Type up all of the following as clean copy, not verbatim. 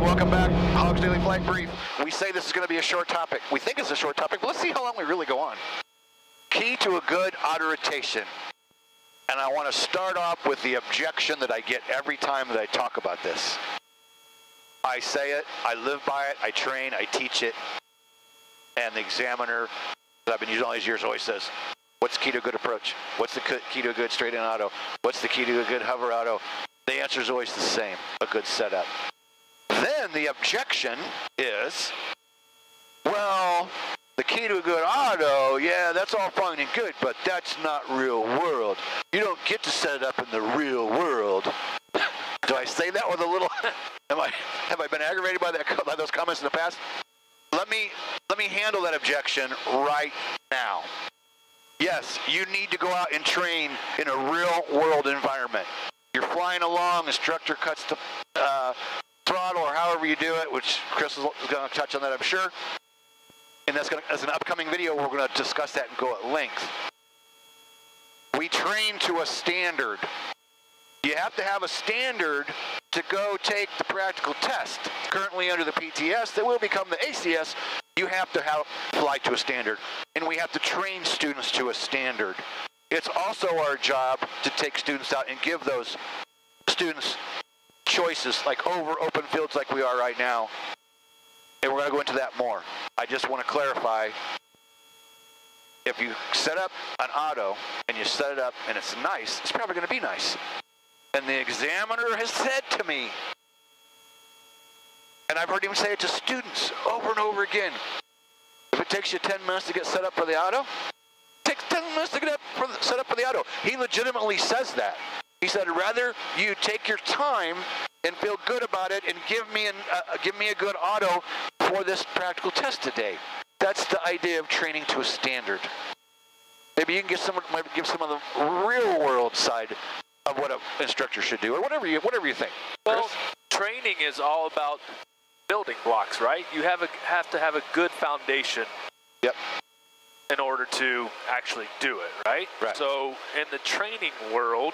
welcome back. Hogs Daily Flight Brief. We say this is going to be a short topic. We think it's a short topic, but let's see how long we really go on. Key to a good autorotation. And I want to start off with the objection that I get every time that I talk about this. I say it, I live by it, I train, I teach it, and the examiner that I've been using all these years always says, what's the key to a good approach? What's the key to a good straight-in auto? What's the key to a good hover auto? The answer is always the same, a good setup. Then the objection is, well, the key to a good auto, yeah, that's all fine and good, but that's not real world. You don't get to set it up in the real world. Do I say that with a little, have I been aggravated by those comments in the past? Let me handle that objection right now. Yes, you need to go out and train in a real world environment. You're flying along, instructor cuts the throttle or however you do it, which Chris is going to touch on that, I'm sure. And that's as an upcoming video, we're going to discuss that and go at length. We train to a standard. You have to have a standard to go take the practical test. Currently under the PTS, that will become the ACS, you have to fly to a standard. And we have to train students to a standard. It's also our job to take students out and give those students choices, like over open fields like we are right now. And we're going to go into that more. I just want to clarify, if you set up an auto and you set it up and it's nice, it's probably going to be nice. And the examiner has said to me, and I've heard him say it to students over and over again, if it takes you 10 minutes to get set up for the auto, it takes 10 minutes to get set up for the auto. He legitimately says that. He said, rather you take your time and feel good about it and give me a good auto for this practical test today. That's the idea of training to a standard. Maybe you can give some of the real world side of what an instructor should do, or whatever you think. Well, training is all about building blocks, right? You have to have a good foundation. Yep. In order to actually do it, right? Right. So in the training world,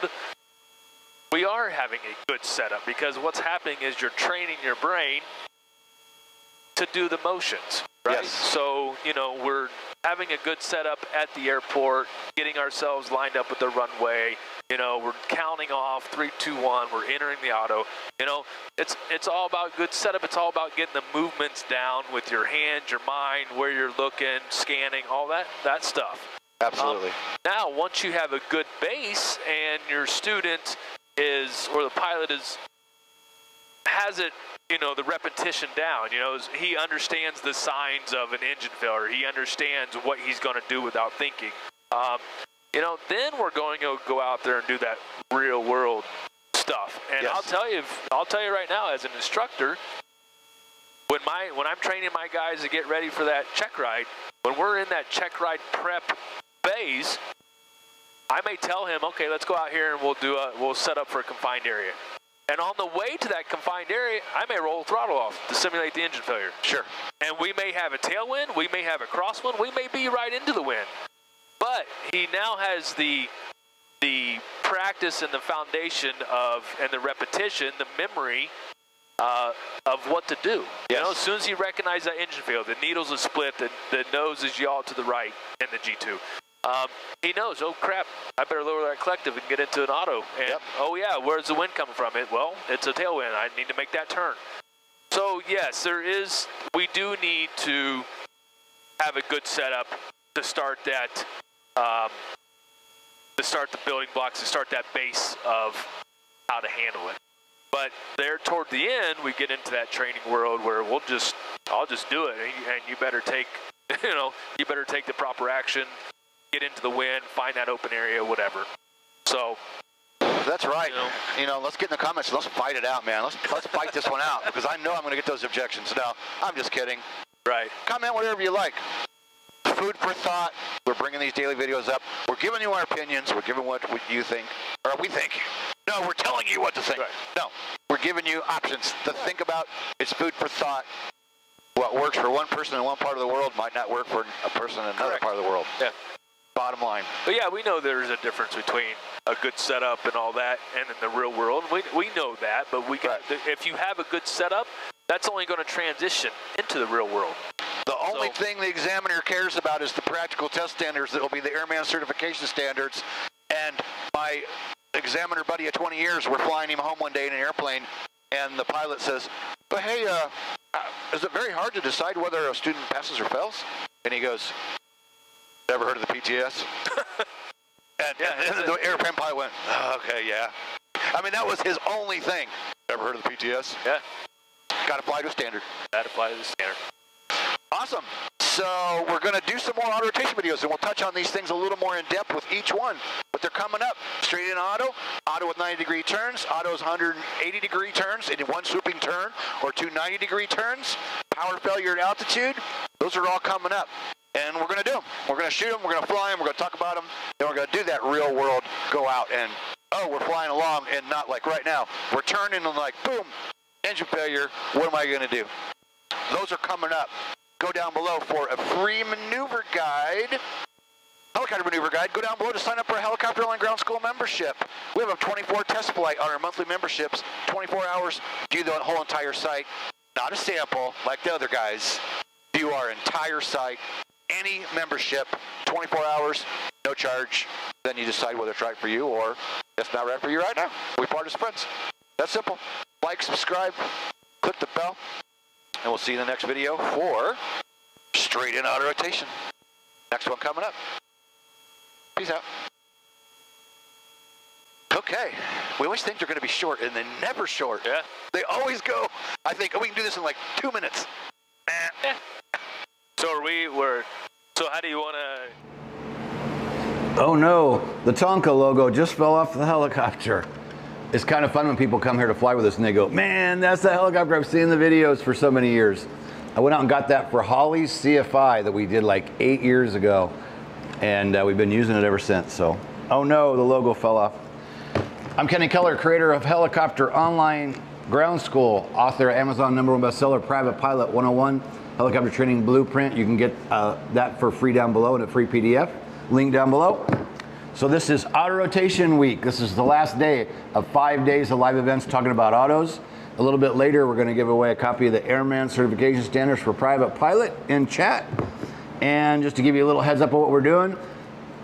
we are having a good setup because what's happening is you're training your brain to do the motions, right? Yes. So, we're having a good setup at the airport, getting ourselves lined up with the runway. We're counting off 3, 2, 1. We're entering the auto. It's all about good setup. It's all about getting the movements down with your hands, your mind, where you're looking, scanning, all that stuff. Absolutely. Now, once you have a good base and your student or the pilot has it, the repetition down, he understands the signs of an engine failure. He understands what he's going to do without thinking. Then we're going to go out there and do that real world stuff. And yes. I'll tell you right now, as an instructor, when I'm training my guys to get ready for that check ride, when we're in that check ride prep phase, I may tell him, okay, let's go out here and we'll set up for a confined area. And on the way to that confined area, I may roll the throttle off to simulate the engine failure. Sure. And we may have a tailwind, we may have a crosswind, we may be right into the wind. But he now has the practice and the foundation and the repetition, the memory of what to do. Yes. As soon as he recognizes that engine failure, the needles are split, the nose is yaw to the right in the G2. He knows, oh crap, I better lower that collective and get into an auto. And yep. Oh yeah, where's the wind coming from? Well, it's a tailwind. I need to make that turn. So yes, we do need to have a good setup to start that, to start the building blocks, to start that base of how to handle it. But there toward the end, we get into that training world where I'll just do it, and you better take, you better take the proper action, get into the wind, find that open area, whatever. So. That's right. Let's get in the comments. Let's fight it out, man. Let's fight this one out, because I know I'm going to get those objections. No, I'm just kidding. Right. Comment whatever you like. Food for thought. We're bringing these daily videos up. We're giving you our opinions. We're giving what you think, or we think. No, we're telling you what to think. Right. No, we're giving you options to think about. It's food for thought. What works for one person in one part of the world might not work for a person in another part of the world. Yeah. Bottom line. But yeah, we know there's a difference between a good setup and all that and in the real world. We know that, but if you have a good setup, that's only going to transition into the real world. The only thing the examiner cares about is the practical test standards that will be the airman certification standards. And my examiner buddy of 20 years, we're flying him home one day in an airplane, and the pilot says, but hey, is it very hard to decide whether a student passes or fails? And he goes, never heard of the PTS? and the airplane pilot went, oh, okay, yeah. I mean, that was his only thing. Never heard of the PTS? Yeah. Got to fly to a standard. Got to fly to the standard. Awesome. So we're going to do some more auto rotation videos, and we'll touch on these things a little more in depth with each one. But they're coming up. Straight in auto, auto with 90-degree turns, auto's 180-degree turns in one swooping turn, or two 90-degree turns, power failure at altitude. Those are all coming up. And we're going to do them. We're going to shoot them, we're going to fly them, we're going to talk about them, then we're going to do that real world, go out and, oh, we're flying along, and not like right now. We're turning and like, boom, engine failure, what am I going to do? Those are coming up. Go down below for a free maneuver guide, helicopter maneuver guide. Go down below to sign up for a Helicopter Airline Ground School membership. We have a 24 test flight on our monthly memberships, 24 hours, view the whole entire site, not a sample like the other guys. View our entire site, any membership, 24 hours, no charge. Then you decide whether it's right for you or it's not right for you right now. We part as friends. That's simple. Like, subscribe, click the bell, and we'll see you in the next video for Straight in Auto Rotation. Next one coming up. Peace out. Okay. We always think they're going to be short, and they're never short. Yeah. They always go, I think, oh, we can do this in like 2 minutes. Yeah. So so how do you want to... Oh no, the Tonka logo just fell off the helicopter. It's kind of fun when people come here to fly with us and they go, man, that's the helicopter I've seen in the videos for so many years. I went out and got that for Holly's CFI that we did like 8 years ago. And we've been using it ever since, so. Oh no, the logo fell off. I'm Kenny Keller, creator of Helicopter Online Ground School, author of Amazon #1 bestseller, Private Pilot 101, Helicopter Training Blueprint. You can get that for free down below in a free PDF, link down below. So this is Auto Rotation Week. This is the last day of 5 days of live events talking about autos. A little bit later, we're going to give away a copy of the Airman Certification Standards for Private Pilot in chat. And just to give you a little heads up of what we're doing,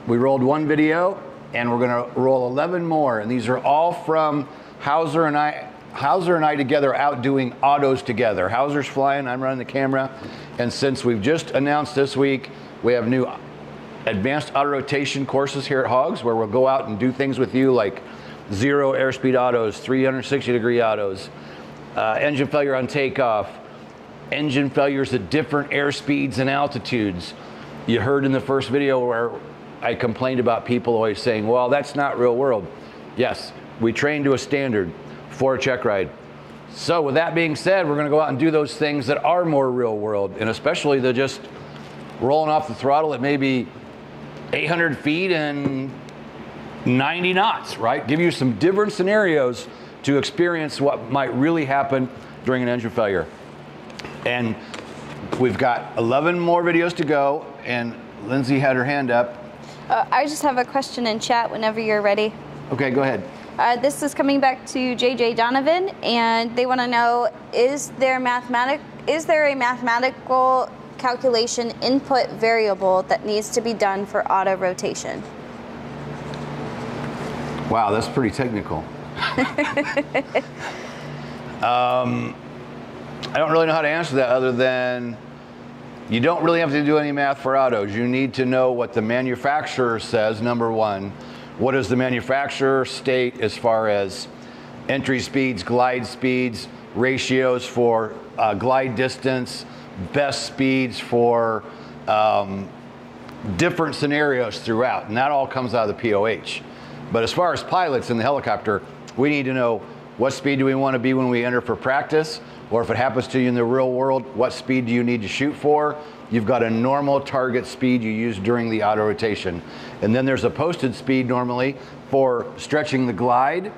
we rolled one video and we're going to roll 11 more. And these are all from Hauser and I together out doing autos together. Hauser's flying, I'm running the camera. And since we've just announced this week, we have new advanced auto rotation courses here at Hogs where we'll go out and do things with you like 0 airspeed autos, 360-degree autos, engine failure on takeoff, engine failures at different airspeeds and altitudes. You heard in the first video where I complained about people always saying, well, that's not real world. Yes, we train to a standard for a check ride. So with that being said, we're going to go out and do those things that are more real world, and especially the just rolling off the throttle at maybe 800 feet and 90 knots, right? Give you some different scenarios to experience what might really happen during an engine failure. And we've got 11 more videos to go, and Lindsay had her hand up. I just have a question in chat whenever you're ready. Okay, go ahead. This is coming back to JJ Donovan, and they want to know, is there a mathematical calculation input variable that needs to be done for auto rotation? Wow, that's pretty technical. I don't really know how to answer that other than you don't really have to do any math for autos. You need to know what the manufacturer says, number one. What does the manufacturer state as far as entry speeds, glide speeds, ratios for glide distance, best speeds for different scenarios throughout, and that all comes out of the POH. But as far as pilots in the helicopter, we need to know what speed do we want to be when we enter for practice, or if it happens to you in the real world, what speed do you need to shoot for? You've got a normal target speed you use during the auto rotation. And then there's a posted speed normally for stretching the glide,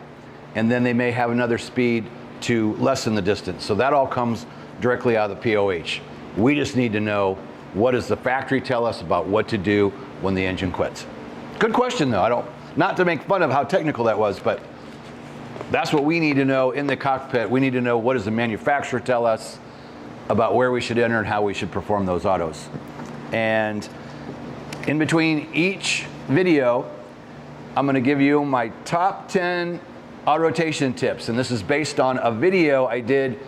and then they may have another speed to lessen the distance. So that all comes directly out of the POH. We just need to know, what does the factory tell us about what to do when the engine quits? Good question though. Not to make fun of how technical that was, but that's what we need to know in the cockpit. We need to know what does the manufacturer tell us about where we should enter and how we should perform those autos. And in between each video, I'm gonna give you my top 10 auto rotation tips. And this is based on a video I did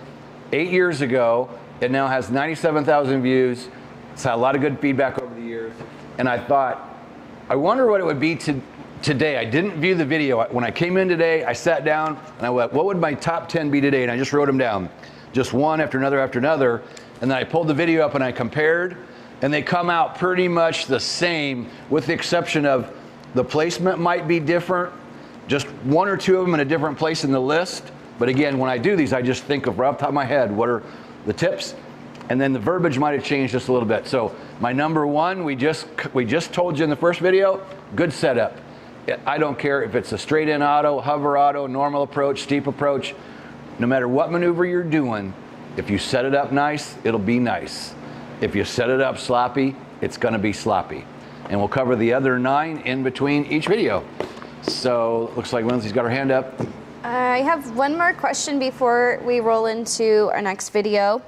8 years ago. It now has 97,000 views. It's had a lot of good feedback over the years. And I thought, I wonder what it would be today. I didn't view the video. When I came in today, I sat down and I went, what would my top 10 be today? And I just wrote them down, just one after another after another. And then I pulled the video up and I compared, and they come out pretty much the same, with the exception of the placement might be different. Just one or two of them in a different place in the list. But again, when I do these, I just think of right off the top of my head, what are the tips? And then the verbiage might have changed just a little bit. So my number one, we just told you in the first video, good setup. I don't care if it's a straight in auto, hover auto, normal approach, steep approach, no matter what maneuver you're doing, if you set it up nice, it'll be nice. If you set it up sloppy, it's gonna be sloppy. And we'll cover the other 9 in between each video. So looks like Lindsay's got her hand up. I have one more question before we roll into our next video.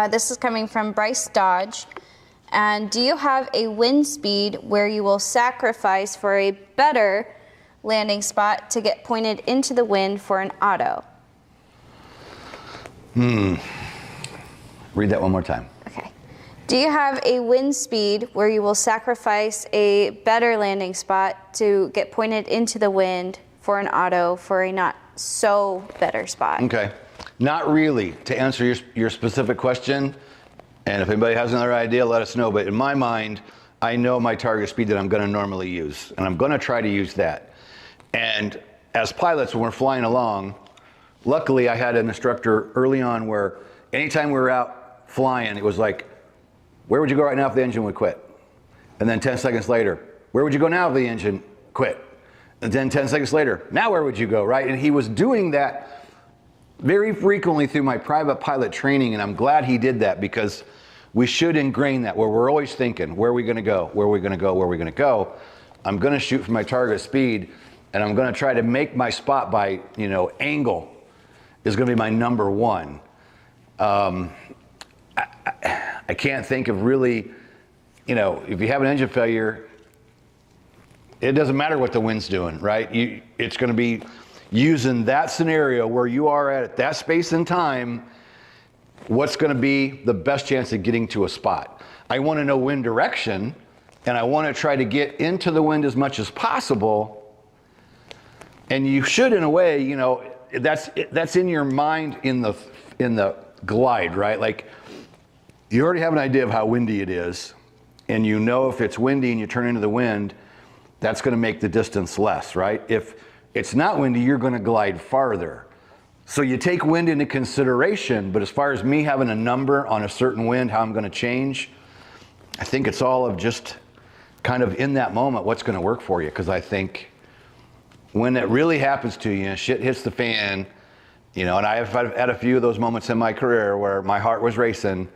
This is coming from Bryce Dodge. And do you have a wind speed where you will sacrifice for a better landing spot to get pointed into the wind for an auto? Read that one more time. Okay. Do you have a wind speed where you will sacrifice a better landing spot to get pointed into the wind for an auto for a not so better spot? Okay. Not really. To answer your specific question, and if anybody has another idea, let us know. But in my mind, I know my target speed that I'm going to normally use, and I'm going to try to use that. And as pilots, when we're flying along, luckily I had an instructor early on where anytime we were out flying, it was like, where would you go right now if the engine would quit? And then 10 seconds later, where would you go now if the engine quit? And then 10 seconds later, now where would you go, right? And he was doing that very frequently through my private pilot training, and I'm glad he did that, because we should ingrain that, where we're always thinking, where are we gonna go, where are we gonna go, where are we gonna go? I'm gonna shoot for my target speed, and I'm gonna try to make my spot by, angle is gonna be my number one. I can't think of really, if you have an engine failure, it doesn't matter what the wind's doing, right? It's gonna be using that scenario where you are at that space and time, what's gonna be the best chance of getting to a spot. I wanna know wind direction, and I wanna try to get into the wind as much as possible. And you should, in a way, that's in your mind in the glide, right? Like, you already have an idea of how windy it is, and if it's windy and you turn into the wind, that's gonna make the distance less, right? If it's not windy, you're gonna glide farther. So you take wind into consideration, but as far as me having a number on a certain wind, how I'm gonna change, I think it's all of just kind of in that moment, what's gonna work for you. Because I think when it really happens to you, shit hits the fan, and I've had a few of those moments in my career where my heart was racing,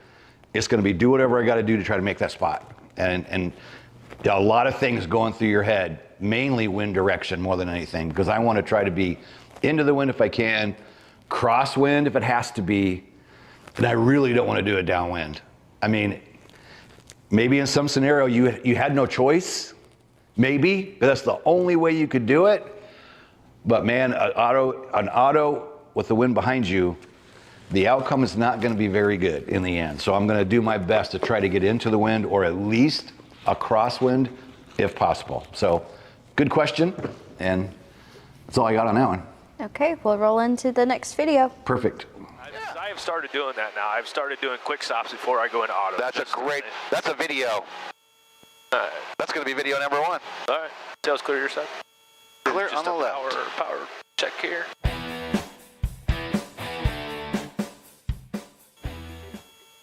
it's gonna be do whatever I gotta do to try to make that spot. And a lot of things going through your head, mainly wind direction more than anything, because I want to try to be into the wind if I can, crosswind if it has to be, but I really don't want to do it downwind. I mean, maybe in some scenario you had no choice, maybe, but that's the only way you could do it. But man, an auto with the wind behind you, the outcome is not going to be very good in the end. So I'm going to do my best to try to get into the wind, or at least a crosswind if possible. So good question, and that's all I got on that one. Okay, we'll roll into the next video. Perfect. I have started doing that now. I've started doing quick stops before I go into auto. That's a video. That's going to be video number 1. All right, sails clear your side. Clear Just on the left. Power check here.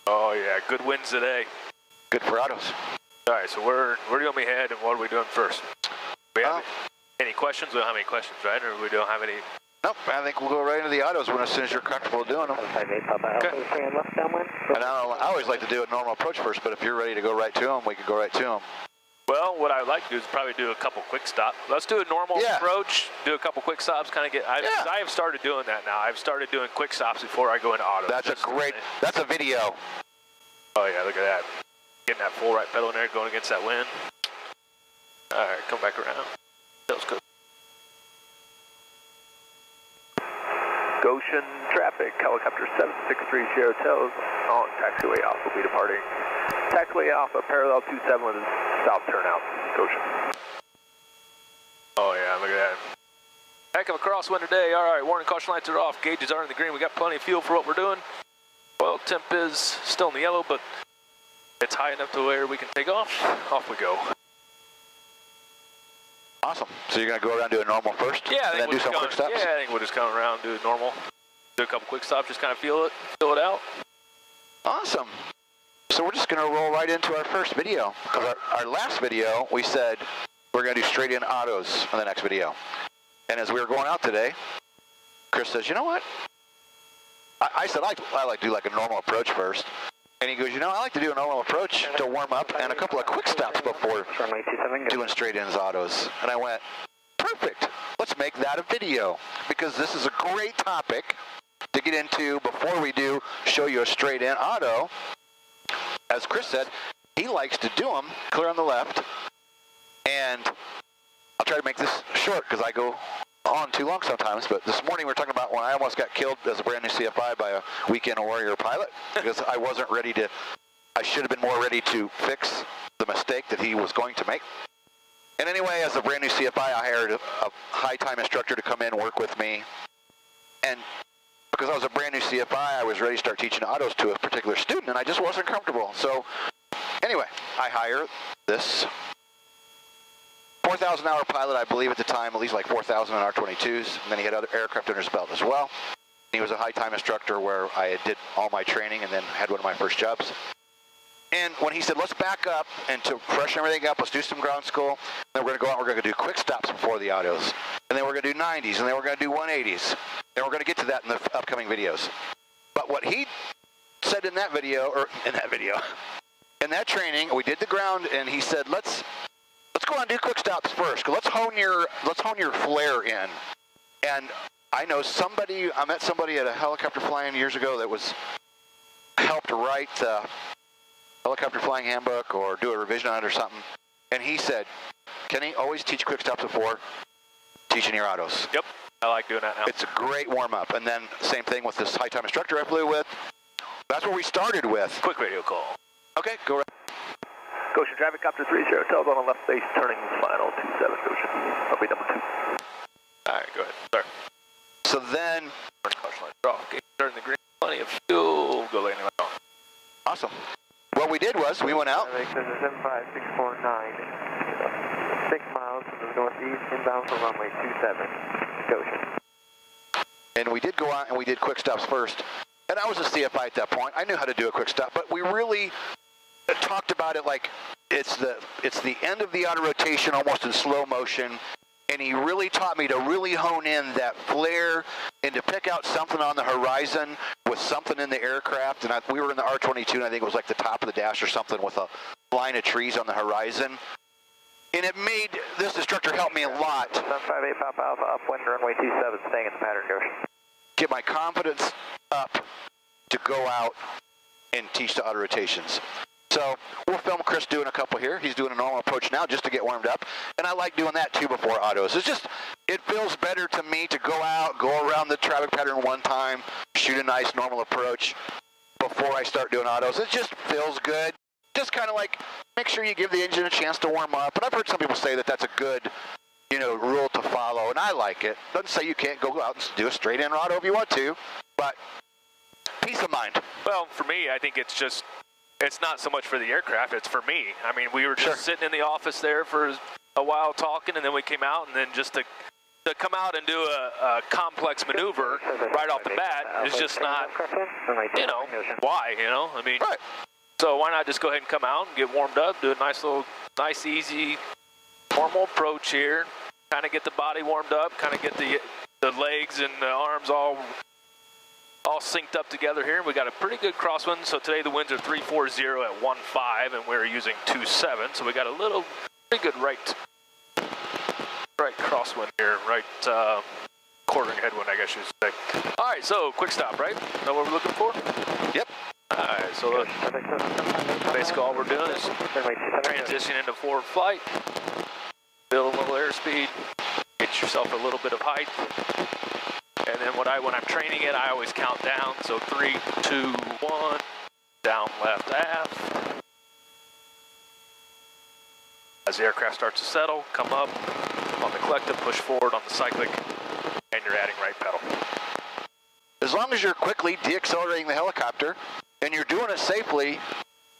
Oh yeah, good wins today. Good for autos. All right, so where do you want me head, and what are we doing first? We have any questions? We don't have any questions, right? Or we don't have any? Nope, I think we'll go right into the autos as soon as you're comfortable doing them. Okay. And I always like to do a normal approach first, but if you're ready to go right to them, we can go right to them. Well, what I'd like to do is probably do a couple quick stops. Let's do a normal approach, do a couple quick stops, kind of get. I have started doing that now. I've started doing quick stops before I go into auto. That's that's a video. Oh yeah, look at that. Getting that full right pedal in there, going against that wind. All right, come back around. That was good. Goshen traffic, helicopter 763 Sierra Hotels on taxiway off will be departing. Taxiway off a parallel 27 with a south turnout, Goshen. Oh yeah, look at that. Heck of a crosswind today. All right, warning caution lights are off. Gauges are in the green. We got plenty of fuel for what we're doing. Oil temp is still in the yellow, but it's high enough to where we can take off. Off we go. Awesome. So you're going to go around and do a normal first? Yeah, and then do some quick stops? Yeah, I think we'll just come around, do it normal. Do a couple quick stops, just kind of feel it out. Awesome. So we're just going to roll right into our first video. Because our last video, we said we're going to do straight in autos on the next video. And as we were going out today, Chris says, you know what? I said, I like to do like a normal approach first. And he goes, you know, I like to do a normal approach to warm up and a couple of quick stops before doing straight ins autos. And I went, perfect. Let's make that a video because this is a great topic to get into before we do show you a straight in auto. As Chris said, he likes to do them clear on the left. And I'll try to make this short because I go on too long sometimes, but this morning we were talking about when I almost got killed as a brand new CFI by a weekend warrior pilot because I wasn't ready to, I should have been more ready to fix the mistake that he was going to make. And anyway, as a brand new CFI, I hired a high time instructor to come in and work with me. And because I was a brand new CFI, I was ready to start teaching autos to a particular student and I just wasn't comfortable. So anyway, I hire this 4,000-hour pilot, I believe at the time, at least like 4,000 in R-22s, and then he had other aircraft under his belt as well. He was a high-time instructor where I did all my training and then had one of my first jobs. And when he said, let's back up and to freshen everything up, let's do some ground school, then we're going to go out and we're going to do quick stops before the autos. And then we're going to do 90s, and then we're going to do 180s. And we're going to get to that in the upcoming videos. But what he said in that video, in that training, we did the ground, and he said, let's go on and do quick stops first. Let's hone your flare in. And I know I met somebody at a helicopter flying years ago that helped write the helicopter flying handbook or do a revision on it or something. And he said, Kenny, always teach quick stops before teaching your autos. Yep, I like doing that now. It's a great warm up. And then same thing with this high time instructor I flew with. That's what we started with. Quick radio call. Okay, go right. Goshen traffic, copter 30 Hotels on the left base, turning final 27 Goshen. That'll be number 2. All right, go ahead. Sorry. So then, turn the green, plenty of fuel, go landing right on. Awesome. What we did was we went out. This is 75649, 6 miles to the northeast, inbound for runway 27, Goshen. And we did go out and we did quick stops first. And I was a CFI at that point. I knew how to do a quick stop, but we really talked about it like it's the end of the auto rotation almost in slow motion, and he really taught me to really hone in that flare and to pick out something on the horizon with something in the aircraft. And we were in the R-22, and I think it was like the top of the dash or something with a line of trees on the horizon. And it made this instructor help me a lot. 758 Papa Alpha, upwind runway 27, staying in the pattern, Goshen. Get my confidence up to go out and teach the auto rotations. So we'll film Chris doing a couple here. He's doing a normal approach now just to get warmed up. And I like doing that too before autos. It feels better to me to go out, go around the traffic pattern one time, shoot a nice normal approach before I start doing autos. It just feels good. Just kind of like make sure you give the engine a chance to warm up. And I've heard some people say that that's a good, rule to follow. And I like it. Doesn't say you can't go out and do a straight in auto if you want to, but peace of mind. Well, for me, I think it's not so much for the aircraft, it's for me. I mean, we were just sitting in the office there for a while talking, and then we came out, and then just to come out and do a complex maneuver right off the bat is just not, why, I mean, so why not just go ahead and come out and get warmed up, do a nice, easy, normal approach here, kind of get the body warmed up, kind of get the legs and the arms all synced up together here. We got a pretty good crosswind. So today the winds are 340 at 1.5, and we're using 2.7. So we got a little Pretty good right crosswind here, right quartering headwind, I guess you should say. All right, so quick stop, right? Know what we're looking for? Yep. All right, so basically all we're doing is transition into forward flight, build a little airspeed, get yourself a little bit of height, and then when I'm training it, I always count down. So 3, 2, 1, down, left, aft. As the aircraft starts to settle, come up on the collective, push forward on the cyclic, and you're adding right pedal. As long as you're quickly deaccelerating the helicopter and you're doing it safely,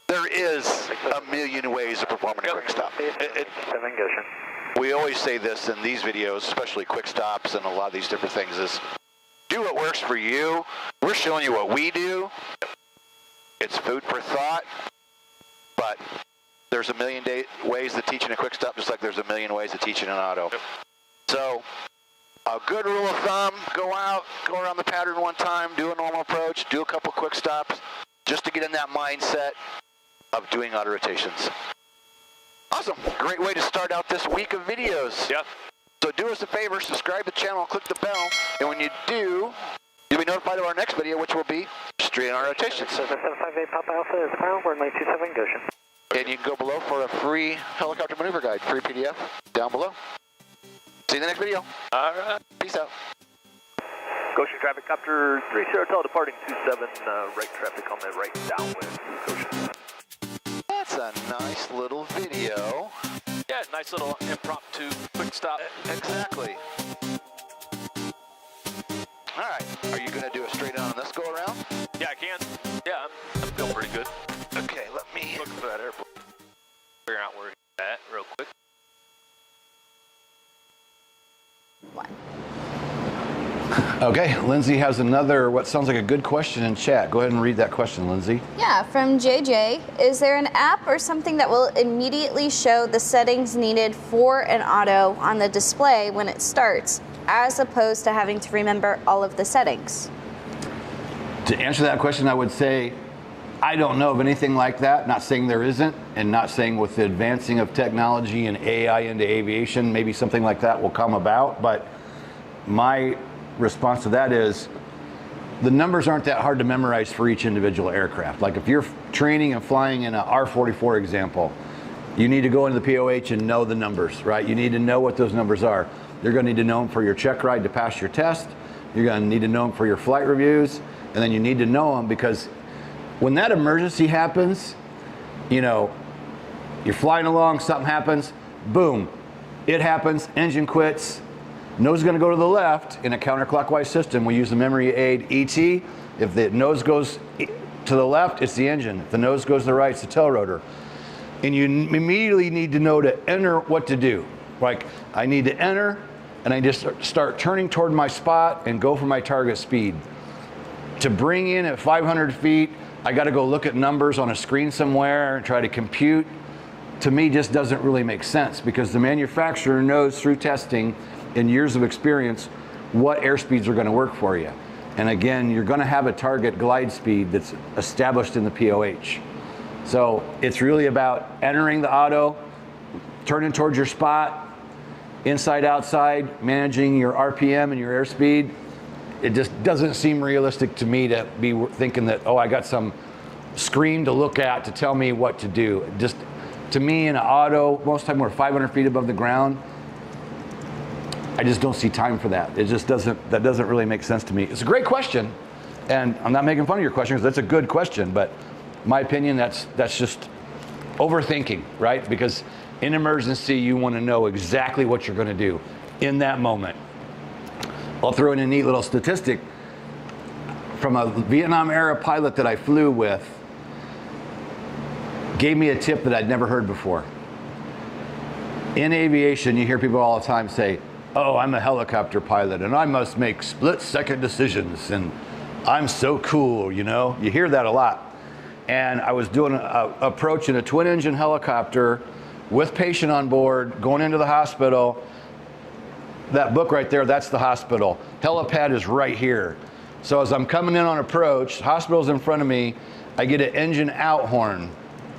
there is a million ways of performing a quick stop. We always say this in these videos, especially quick stops and a lot of these different things, is do what works for you. We're showing you what we do. It's food for thought, but there's a million ways of teaching a quick stop, just like there's a million ways of teaching an auto. Yep. So a good rule of thumb, go out, go around the pattern one time, do a normal approach, do a couple quick stops, just to get in that mindset of doing auto rotations. Awesome. Great way to start out this week of videos. Yep. So do us a favor, subscribe to the channel, click the bell, and when you do, you'll be notified of our next video, which will be straight on rotations. 758 Papa Alpha is final, we're in 927 Goshen. And you can go below for a free helicopter maneuver guide, free PDF, down below. See you in the next video. All right. Peace out. Goshen traffic, copter 30 Hotel departing 27, right traffic on the right downwind, Goshen. That's a nice little video. Yeah, nice little impromptu quick stop. Exactly. All right, are you going to do a straight on this go around? Yeah, I can. Yeah, I'm feeling pretty good. Okay, let me... Looking for that airplane. Figure out where he's at real quick. Okay, Lindsay has another, what sounds like a good question in chat. Go ahead and read that question, Lindsay. Yeah, from JJ. Is there an app or something that will immediately show the settings needed for an auto on the display when it starts, as opposed to having to remember all of the settings? To answer that question, I would say, I don't know of anything like that. Not saying there isn't, and not saying with the advancing of technology and AI into aviation, maybe something like that will come about. But my response to that is, the numbers aren't that hard to memorize for each individual aircraft. Like if you're training and flying in an R-44 example, you need to go into the POH and know the numbers, right? You need to know what those numbers are. You're going to need to know them for your check ride to pass your test. You're going to need to know them for your flight reviews. And then you need to know them because when that emergency happens, you know, you're flying along, something happens, boom, it happens, engine quits, nose is going to go to the left in a counterclockwise system. We use the memory aid ET. If the nose goes to the left, it's the engine. If the nose goes to the right, it's the tail rotor. And you immediately need to know to enter what to do. Like, I need to enter, and I just start turning toward my spot and go for my target speed. To bring in at 500 feet, I got to go look at numbers on a screen somewhere and try to compute. To me, just doesn't really make sense because the manufacturer knows through testing and years of experience what airspeeds are going to work for you. And again, you're going to have a target glide speed that's established in the POH. So it's really about entering the auto, turning towards your spot, inside, outside, managing your RPM and your airspeed. It just doesn't seem realistic to me to be thinking that, oh, I got some screen to look at to tell me what to do. Just to me, in an auto, most of the time we're 500 feet above the ground. I just don't see time for that. It just doesn't, that doesn't really make sense to me. It's a great question, and I'm not making fun of your question because that's a good question, but my opinion, that's just overthinking, right? Because in emergency, you want to know exactly what you're going to do in that moment. I'll throw in a neat little statistic from a Vietnam era pilot that I flew with. Gave me a tip that I'd never heard before. In aviation, you hear people all the time say, oh, I'm a helicopter pilot and I must make split-second decisions and I'm so cool, you know? You hear that a lot. And I was doing an approach in a twin-engine helicopter with patient on board, going into the hospital. That book right there, that's the hospital. Helipad is right here. So as I'm coming in on approach, hospital's in front of me, I get an engine out horn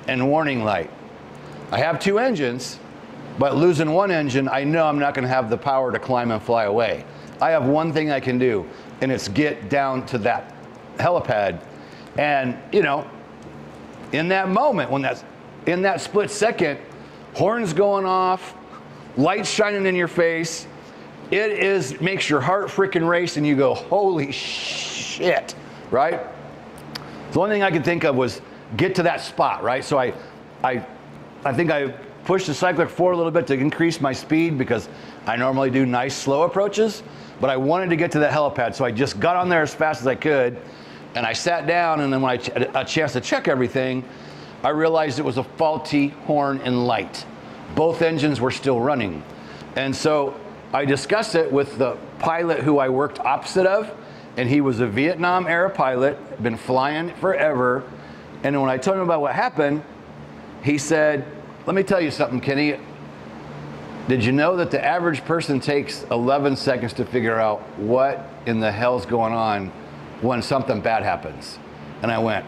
and warning light. I have two engines, But losing one engine, I know I'm not gonna have the power to climb and fly away. I have one thing I can do, and it's get down to that helipad. And you know, in that moment, in that split second, horns going off, lights shining in your face, makes your heart freaking race and you go, holy shit, right? The only thing I could think of was get to that spot, right? So I think I pushed the cyclic forward a little bit to increase my speed because I normally do nice slow approaches, but I wanted to get to that helipad. So I just got on there as fast as I could and I sat down, and then when I had a chance to check everything, I realized it was a faulty horn and light. Both engines were still running. And so I discussed it with the pilot who I worked opposite of, and he was a Vietnam era pilot, been flying forever. And when I told him about what happened, he said, let me tell you something, Kenny. Did you know that the average person takes 11 seconds to figure out what in the hell's going on when something bad happens? And I went,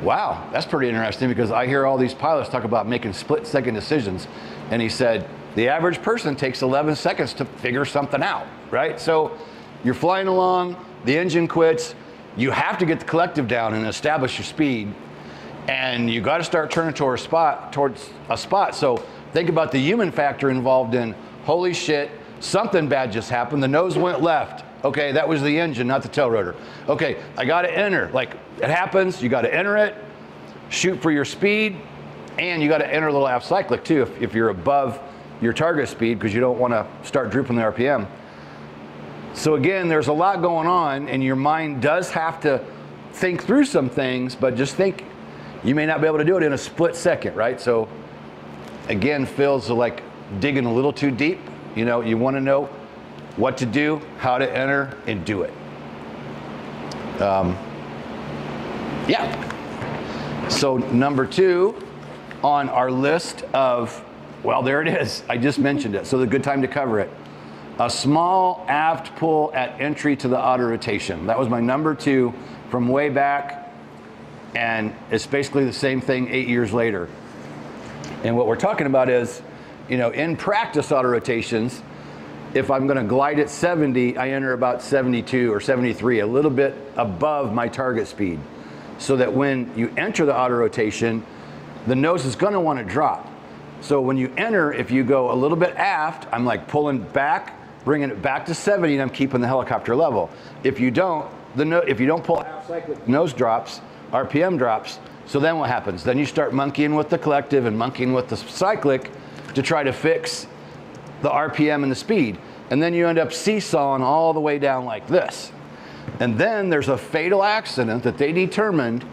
wow, that's pretty interesting, because I hear all these pilots talk about making split-second decisions. And he said, the average person takes 11 seconds to figure something out, right? So you're flying along, the engine quits, you have to get the collective down and establish your speed, and you got to start turning towards a spot. So think about the human factor involved in, holy shit, something bad just happened, the nose went left. Okay, that was the engine, not the tail rotor. Okay, I got to enter. Like, it happens, you got to enter it, shoot for your speed, and you got to enter a little aft cyclic too if you're above your target speed, because you don't want to start drooping the RPM. So again, there's a lot going on, and your mind does have to think through some things, but just think you may not be able to do it in a split second, right? So again, feels like digging a little too deep. You know, you want to know what to do, how to enter, and do it. Yeah. So number 2 on our list of, well, there it is. I just mentioned it, so the good time to cover it. A small aft pull at entry to the autorotation. That was my number 2 from way back, and it's basically the same thing 8 years later. And what we're talking about is, you know, in practice autorotations, if I'm going to glide at 70, I enter about 72 or 73, a little bit above my target speed, so that when you enter the autorotation, the nose is going to want to drop. So when you enter, if you go a little bit aft, I'm like pulling back, bringing it back to 70, and I'm keeping the helicopter level. If you don't, if you don't pull aft cyclic, nose drops, RPM drops. So then what happens? Then you start monkeying with the collective and monkeying with the cyclic to try to fix the RPM and the speed. And then you end up seesawing all the way down like this. And then there's a fatal accident that they determined,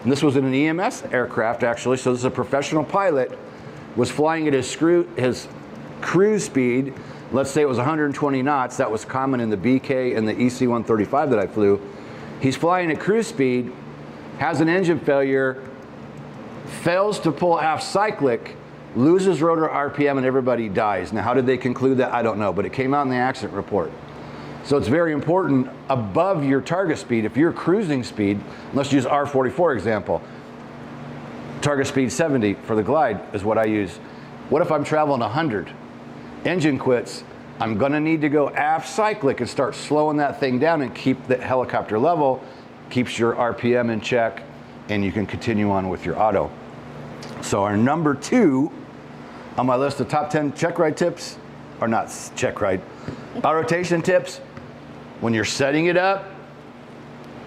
and this was in an EMS aircraft actually, so this is a professional pilot, was flying at his cruise speed. Let's say it was 120 knots. That was common in the BK and the EC-135 that I flew. He's flying at cruise speed, has an engine failure, fails to pull aft cyclic, loses rotor RPM, and everybody dies. Now, how did they conclude that? I don't know, but it came out in the accident report. So it's very important above your target speed. If you're cruising speed, let's use R44 example. Target speed 70 for the glide is what I use. What if I'm traveling 100? Engine quits. I'm gonna need to go aft cyclic and start slowing that thing down and keep the helicopter level, keeps your RPM in check, and you can continue on with your auto. So our number 2 on my list of top 10 check ride tips, or not check ride, autorotation tips, when you're setting it up,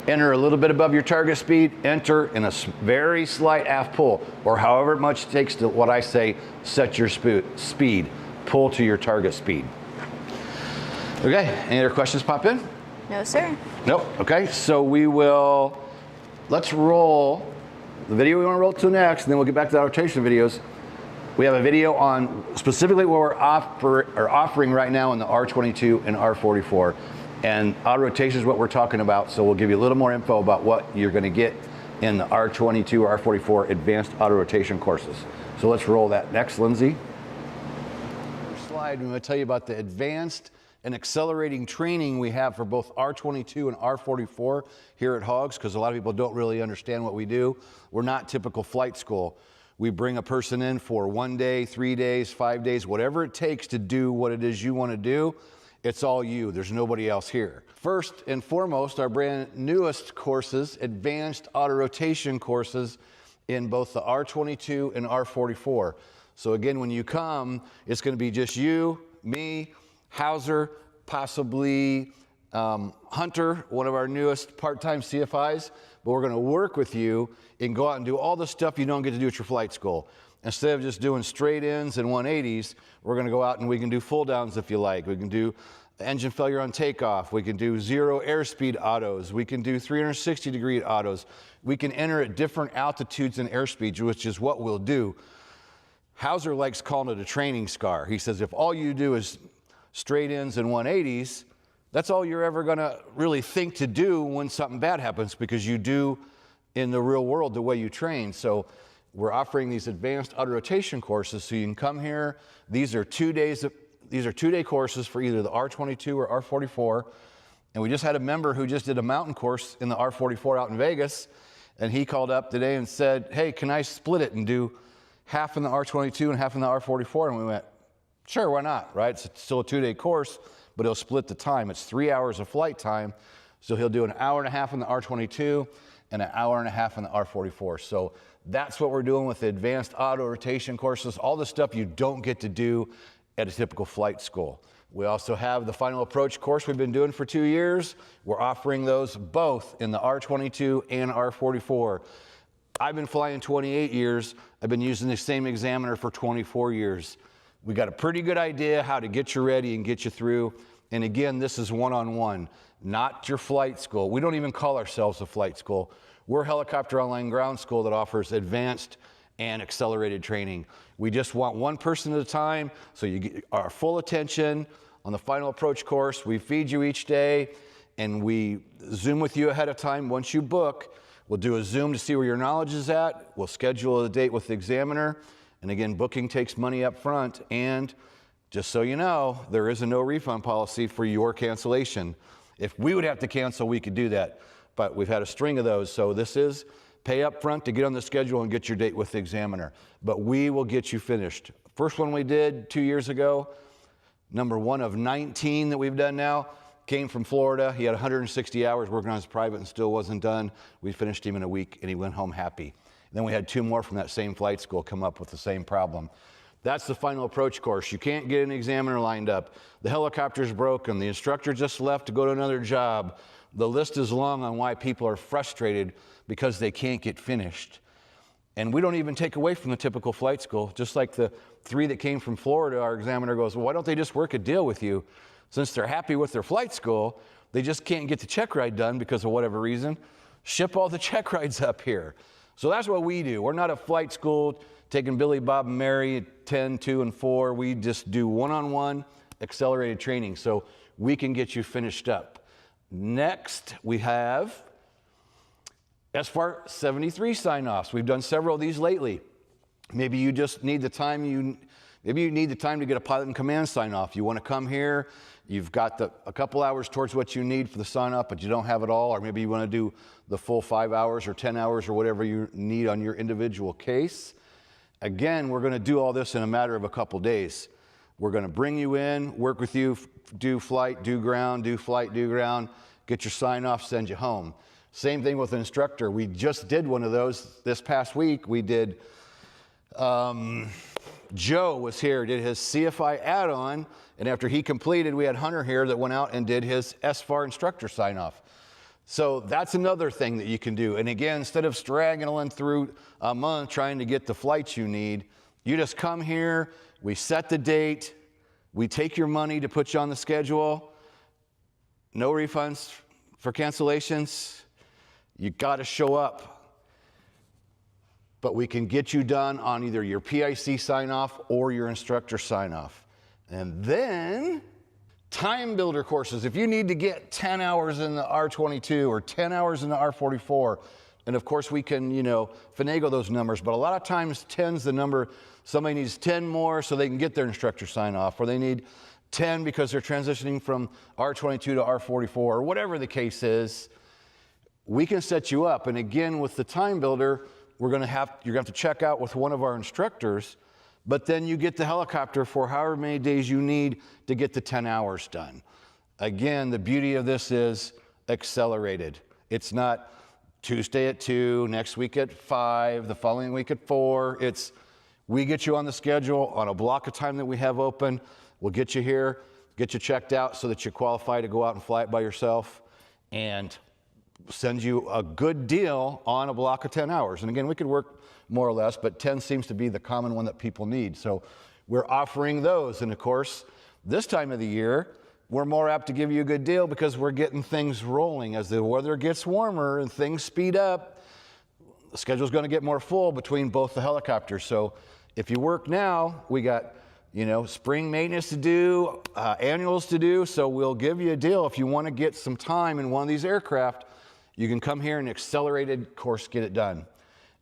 enter a little bit above your target speed, enter in a very slight aft pull, or however much it takes to, what I say, set your speed, pull to your target speed. Okay, any other questions pop in? No, sir. Nope, okay, so let's roll the video we want to roll to next, and then we'll get back to the autorotation videos. We have a video on specifically what we're offering right now in the R22 and R44. And autorotation is what we're talking about, so we'll give you a little more info about what you're going to get in the R22 or R44 advanced autorotation courses. So let's roll that next, Lindsay. First slide, I'm going to tell you about the advanced and accelerating training we have for both R22 and R44 here at Hogs, because a lot of people don't really understand what we do. We're not typical flight school. We bring a person in for 1 day, 3 days, 5 days, whatever it takes to do what it is you want to do. It's all you. There's nobody else here. First and foremost, our brand newest courses, advanced auto-rotation courses in both the R22 and R44. So again, when you come, it's going to be just you, me, Hauser, possibly Hunter, one of our newest part-time CFIs, but we're going to work with you and go out and do all the stuff you don't get to do at your flight school. Instead of just doing straight ins and 180s, we're going to go out and we can do full downs if you like. We can do engine failure on takeoff. We can do 0 airspeed autos. We can do 360-degree autos. We can enter at different altitudes and airspeeds, which is what we'll do. Hauser likes calling it a training scar. He says if all you do is straight ins and 180s, that's all you're ever going to really think to do when something bad happens, because you do in the real world the way you train. So we're offering these advanced auto-rotation courses so you can come here. These are 2 days. These are 2-day courses for either the R22 or R44. And we just had a member who just did a mountain course in the R44 out in Vegas. And he called up today and said, hey, can I split it and do half in the R22 and half in the R44? And we went, sure, why not, right? It's still a 2-day course, but he'll split the time. It's 3 hours of flight time. So he'll do an hour and a half in the R22 and an hour and a half in the R44. So that's what we're doing with the advanced auto rotation courses, all the stuff you don't get to do at a typical flight school. We also have the final approach course we've been doing for 2 years. We're offering those both in the R22 and R44. I've been flying 28 years. I've been using the same examiner for 24 years. We got a pretty good idea how to get you ready and get you through. And again, this is one-on-one, not your flight school. We don't even call ourselves a flight school. We're Helicopter Online Ground School that offers advanced and accelerated training. We just want one person at a time, so you get our full attention on the final approach course. We feed you each day, and we Zoom with you ahead of time. Once you book, we'll do a Zoom to see where your knowledge is at. We'll schedule a date with the examiner. And again, booking takes money up front. And just so you know, there is a no refund policy for your cancellation. If we would have to cancel, we could do that. But we've had a string of those. So this is pay up front to get on the schedule and get your date with the examiner. But we will get you finished. First one we did 2 years ago, number 1 of 19 that we've done now, came from Florida. He had 160 hours working on his private and still wasn't done. We finished him in a week and he went home happy. And then we had 2 more from that same flight school come up with the same problem. That's the final approach course. You can't get an examiner lined up. The helicopter's broken. The instructor just left to go to another job. The list is long on why people are frustrated because they can't get finished. And we don't even take away from the typical flight school. Just like the 3 that came from Florida, our examiner goes, well, why don't they just work a deal with you? Since they're happy with their flight school, they just can't get the check ride done because of whatever reason. Ship all the check rides up here. So that's what we do. We're not a flight school taking Billy, Bob, and Mary at 10, 2, and 4. We just do one-on-one accelerated training so we can get you finished up. Next, we have SFAR 73 sign-offs. We've done several of these lately. Maybe you just need the time maybe you need the time to get a pilot and command sign-off. You want to come here, you've got a couple hours towards what you need for the sign-off, but you don't have it all, or maybe you want to do the full 5 hours or 10 hours or whatever you need on your individual case. Again, we're going to do all this in a matter of a couple days. We're going to bring you in, work with you, do flight, do ground, do flight, do ground, get your sign-off, send you home. Same thing with an instructor. We just did one of those this past week. We did, Joe was here, did his CFI add-on, and after he completed, we had Hunter here that went out and did his SFAR instructor sign-off. So that's another thing that you can do. And again, instead of straggling through a month trying to get the flights you need, you just come here, we set the date, we take your money to put you on the schedule, no refunds for cancellations, you got to show up. But we can get you done on either your PIC sign-off or your instructor sign-off. And then time builder courses. If you need to get 10 hours in the R22 or 10 hours in the R44, and of course we can, finagle those numbers, but a lot of times 10's the number. Somebody needs 10 more so they can get their instructor sign-off, or they need 10 because they're transitioning from R22 to R44, or whatever the case is. We can set you up. And again, with the time builder, you're gonna have to check out with one of our instructors, but then you get the helicopter for however many days you need to get the 10 hours done. Again, the beauty of this is accelerated. It's not Tuesday at 2, next week at 5, the following week at 4. It's, we get you on the schedule on a block of time that we have open. We'll get you here, get you checked out so that you qualify to go out and fly it by yourself, and send you a good deal on a block of 10 hours. And again, we could work more or less, but 10 seems to be the common one that people need. So we're offering those. And of course, this time of the year, we're more apt to give you a good deal because we're getting things rolling. As the weather gets warmer and things speed up, the schedule's going to get more full between both the helicopters. So if you work now, we got, you know, spring maintenance to do, annuals to do. So we'll give you a deal. If you want to get some time in one of these aircraft, you can come here and accelerated course, get it done.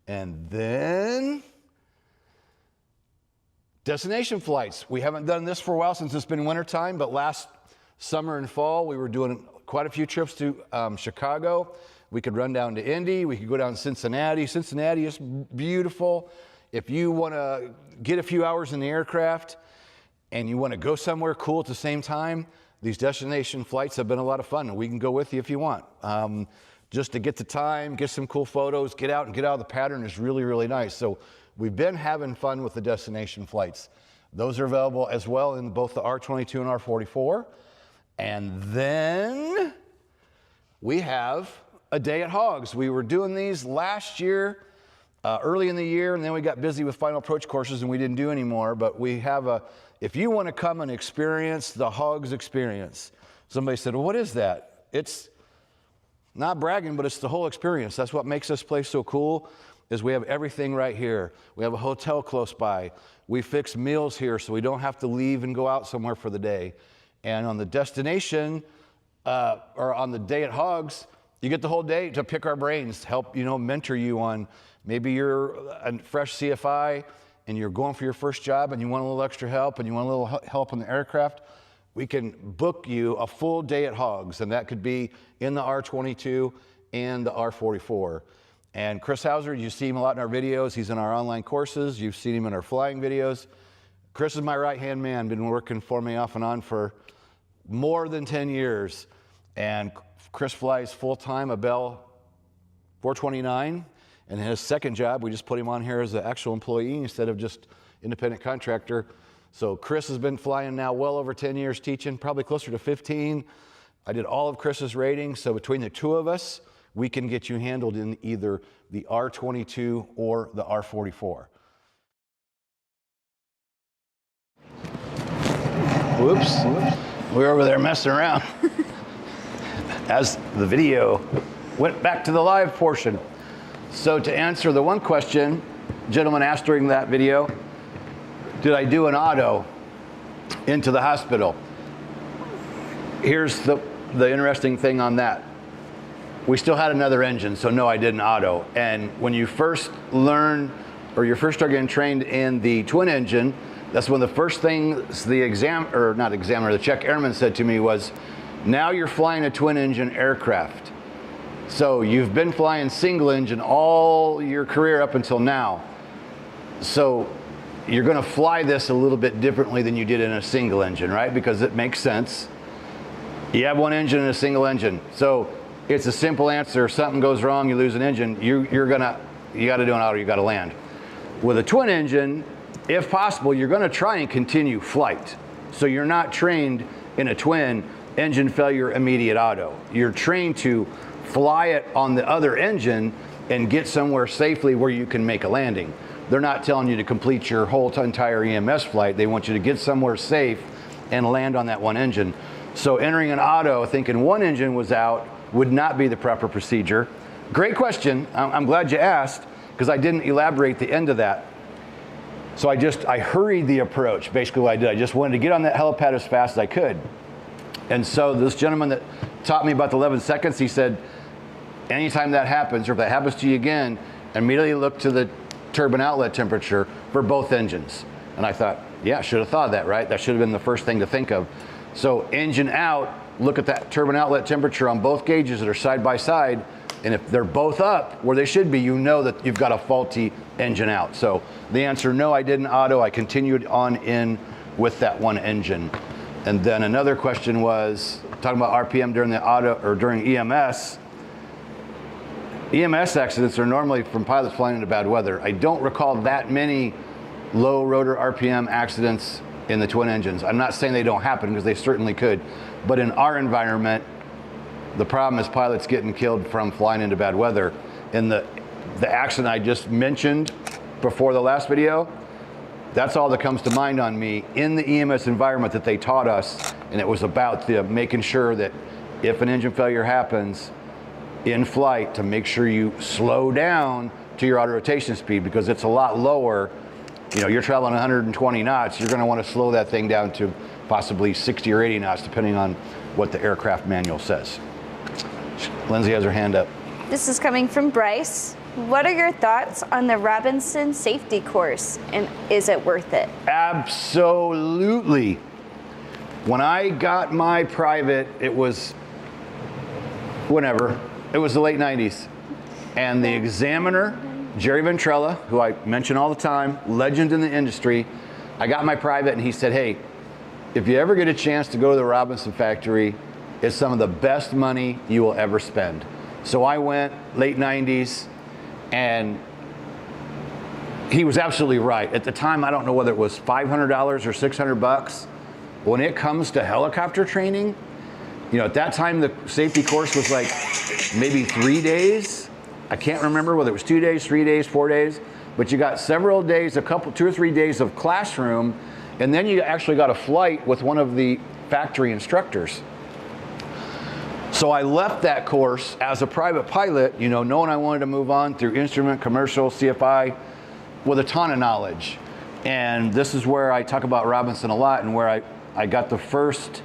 And then destination flights. We haven't done this for a while since it's been wintertime, but last summer and fall, we were doing quite a few trips to Chicago. We could run down to Indy. We could go down to Cincinnati. Cincinnati is beautiful. If you want to get a few hours in the aircraft and you want to go somewhere cool at the same time, these destination flights have been a lot of fun, and we can go with you if you want. Just to get the time, get some cool photos, get out and get out of the pattern is really, really nice. So we've been having fun with the destination flights. Those are available as well in both the R22 and R44. And then we have a day at Hogs. We were doing these last year, early in the year, and then we got busy with final approach courses and we didn't do anymore. But we have if you want to come and experience the Hogs experience, somebody said, well, what is that? It's not bragging, but it's the whole experience. That's what makes this place so cool, is we have everything right here. We have a hotel close by. We fix meals here so we don't have to leave and go out somewhere for the day. And on the destination, or on the day at Hogs, you get the whole day to pick our brains, help, you know, mentor you on, maybe you're a fresh CFI and you're going for your first job and you want a little extra help and you want a little help on the aircraft. We can book you a full day at Hogs, and that could be in the R22 and the R44. And Chris Hauser, you see him a lot in our videos. He's in our online courses. You've seen him in our flying videos. Chris is my right-hand man, been working for me off and on for more than 10 years. And Chris flies full-time a Bell 429. And his second job, we just put him on here as an actual employee instead of just independent contractor. So Chris has been flying now well over 10 years teaching, probably closer to 15. I did all of Chris's ratings, so between the two of us, we can get you handled in either the R22 or the R44. Whoops. We're over there messing around as the video went back to the live portion. So to answer the one question gentleman asked during that video, did I do an auto into the hospital? Here's the interesting thing on that. We still had another engine, so no, I didn't auto. And when you first learn, or you first start getting trained in the twin engine, that's one of the first things the check airman said to me was, now you're flying a twin engine aircraft. So you've been flying single engine all your career up until now. So you're going to fly this a little bit differently than you did in a single engine, right? Because it makes sense. You have one engine and a single engine. So it's a simple answer. If something goes wrong, you lose an engine, you got to do an auto, you got to land. With a twin engine, if possible, you're going to try and continue flight. So you're not trained in a twin engine failure immediate auto. You're trained to fly it on the other engine and get somewhere safely where you can make a landing. They're not telling you to complete your whole entire EMS flight. They want you to get somewhere safe and land on that one engine. So entering an auto thinking one engine was out would not be the proper procedure. Great question. I'm glad you asked, because I didn't elaborate the end of that. So I hurried the approach. Basically what I did, I just wanted to get on that helipad as fast as I could. And so this gentleman that taught me about the 11 seconds, he said, anytime that happens, or if that happens to you again, immediately look to the turbine outlet temperature for both engines. And I thought, yeah, I should have thought of that, right? That should have been the first thing to think of. So engine out, look at that turbine outlet temperature on both gauges that are side by side. And if they're both up where they should be, you know that you've got a faulty engine out. So the answer, no, I didn't auto. I continued on in with that one engine. And then another question was talking about RPM during the auto or during EMS. EMS accidents are normally from pilots flying into bad weather. I don't recall that many low rotor RPM accidents in the twin engines. I'm not saying they don't happen, because they certainly could. But in our environment, the problem is pilots getting killed from flying into bad weather. In the accident I just mentioned before the last video, that's all that comes to mind on me in the EMS environment that they taught us. And it was about making sure that if an engine failure happens in flight, to make sure you slow down to your auto rotation speed, because it's a lot lower. You know, you're traveling 120 knots, you're gonna wanna slow that thing down to possibly 60 or 80 knots, depending on what the aircraft manual says. Lindsay has her hand up. This is coming from Bryce. What are your thoughts on the Robinson safety course, and is it worth it? Absolutely. When I got my private, it was whenever. It was the late 90s. And the examiner, Jerry Ventrella, who I mention all the time, legend in the industry, I got my private and he said, hey, if you ever get a chance to go to the Robinson factory, it's some of the best money you will ever spend. So I went, late 90s, and he was absolutely right. At the time, I don't know whether it was $500 or $600. When it comes to helicopter training, you know, at that time, the safety course was like maybe 3 days. I can't remember whether it was 2 days, 3 days, 4 days, but you got several days, 2 or 3 days of classroom, and then you actually got a flight with one of the factory instructors. So I left that course as a private pilot, you know, knowing I wanted to move on through instrument, commercial, CFI, with a ton of knowledge. And this is where I talk about Robinson a lot, and where I got the first,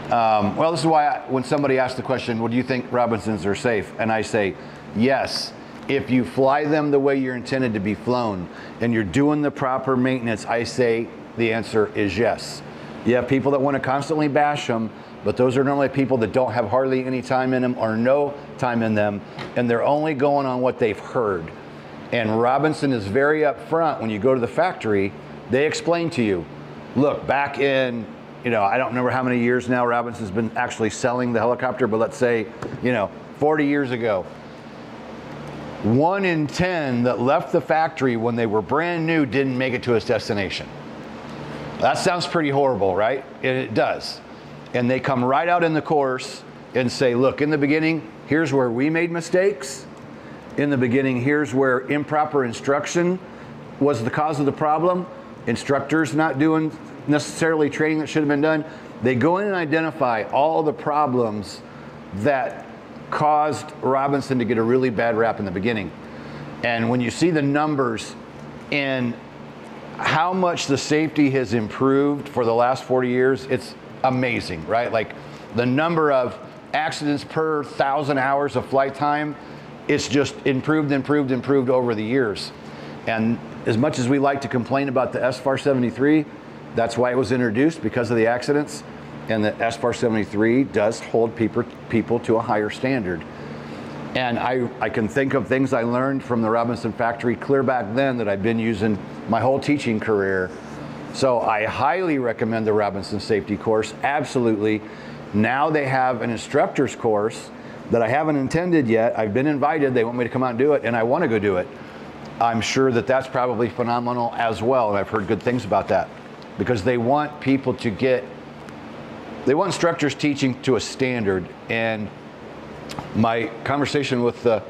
well, this is why when somebody asks the question, well, do you think Robinsons are safe? And I say, yes, if you fly them the way you're intended to be flown, and you're doing the proper maintenance, I say the answer is yes. You have people that want to constantly bash them, but those are normally people that don't have hardly any time in them or no time in them, and they're only going on what they've heard. And Robinson is very upfront. When you go to the factory, they explain to you, look, back in, you know, I don't remember how many years now Robinson's been actually selling the helicopter, but let's say, you know, 40 years ago, 1 in 10 that left the factory when they were brand new didn't make it to its destination. That sounds pretty horrible, right? It does. And they come right out in the course and say, look, in the beginning, here's where we made mistakes. In the beginning, here's where improper instruction was the cause of the problem. Instructors not doing necessarily training that should have been done. They go in and identify all the problems that caused Robinson to get a really bad rap in the beginning. And when you see the numbers and how much the safety has improved for the last 40 years, it's amazing, right? Like the number of accidents per 1,000 hours of flight time, it's just improved over the years. And as much as we like to complain about the SFAR 73, that's why it was introduced, because of the accidents. And the SFAR 73 does hold people to a higher standard. And I can think of things I learned from the Robinson factory clear back then that I've been using my whole teaching career. So I highly recommend the Robinson safety course, absolutely. Now they have an instructor's course that I haven't attended yet. I've been invited, they want me to come out and do it, and I want to go do it. I'm sure that that's probably phenomenal as well, and I've heard good things about that, because they want people to they want instructors teaching to a standard. And my conversation with the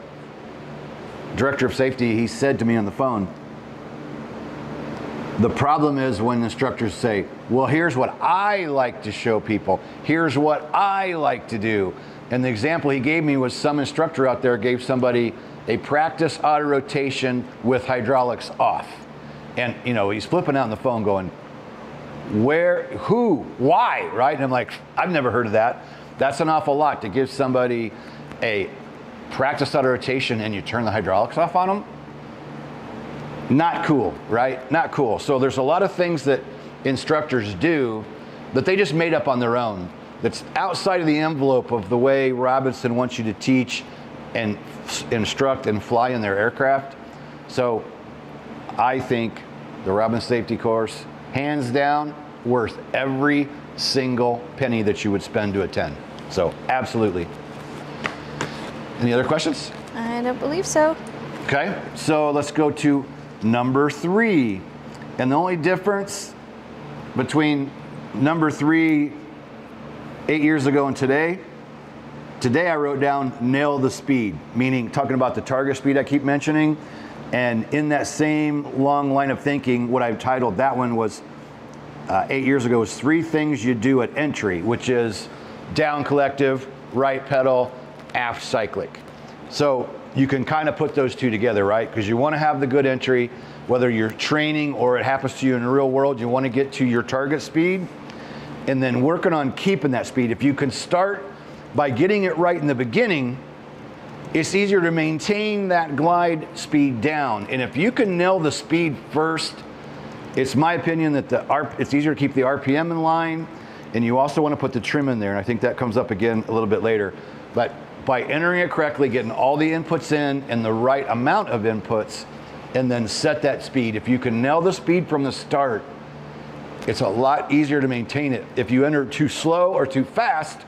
director of safety, he said to me on the phone, the problem is when instructors say, well, here's what I like to show people. Here's what I like to do. And the example he gave me was some instructor out there gave somebody a practice auto rotation with hydraulics off. And, you know, he's flipping out on the phone going, where, who, why, right? And I'm like, I've never heard of that. That's an awful lot to give somebody a practice auto rotation and you turn the hydraulics off on them. Not cool, right? Not cool. So there's a lot of things that instructors do that they just made up on their own. that's outside of the envelope of the way Robinson wants you to teach and instruct and fly in their aircraft. So I think the Robinson safety course, hands down, worth every single penny that you would spend to attend. So absolutely. Any other questions? I don't believe so. Okay, so let's go to number 3. And the only difference between number 3 8 years ago and today I wrote down nail the speed, meaning talking about the target speed I keep mentioning. And in that same long line of thinking, what I've titled that one was 8 years ago was 3 things you do at entry, which is down collective, right pedal, aft cyclic. So you can kind of put those two together, right? Because you want to have the good entry, whether you're training or it happens to you in the real world, you want to get to your target speed and then working on keeping that speed. If you can start by getting it right in the beginning, it's easier to maintain that glide speed down. And if you can nail the speed first, it's my opinion that it's easier to keep the RPM in line, and you also want to put the trim in there, and I think that comes up again a little bit later. But by entering it correctly, getting all the inputs in and the right amount of inputs, and then set that speed. If you can nail the speed from the start, it's a lot easier to maintain it. If you enter too slow or too fast,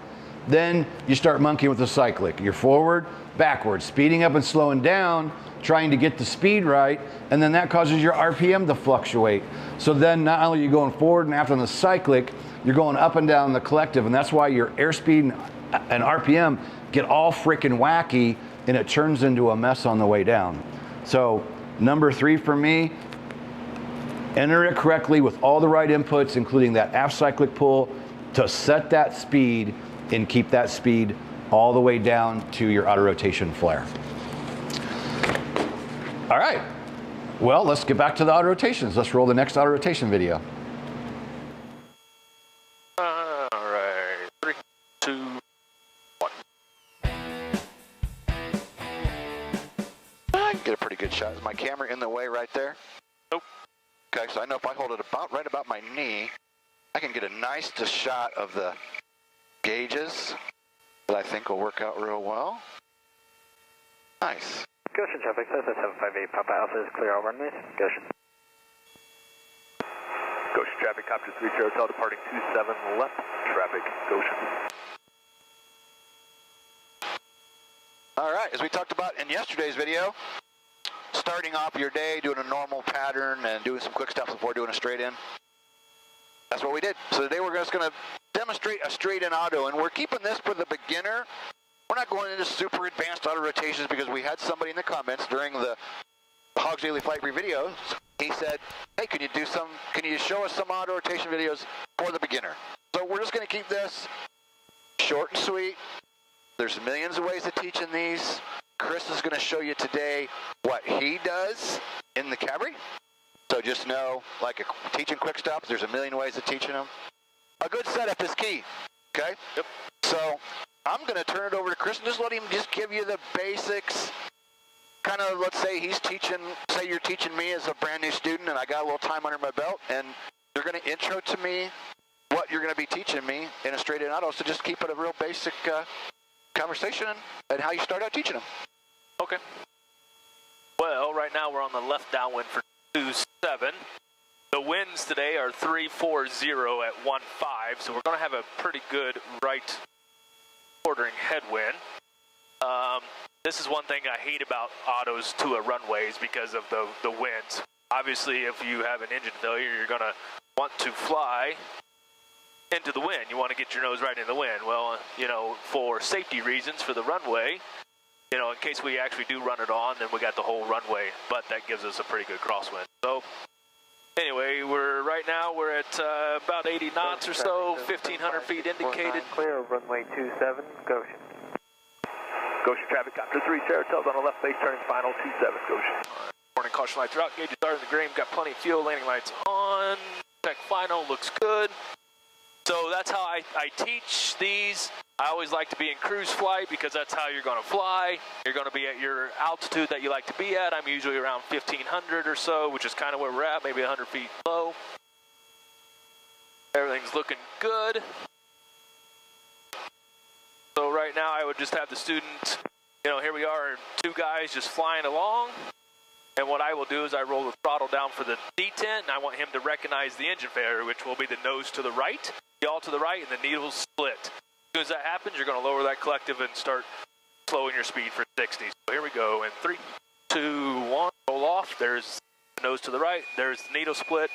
then you start monkeying with the cyclic. You're forward, backwards, speeding up and slowing down, trying to get the speed right, and then that causes your RPM to fluctuate. So then not only are you going forward and after on the cyclic, you're going up and down the collective, and that's why your airspeed and RPM get all freaking wacky, and it turns into a mess on the way down. So number 3 for me, enter it correctly with all the right inputs, including that aft cyclic pull, to set that speed and keep that speed all the way down to your auto rotation flare. All right, well, let's get back to the auto rotations. Let's roll the next auto rotation video. All right, 3, 2, 1. I can get a pretty good shot. Is my camera in the way right there? Nope. Okay, so I know if I hold it right about my knee, I can get a nice shot of the gauges that I think will work out real well. Nice. Goshen traffic, says 758, Papa Alpha is clear all runways. Goshen. Goshen traffic, copter 30 Hotel departing 27 left, traffic, Goshen. All right, as we talked about in yesterday's video, starting off your day, doing a normal pattern and doing some quick stops before doing a straight in. That's what we did. So today we're just going to demonstrate a straight in auto, and we're keeping this for the beginner. We're not going into super advanced auto rotations because we had somebody in the comments during the Hogs Daily Flight Brief videos. He said, hey, can you show us some auto rotation videos for the beginner? So we're just going to keep this short and sweet. There's millions of ways of teaching these. Chris is going to show you today what he does in the Cabri. So just know, like teaching quick stops, there's a million ways of teaching them. A good setup is key, okay? Yep. So I'm going to turn it over to Chris and just let him just give you the basics. Kind of, let's say he's teaching, say you're teaching me as a brand new student and I got a little time under my belt, and you're going to intro to me what you're going to be teaching me in a straight in auto. So just keep it a real basic conversation and how you start out teaching them. Okay. Well, right now we're on the left downwind for 27. The winds today are 340 at 15, so we're going to have a pretty good right quartering headwind. This is one thing I hate about autos to a runway is because of the winds. Obviously, if you have an engine failure, you're going to want to fly into the wind. You want to get your nose right in the wind. Well, for safety reasons for the runway, in case we actually do run it on, then we got the whole runway, but that gives us a pretty good crosswind. So anyway, right now we're at about 80 knots or so, 1,500 feet indicated. Clear, runway 27, Goshen. Goshen traffic, copter 3 Hotel's on the left base, turning final 27, Goshen. Morning caution lights are out, gauges are in the green, got plenty of fuel, landing lights on, check final, looks good. So that's how I teach these. I always like to be in cruise flight because that's how you're going to fly. You're going to be at your altitude that you like to be at. I'm usually around 1,500 or so, which is kind of where we're at, maybe 100 feet low. Everything's looking good. right now, I would just have the student, here we are, 2 guys just flying along. And what I will do is I roll the throttle down for the detent, and I want him to recognize the engine failure, which will be the nose to the right, yaw to the right, and the needles split. As soon as that happens, you're going to lower that collective and start slowing your speed for 60. So here we go, in 3, 2, 1, roll off. There's the nose to the right, there's the needle split.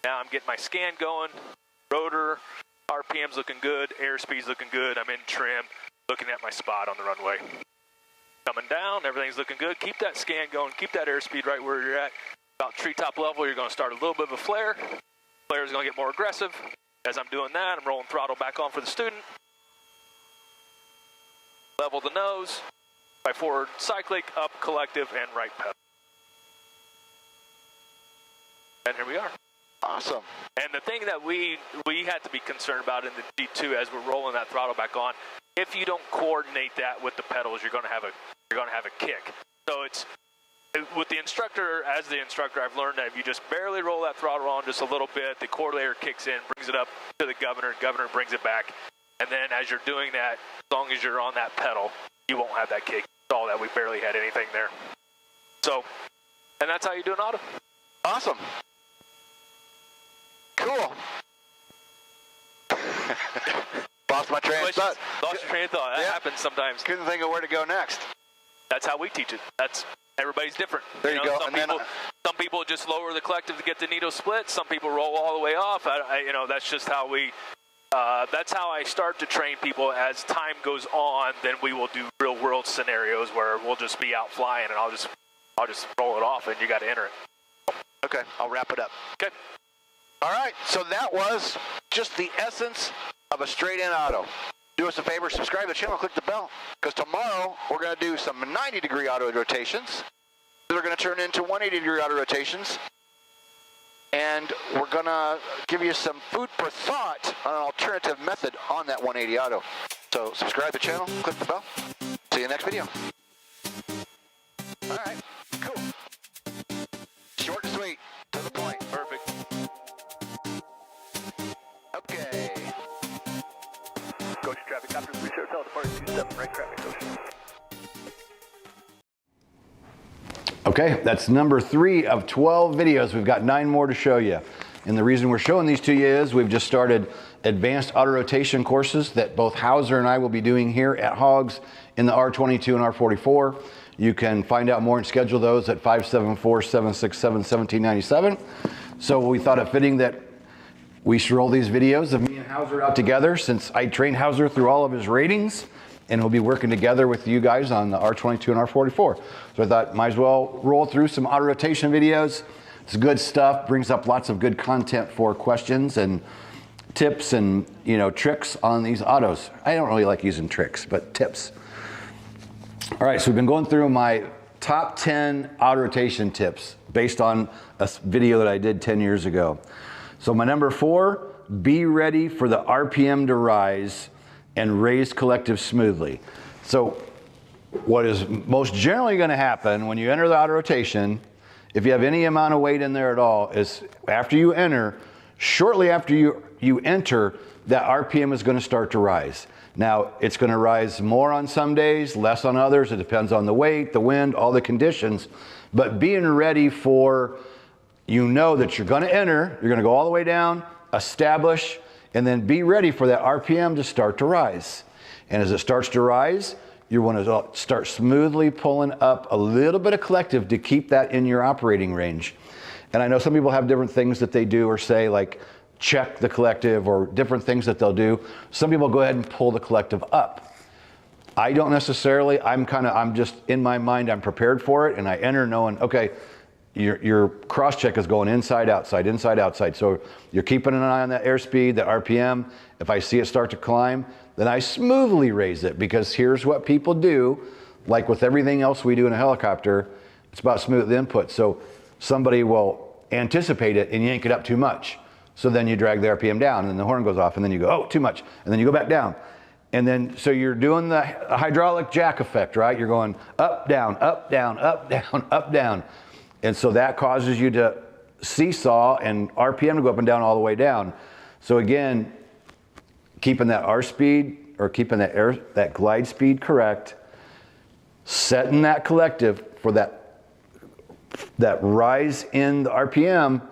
Now I'm getting my scan going, rotor, RPM's looking good, airspeed's looking good, I'm in trim, looking at my spot on the runway. Coming down, everything's looking good. Keep that scan going, keep that airspeed right where you're at. About treetop level, you're going to start a little bit of a flare. Flare is going to get more aggressive. As I'm doing that, I'm rolling throttle back on for the student. Level the nose, by forward cyclic, up collective, and right pedal. And here we are. Awesome. And the thing that we had to be concerned about in the G2 as we're rolling that throttle back on, if you don't coordinate that with the pedals, you're going to have a kick. So it's with the instructor. As the instructor, I've learned that if you just barely roll that throttle on just a little bit, the coordinator kicks in, brings it up to the governor brings it back, and then as you're doing that, as long as you're on that pedal, you won't have that kick. It's all that we barely had anything there. So, and that's how you do an auto. Awesome. Cool. Lost my train of thought. Lost your train of thought. That happens sometimes. Couldn't think of where to go next. That's how we teach it. Everybody's different. There you go. Some people just lower the collective to get the needle split. Some people roll all the way off. That's just how we. That's how I start to train people. As time goes on, then we will do real world scenarios where we'll just be out flying, and I'll just roll it off, and you got to enter it. Okay, I'll wrap it up. Okay. All right, so that was just the essence of a straight-in auto. Do us a favor, subscribe to the channel, click the bell, because tomorrow we're going to do some 90-degree auto rotations. They're going to turn into 180-degree auto rotations, and we're going to give you some food for thought on an alternative method on that 180 auto. So subscribe to the channel, click the bell. See you next video. All right, cool. Short and sweet, to the point. Perfect. Okay. Coach traffic, Copter 3 Short Hotel, departing 27, right traffic, Coach. Okay, that's number 3 of 12 videos. We've got 9 more to show you. And the reason we're showing these to you is we've just started advanced auto rotation courses that both Hauser and I will be doing here at Hogs in the R22 and R44. You can find out more and schedule those at 574-767-1797. So we thought it fitting that we should roll these videos of me and Hauser out together, since I trained Hauser through all of his ratings, and we'll be working together with you guys on the R22 and R44. So I thought might as well roll through some auto rotation videos. It's good stuff, brings up lots of good content for questions and tips and tricks on these autos. I don't really like using tricks, but tips. All right, so we've been going through my top 10 auto rotation tips based on a video that I did 10 years ago. So my number 4, be ready for the RPM to rise and raise collective smoothly. So what is most generally going to happen when you enter the auto rotation, if you have any amount of weight in there at all, is after you enter, shortly after you enter, that RPM is going to start to rise. Now, it's going to rise more on some days, less on others. It depends on the weight, the wind, all the conditions. But being ready for, that you're going to enter, you're going to go all the way down, establish, and then be ready for that RPM to start to rise. And as it starts to rise, you want to start smoothly pulling up a little bit of collective to keep that in your operating range. And I know some people have different things that they do or say, like check the collective or different things that they'll do. Some people go ahead and pull the collective up. I don't necessarily. I'm just in my mind, I'm prepared for it, and I enter knowing, okay, your cross check is going inside, outside, inside, outside. So you're keeping an eye on that airspeed, that RPM. If I see it start to climb, then I smoothly raise it, because here's what people do. Like with everything else we do in a helicopter, it's about smooth input. So somebody will anticipate it and yank it up too much. So then you drag the RPM down, and then the horn goes off, and then you go, oh, too much. And then you go back down. And then, so you're doing the hydraulic jack effect, right? You're going up, down, up, down, up, down, up, down. And so that causes you to seesaw and RPM to go up and down all the way down. So again, keeping that R speed or keeping that glide speed correct, setting that collective for that rise in the RPM,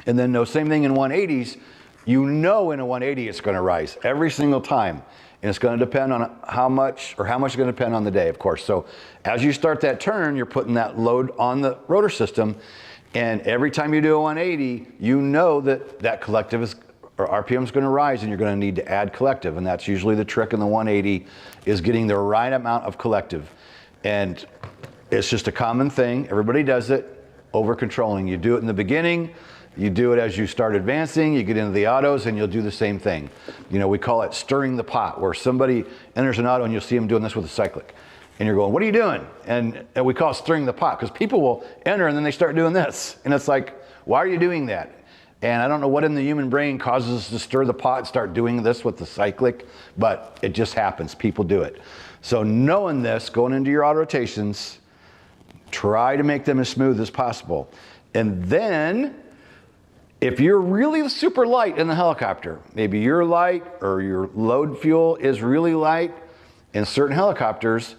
and then no same thing in 180s. You know in a 180 it's going to rise every single time. And it's going to depend on how much is going to depend on the day, of course. So as you start that turn, you're putting that load on the rotor system. And every time you do a 180, you know that collective or RPM is going to rise, and you're going to need to add collective. And that's usually the trick in the 180, is getting the right amount of collective. And it's just a common thing. Everybody does it, over controlling. You do it in the beginning. You do it as you start advancing, you get into the autos, and you'll do the same thing. You know, we call it stirring the pot, where somebody enters an auto and you'll see them doing this with a cyclic. And you're going, what are you doing? And we call it stirring the pot, because people will enter and then they start doing this. And it's like, why are you doing that? And I don't know what in the human brain causes us to stir the pot and start doing this with the cyclic, but it just happens. People do it. So knowing this, going into your auto rotations, try to make them as smooth as possible. And then, if you're really super light in the helicopter, maybe you're light or your load fuel is really light in certain helicopters,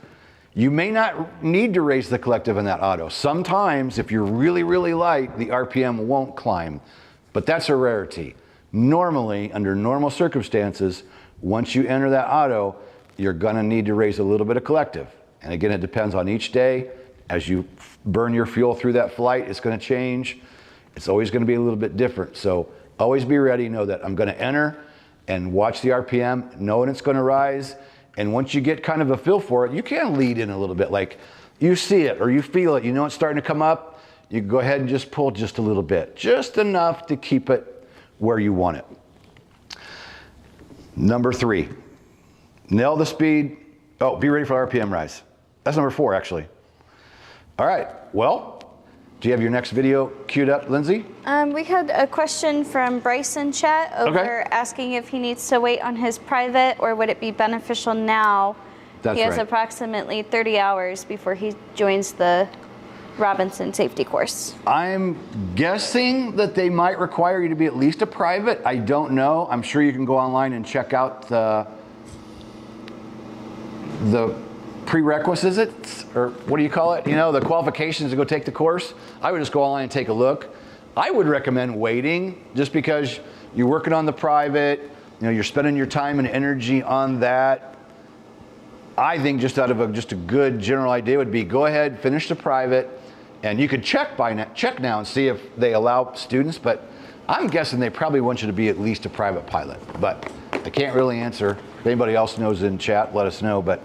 you may not need to raise the collective in that auto. Sometimes if you're really, really light, the RPM won't climb, but that's a rarity. Normally, under normal circumstances, once you enter that auto, you're gonna need to raise a little bit of collective. And again, it depends on each day. As you burn your fuel through that flight, it's gonna change. It's always going to be a little bit different. So always be ready, know that I'm going to enter and watch the RPM, knowing it's going to rise. And once you get kind of a feel for it, you can lead in a little bit. Like you see it or you feel it, you know it's starting to come up, you can go ahead and just pull just a little bit, just enough to keep it where you want it. Number 3, nail the speed. Oh, be ready for RPM rise. That's number 4, actually. All right, well, do you have your next video queued up, Lindsay? We had a question from Bryce in chat asking if he needs to wait on his private, or would it be beneficial now? He has approximately 30 hours before he joins the Robinson safety course. I'm guessing that they might require you to be at least a private. I don't know. I'm sure you can go online and check out the prerequisites, or what do you call it? You know, the qualifications to go take the course. I would just go online and take a look. I would recommend waiting, just because you're working on the private, you know, you're spending your time and energy on that. I think just out of a good general idea would be go ahead, finish the private, and you could check now and see if they allow students, but I'm guessing they probably want you to be at least a private pilot, but I can't really answer. If anybody else knows in chat, let us know, but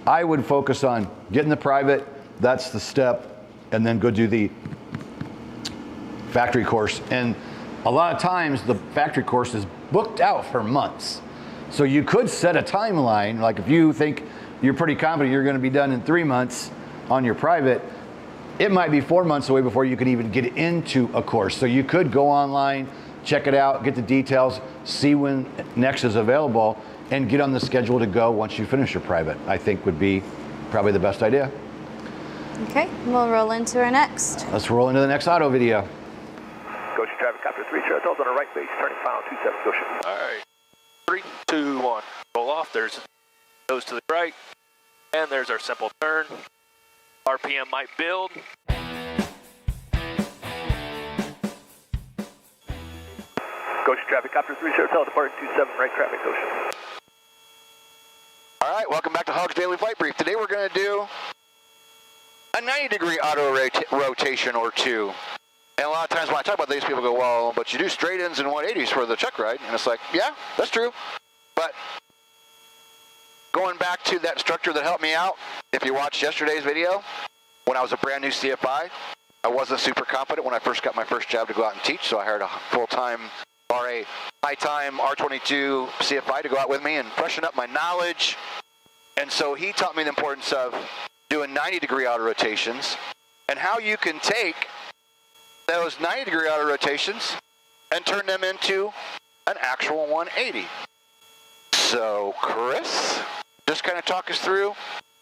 I would focus on getting the private, that's the step, and then go do the factory course. And a lot of times the factory course is booked out for months. So you could set a timeline, like if you think you're pretty confident you're gonna be done in 3 months on your private, it might be 4 months away before you can even get into a course. So you could go online, check it out, get the details, see when next is available, and get on the schedule to go once you finish your private. I think would be probably the best idea. Okay, we'll roll into our next. Let's roll into the next auto video. Goshen traffic, copter 3, show hotels on our right base, turning final 27 Goshen. All right, 3, 2, 1, roll off. There's goes to the right, and there's our simple turn. RPM might build. Goshen traffic, copter 3, show hotel, departing 27, right traffic, Goshen. All right, welcome back to Hog's Daily Flight Brief. Today we're going to do a 90-degree auto rotation or two. And a lot of times when I talk about these, people go, well, but you do straight ins and 180s for the check ride. And it's like, yeah, that's true. But going back to that instructor that helped me out, if you watched yesterday's video, when I was a brand new CFI, I wasn't super confident when I first got my first job to go out and teach, so I hired a full-time or a high-time R22 CFI to go out with me and freshen up my knowledge. And so he taught me the importance of doing 90-degree auto rotations and how you can take those 90-degree auto rotations and turn them into an actual 180. So Chris, just kind of talk us through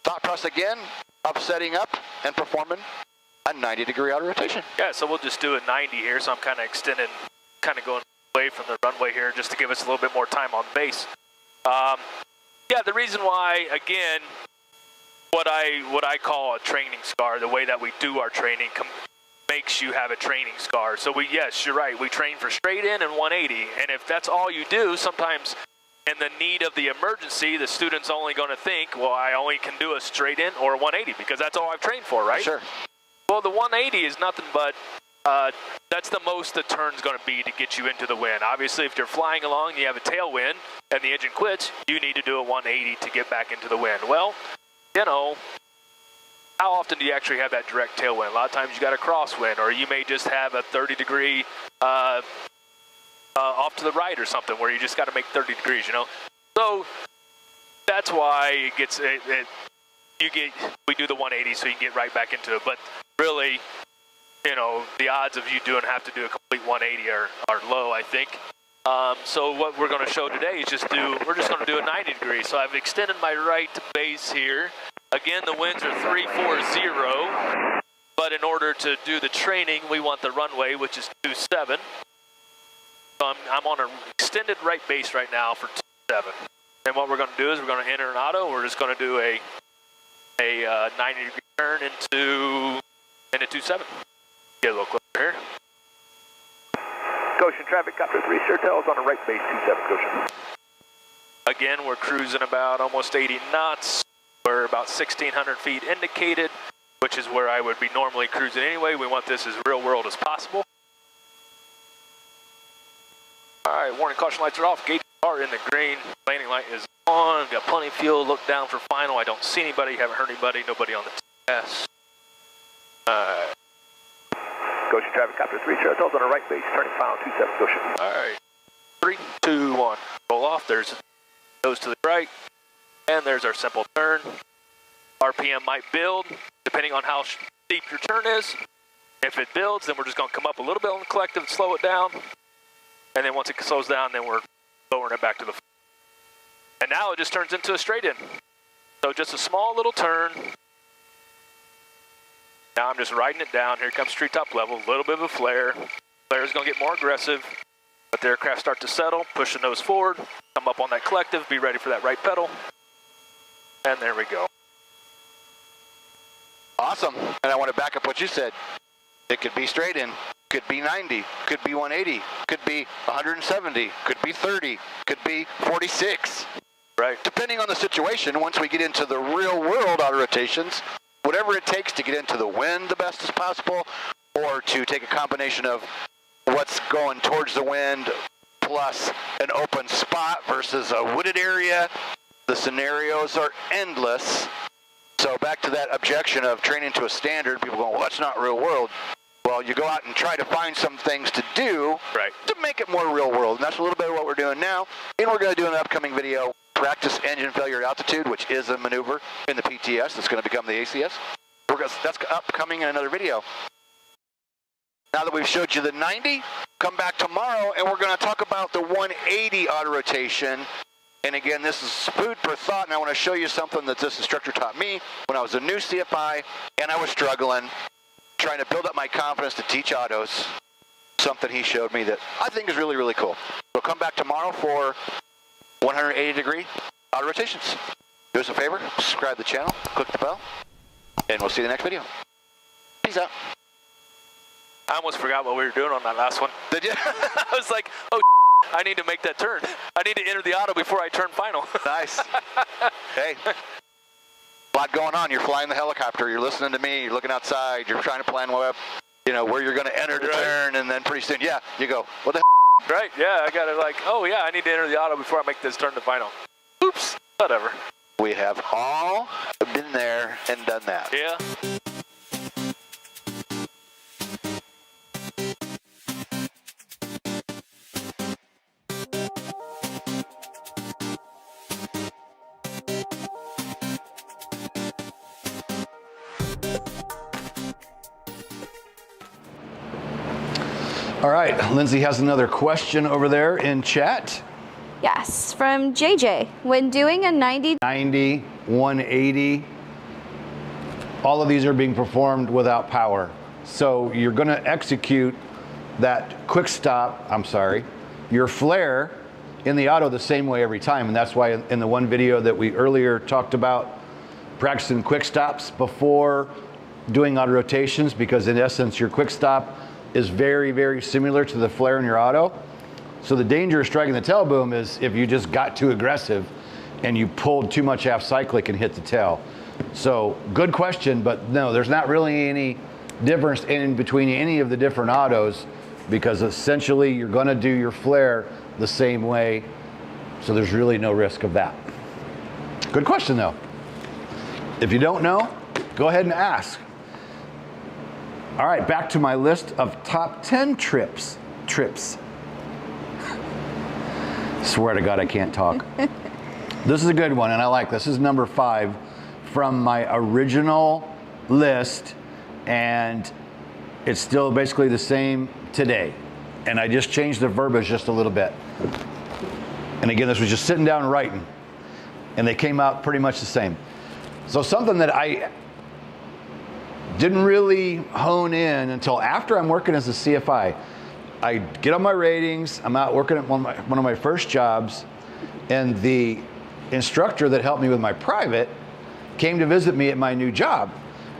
thought process again of setting up and performing a 90-degree auto rotation. Yeah, so we'll just do a 90 here. So I'm kind of extending, kind of going away from the runway here just to give us a little bit more time on base. Yeah, the reason why, again, what I call a training scar, the way that we do our training makes you have a training scar. So yes, you're right. We train for straight in and 180. And if that's all you do, sometimes in the need of the emergency, the student's only going to think, well, I only can do a straight in or a 180 because that's all I've trained for, right? Sure. Well, the 180 is nothing but that's the most the turn's going to be to get you into the wind. Obviously, if you're flying along and you have a tailwind and the engine quits, you need to do a 180 to get back into the wind. Well, you know, how often do you actually have that direct tailwind? A lot of times you got a crosswind, or you may just have a 30-degree off to the right or something where you just got to make 30 degrees, you know? So that's why it gets, we do the 180 so you can get right back into it. But really, you know, the odds of you have to do a complete 180 are low, I think. So what we're going to show today is we're just going to do a 90 degree. So I've extended my right base here. Again, the winds are 340, but in order to do the training, we want the runway, which is 27. So I'm on an extended right base right now for 27. And what we're going to do is we're going to enter an auto. We're just going to do a 90 degree turn into 27. Get a little closer here. Goshen traffic, copter 3 sure tells on a right base 27, Goshen. Again, we're cruising about almost 80 knots. We're about 1,600 feet indicated, which is where I would be normally cruising anyway. We want this as real world as possible. All right, warning caution lights are off. Gauges are in the green. Landing light is on. Got plenty of fuel. Look down for final. I don't see anybody. Haven't heard anybody. Nobody on the TS. Goshen traffic, copter 3 sure tells on a right base, turning final 27, Goshen. All right, 3, 2, 1. Roll off. Goes to the right. And there's our simple turn. RPM might build, depending on how steep your turn is. If it builds, then we're just going to come up a little bit on the collective and slow it down. And then once it slows down, then we're lowering it back to the floor. And now it just turns into a straight in. So just a small little turn. Now I'm just riding it down. Here comes treetop level, a little bit of a flare. Flare is going to get more aggressive. Let the aircraft start to settle, push the nose forward, come up on that collective, be ready for that right pedal. And there we go. Awesome. And I want to back up what you said. It could be straight in, could be 90, could be 180, could be 170, could be 30, could be 46. Right. Depending on the situation, once we get into the real world auto rotations, whatever it takes to get into the wind the best as possible, or to take a combination of what's going towards the wind plus an open spot versus a wooded area, the scenarios are endless. So back to that objection of training to a standard, people go, well, that's not real world. Well, you go out and try to find some things to do to make it more real world. And that's a little bit of what we're doing now. And we're going to do in an upcoming video, practice engine failure altitude, which is a maneuver in the PTS that's going to become the ACS. That's upcoming in another video. Now that we've showed you the 90, come back tomorrow and we're going to talk about the 180 auto rotation. And again, this is food for thought, and I want to show you something that this instructor taught me when I was a new CFI and I was struggling, trying to build up my confidence to teach autos. Something he showed me that I think is really, really cool. So come back tomorrow for 180 degree auto rotations. Do us a favor, subscribe to the channel, click the bell, and we'll see you in the next video. Peace out. I almost forgot what we were doing on that last one. Did you? I was like, oh, I need to make that turn. I need to enter the auto before I turn final. Nice. Hey, a lot going on. You're flying the helicopter. You're listening to me. You're looking outside. You're trying to plan where you're going to enter the turn, and then pretty soon, you go, what the Right, yeah, I got to oh yeah, I need to enter the auto before I make this turn to final. Oops, whatever. We have all been there and done that. Yeah. All right, Lindsay has another question over there in chat. Yes, from JJ. When doing a 90, 180, all of these are being performed without power. So you're gonna execute that quick stop, your flare in the auto the same way every time. And that's why in the one video that we earlier talked about practicing quick stops before doing auto rotations, because in essence your quick stop is very, very similar to the flare in your auto. So the danger of striking the tail boom is if you just got too aggressive and you pulled too much half cyclic and hit the tail. So good question, but no, there's not really any difference in between any of the different autos, because essentially you're gonna do your flare the same way. So there's really no risk of that. Good question though. If you don't know, go ahead and ask. All right, back to my list of top 10 trips. Swear to God, I can't talk. This is a good one, and I like this. This is number 5 from my original list, and it's still basically the same today. And I just changed the verbiage just a little bit. And again, this was just sitting down and writing, and they came out pretty much the same. So something that I didn't really hone in until after I'm working as a CFI. I get on my ratings, I'm out working at one of my first jobs, and the instructor that helped me with my private came to visit me at my new job.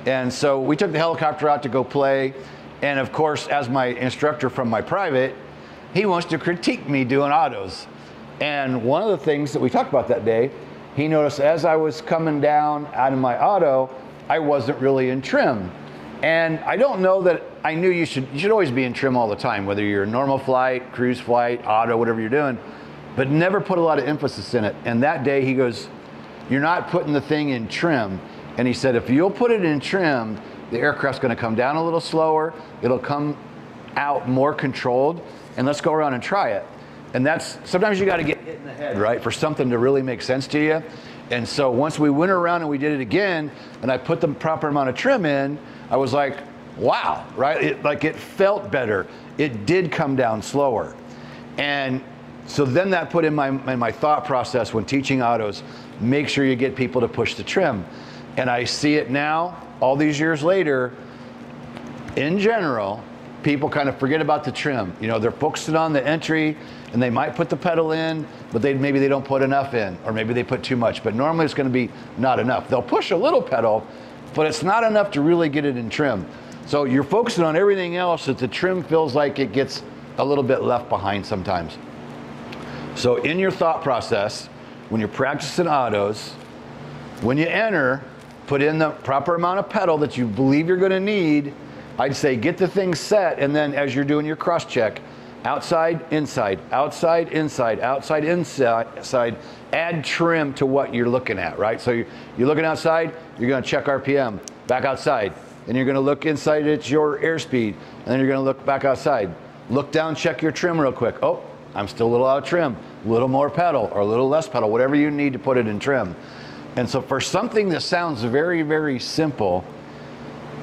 And so we took the helicopter out to go play, and of course, as my instructor from my private, he wants to critique me doing autos. And one of the things that we talked about that day, he noticed as I was coming down out of my auto, I wasn't really in trim. And I don't know that I knew you should always be in trim all the time, whether you're normal flight, cruise flight, auto, whatever you're doing, but never put a lot of emphasis in it. And that day he goes, you're not putting the thing in trim. And he said, if you'll put it in trim, the aircraft's gonna come down a little slower, it'll come out more controlled, and let's go around and try it. And that's, sometimes you gotta get hit in the head, right, for something to really make sense to you. And so once we went around and we did it again, and I put the proper amount of trim in, I was like, wow, right? It felt better. It did come down slower. And so then that put in my thought process when teaching autos, make sure you get people to push the trim. And I see it now, all these years later, in general, people kind of forget about the trim. You know, they're focusing on the entry, and they might put the pedal in, but maybe they don't put enough in, or maybe they put too much, but normally it's gonna be not enough. They'll push a little pedal, but it's not enough to really get it in trim. So you're focusing on everything else that the trim feels like it gets a little bit left behind sometimes. So in your thought process, when you're practicing autos, when you enter, put in the proper amount of pedal that you believe you're gonna need. I'd say get the thing set, and then as you're doing your cross check, outside, inside, outside, inside, outside, inside, add trim to what you're looking at, right? So you're looking outside, you're gonna check RPM, back outside. Then you're gonna look inside at your airspeed, and then you're gonna look back outside. Look down, check your trim real quick. Oh, I'm still a little out of trim. A little more pedal or a little less pedal, whatever you need to put it in trim. And so for something that sounds very, very simple,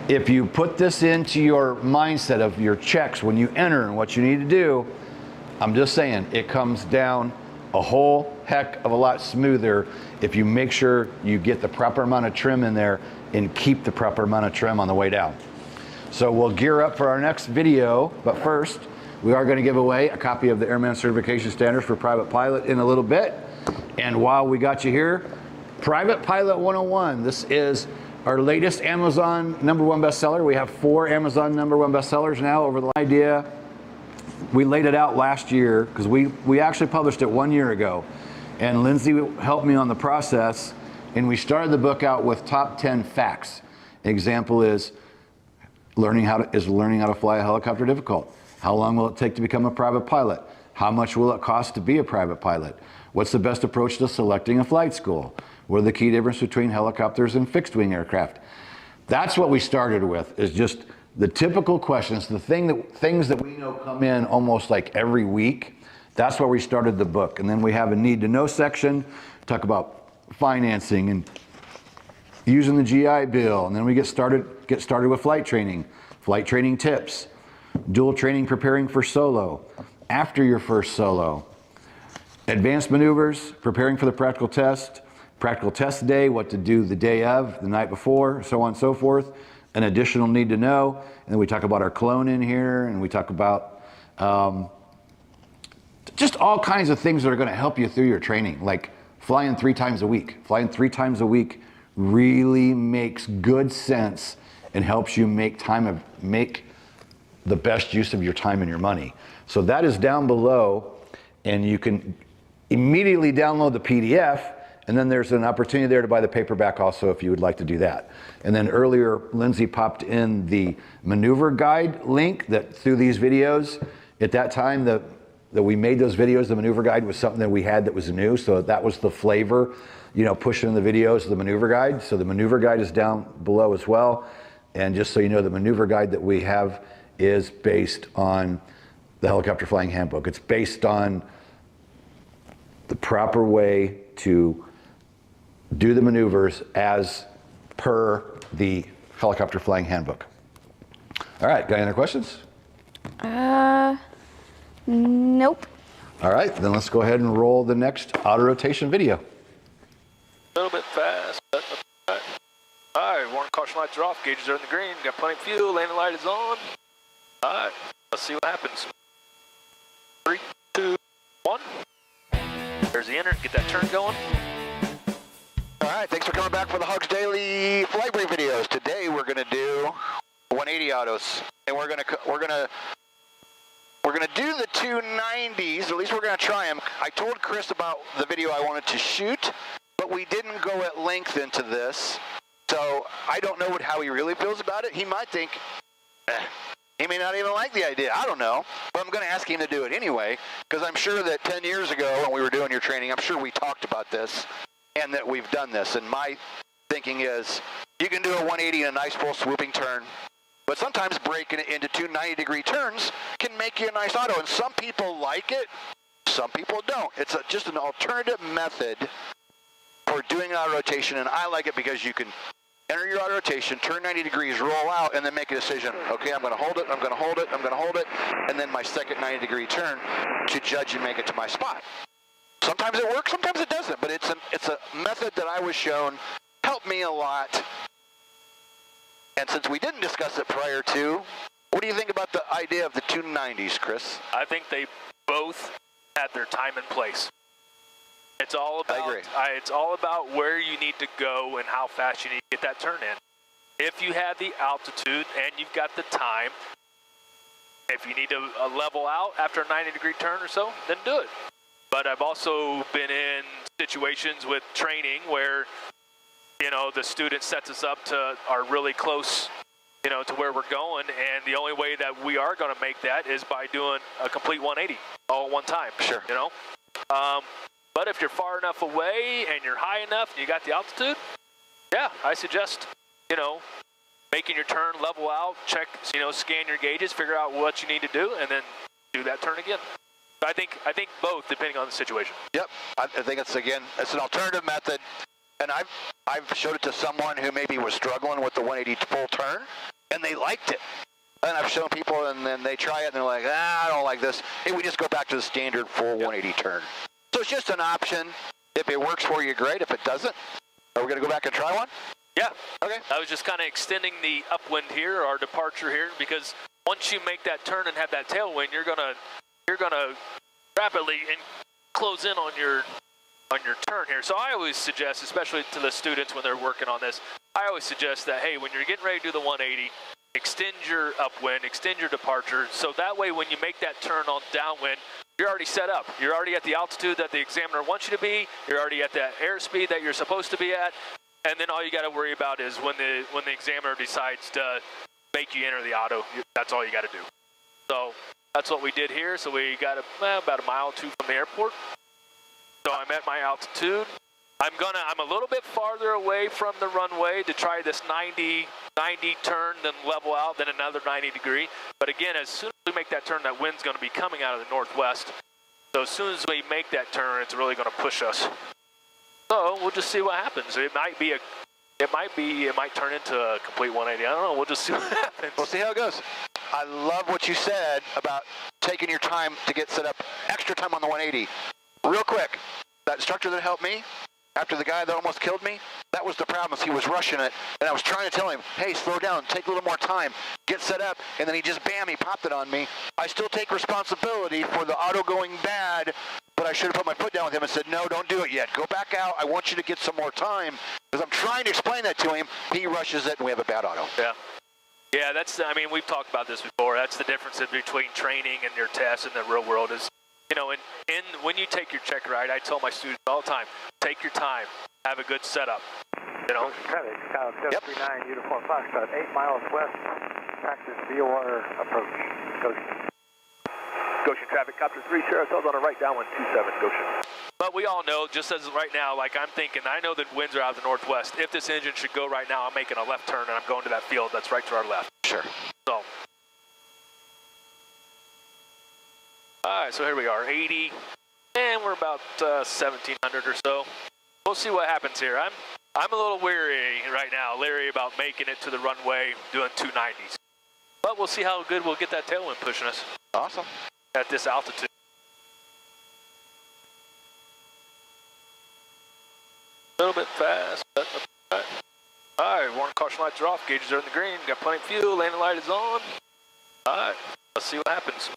if you put this into your mindset of your checks when you enter and what you need to do, I'm just saying, it comes down a whole heck of a lot smoother if you make sure you get the proper amount of trim in there and keep the proper amount of trim on the way down. So we'll gear up for our next video, but first, we are going to give away a copy of the Airman Certification Standards for Private Pilot in a little bit. And while we got you here, Private Pilot 101. This is our latest Amazon #1 bestseller. We have 4 Amazon #1 bestsellers now over the idea. We laid it out last year because we actually published it 1 year ago. And Lindsay helped me on the process, and we started the book out with top 10 facts. Example is learning how to fly a helicopter difficult? How long will it take to become a private pilot? How much will it cost to be a private pilot? What's the best approach to selecting a flight school? What are the key differences between helicopters and fixed wing aircraft? That's what we started with, is just the typical questions, things that we know come in almost like every week. That's where we started the book. And then we have a need to know section, talk about financing and using the GI Bill. And then we get started with flight training tips, dual training preparing for solo, after your first solo, advanced maneuvers, preparing for the practical test day, what to do the day of, the night before, so on and so forth, an additional need to know. And then we talk about our clone in here, and we talk about just all kinds of things that are going to help you through your training, like flying 3 times a week. Flying 3 times a week really makes good sense and helps you make the best use of your time and your money. So that is down below, and you can immediately download the PDF, and then there's an opportunity there to buy the paperback also if you would like to do that. And then earlier, Lindsay popped in the maneuver guide link that through these videos. At that time that we made those videos, the maneuver guide was something that we had that was new, so that was the flavor, you know, pushing the videos, the maneuver guide. So the maneuver guide is down below as well. And just so you know, the maneuver guide that we have is based on the Helicopter Flying Handbook. It's based on the proper way to do the maneuvers as per the Helicopter Flying Handbook. All right, got any other questions? Nope. All right, then let's go ahead and roll the next auto rotation video. A little bit fast, but all right, warning caution lights are off, gauges are in the green, got plenty of fuel, landing light is on. All right, let's see what happens. 3, 2, 1. There's the enter, get that turn going. All right, thanks for coming back for the Hugs Daily Flight Brief videos. Today we're gonna do 180 autos, and we're gonna do the 290s. At least we're gonna try them. I told Chris about the video I wanted to shoot, but we didn't go at length into this, so I don't know how he really feels about it. He might think, he may not even like the idea. I don't know, but I'm going to ask him to do it anyway, because I'm sure that 10 years ago when we were doing your training, I'm sure we talked about this and that we've done this. And my thinking is you can do a 180 in a nice full swooping turn, but sometimes breaking it into 2 90-degree turns can make you a nice auto. And some people like it, some people don't. It's just an alternative method for doing auto rotation, and I like it because you can enter your auto rotation, turn 90 degrees, roll out, and then make a decision. Okay, I'm going to hold it, I'm going to hold it, I'm going to hold it, and then my second 90-degree turn to judge and make it to my spot. Sometimes it works, sometimes it doesn't, but it's a method that I was shown, helped me a lot. And since we didn't discuss it prior to, what do you think about the idea of the 290s, Chris? I think they both had their time and place. It's all about, I agree. It's all about where you need to go and how fast you need to get that turn in. If you have the altitude and you've got the time, if you need to level out after a 90-degree turn or so, then do it. But I've also been in situations with training where, you know, the student sets us up to are really close, you know, to where we're going, and the only way that we are going to make that is by doing a complete 180 all at one time. Sure. You know. But if you're far enough away and you're high enough and you got the altitude, yeah, I suggest, you know, making your turn, level out, check, you know, scan your gauges, figure out what you need to do, and then do that turn again. I think both, depending on the situation. Yep, I think it's an alternative method, and I've showed it to someone who maybe was struggling with the 180 full turn, and they liked it. And I've shown people, and then they try it, and they're like, I don't like this. Hey, we just go back to the standard full 180 turn. So it's just an option. If it works for you, great. If it doesn't, are we going to go back and try one? Yeah. Okay. I was just kind of extending the upwind here, or departure here, because once you make that turn and have that tailwind, you're gonna rapidly close in on your turn here. So I always suggest, especially to the students when they're working on this, I always suggest that, hey, when you're getting ready to do the 180, extend your upwind, extend your departure, so that way when you make that turn on downwind, you're already set up. You're already at the altitude that the examiner wants you to be. You're already at that airspeed that you're supposed to be at. And then all you got to worry about is when the examiner decides to make you enter the auto, that's all you got to do. So that's what we did here. So we got about a mile or two from the airport. So I'm at my altitude. I'm a little bit farther away from the runway to try this 90 turn, then level out, then another 90 degree. But again, as soon as we make that turn, that wind's going to be coming out of the northwest. So as soon as we make that turn, it's really going to push us. So we'll just see what happens. It might turn into a complete 180. I don't know. We'll just see what happens. We'll see how it goes. I love what you said about taking your time to get set up, extra time on the 180. Real quick, that instructor that helped me, after the guy that almost killed me, That was the problem, is he was rushing it, and I was trying to tell him, hey, slow down, take a little more time, get set up, and then he just, bam, he popped it on me. I still take responsibility for the auto going bad, but I should have put my foot down with him and said, no, don't do it yet. Go back out. I want you to get some more time, because I'm trying to explain that to him. He rushes it, and we have a bad auto. Yeah. Yeah, that's, I mean, we've talked about this before. That's the difference between training and your tests and the real world is, you know, and when you take your check ride, I tell my students all the time, take your time, have a good setup, you know. Traffic, Kyle 739, Uniform Foxtrot, 8 miles west, practice VOR approach, Goshen. Goshen traffic, Copter 3, Sierra Hotels on a right, downwind 27, Goshen. But we all know, just as right now, like I'm thinking, I know that winds are out of the northwest. If this engine should go right now, I'm making a left turn and I'm going to that field that's right to our left. Sure. So. All right, so here we are, 80, and we're about 1,700 or so. We'll see what happens here. I'm a little weary right now, leery about making it to the runway doing 290s. But we'll see how good we'll get that tailwind pushing us. Awesome. At this altitude. A little bit fast, but all right, warning caution lights are off, gauges are in the green, got plenty of fuel, landing light is on. All right, let's see what happens.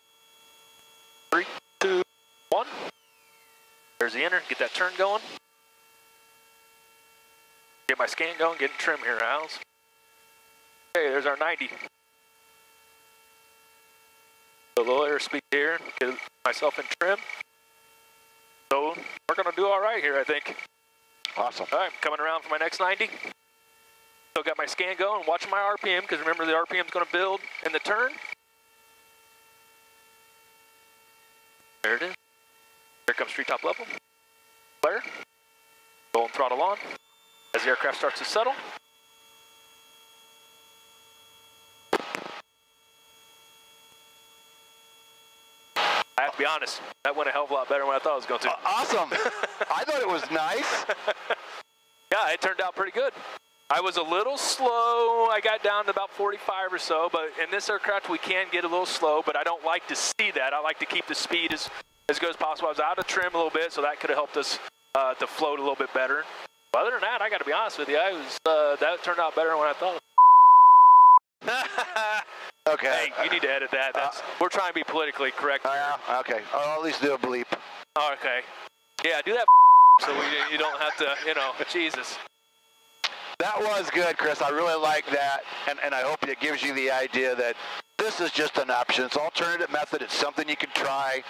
3, 2, 1. There's the enter, get that turn going. Get my scan going, getting trim here, Owls. Okay, there's our 90. A little airspeed here, get myself in trim. So we're gonna do all right here, I think. Awesome. All right, coming around for my next 90. Still got my scan going, watching my RPM, because remember the RPM is gonna build in the turn. There it is. Here comes treetop level. Flare. Golden throttle on as the aircraft starts to settle. I have to be honest, that went a hell of a lot better than what I thought it was going to. Awesome. I thought it was nice. Yeah, it turned out pretty good. I was a little slow. I got down to about 45 or so, but in this aircraft we can get a little slow, but I don't like to see that. I like to keep the speed as good as possible. I was out of trim a little bit, so that could have helped us to float a little bit better. But other than that, I got to be honest with you, that turned out better than what I thought. Okay. Hey, you need to edit that. We're trying to be politically correct here. Okay. I'll at least do a bleep. Oh, okay. Yeah, do that so you don't have to, you know, Jesus. That was good, Chris. I really like that, and I hope it gives you the idea that this is just an option. It's an alternative method. It's something you can try.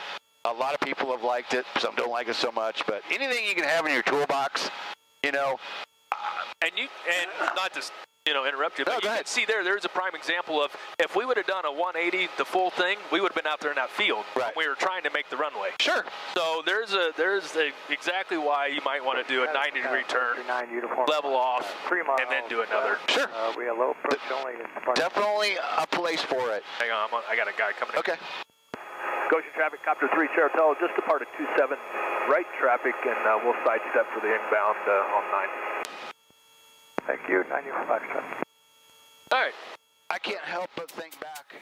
A lot of people have liked it. Some don't like it so much, but anything you can have in your toolbox, you know. And not to, you know, interrupt you, but you can see there's a prime example of if we would have done a 180, the full thing, we would have been out there in that field when we were trying to make the runway. Sure. So there's exactly why you might want to do a 90-degree turn, level off, and then do another. Sure. We have low approach only. Definitely a place for it. Hang on, I got a guy coming in. Okay. Goshen traffic, Copter 3, Sierra Hotel, just departed 27 right traffic, and we'll sidestep for the inbound on 9. Thank you, 90 for Foxtrot. All right. I can't help but think back.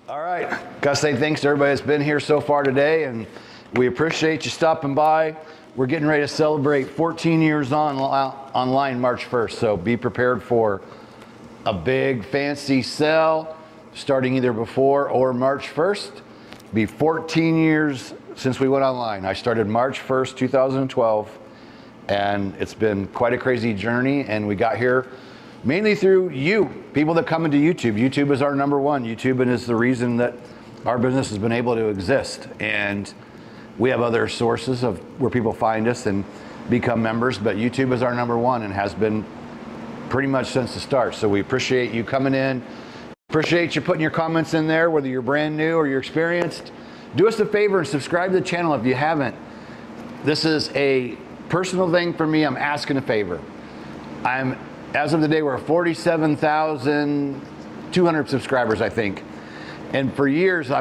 All right, gotta say thanks to everybody that's been here so far today, and we appreciate you stopping by. We're getting ready to celebrate 14 years online March 1st, so be prepared for a big fancy sale starting either before or March 1st. Be 14 years since we went online. I started March 1st, 2012, and it's been quite a crazy journey, and we got here mainly through you, people that come into YouTube. YouTube is our number one. YouTube is the reason that our business has been able to exist, and we have other sources of where people find us and become members, but YouTube is our number one and has been pretty much since the start. So we appreciate you coming in. Appreciate you putting your comments in there, whether you're brand new or you're experienced. Do us a favor and subscribe to the channel if you haven't. This is a personal thing for me. I'm asking a favor. As of the day, we're 47,200 subscribers, I think. And for years,